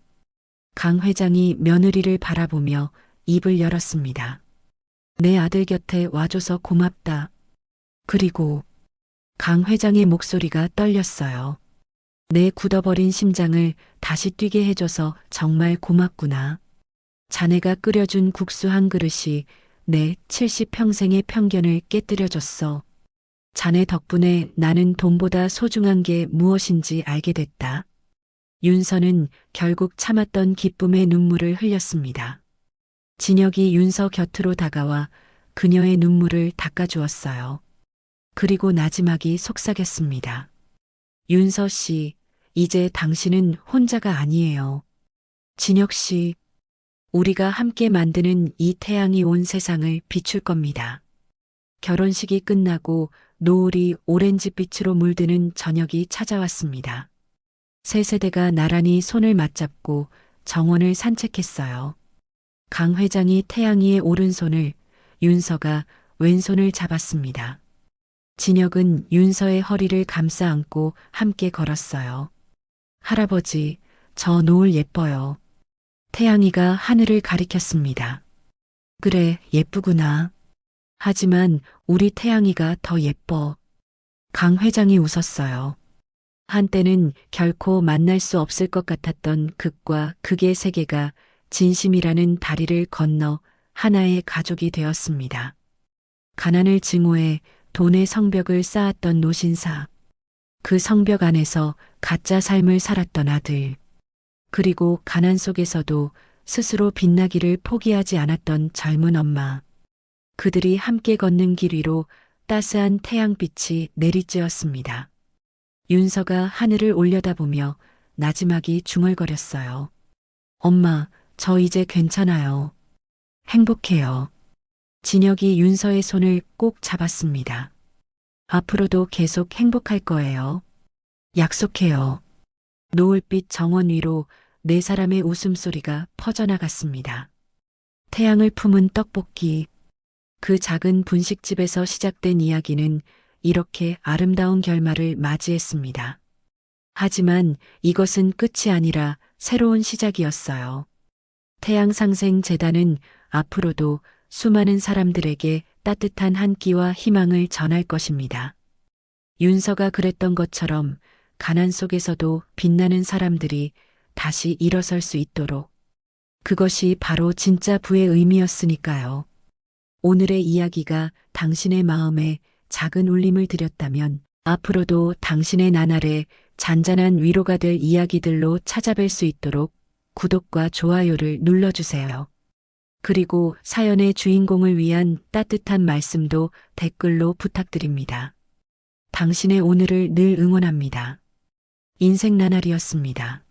강 회장이 며느리를 바라보며 입을 열었습니다. 내 아들 곁에 와줘서 고맙다. 그리고 강 회장의 목소리가 떨렸어요. 내 굳어버린 심장을 다시 뛰게 해줘서 정말 고맙구나. 자네가 끓여준 국수 한 그릇이 내 70평생의 편견을 깨뜨려줬어. 자네 덕분에 나는 돈보다 소중한 게 무엇인지 알게 됐다. 윤서는 결국 참았던 기쁨의 눈물을 흘렸습니다. 진혁이 윤서 곁으로 다가와 그녀의 눈물을 닦아주었어요. 그리고 나지막이 속삭였습니다. 윤서 씨, 이제 당신은 혼자가 아니에요. 진혁 씨, 우리가 함께 만드는 이 태양이 온 세상을 비출 겁니다. 결혼식이 끝나고 노을이 오렌지빛으로 물드는 저녁이 찾아왔습니다. 세 세대가 나란히 손을 맞잡고 정원을 산책했어요. 강 회장이 태양이의 오른손을, 윤서가 왼손을 잡았습니다. 진혁은 윤서의 허리를 감싸 안고 함께 걸었어요. 할아버지, 저 노을 예뻐요. 태양이가 하늘을 가리켰습니다. 그래, 예쁘구나. 하지만 우리 태양이가 더 예뻐. 강 회장이 웃었어요. 한때는 결코 만날 수 없을 것 같았던 극과 극의 세계가 진심이라는 다리를 건너 하나의 가족이 되었습니다. 가난을 증오해 돈의 성벽을 쌓았던 노신사. 그 성벽 안에서 가짜 삶을 살았던 아들. 그리고 가난 속에서도 스스로 빛나기를 포기하지 않았던 젊은 엄마. 그들이 함께 걷는 길 위로 따스한 태양빛이 내리쬐었습니다. 윤서가 하늘을 올려다보며 나지막이 중얼거렸어요. 엄마, 저 이제 괜찮아요. 행복해요. 진혁이 윤서의 손을 꼭 잡았습니다. 앞으로도 계속 행복할 거예요. 약속해요. 노을빛 정원 위로 네 사람의 웃음소리가 퍼져나갔습니다. 태양을 품은 떡볶이. 그 작은 분식집에서 시작된 이야기는 이렇게 아름다운 결말을 맞이했습니다. 하지만 이것은 끝이 아니라 새로운 시작이었어요. 태양상생재단은 앞으로도 수많은 사람들에게 따뜻한 한 끼와 희망을 전할 것입니다. 윤서가 그랬던 것처럼 가난 속에서도 빛나는 사람들이 다시 일어설 수 있도록. 그것이 바로 진짜 부의 의미였으니까요. 오늘의 이야기가 당신의 마음에 작은 울림을 드렸다면 앞으로도 당신의 나날에 잔잔한 위로가 될 이야기들로 찾아뵐 수 있도록 구독과 좋아요를 눌러주세요. 그리고 사연의 주인공을 위한 따뜻한 말씀도 댓글로 부탁드립니다. 당신의 오늘을 늘 응원합니다. 인생 나날이었습니다.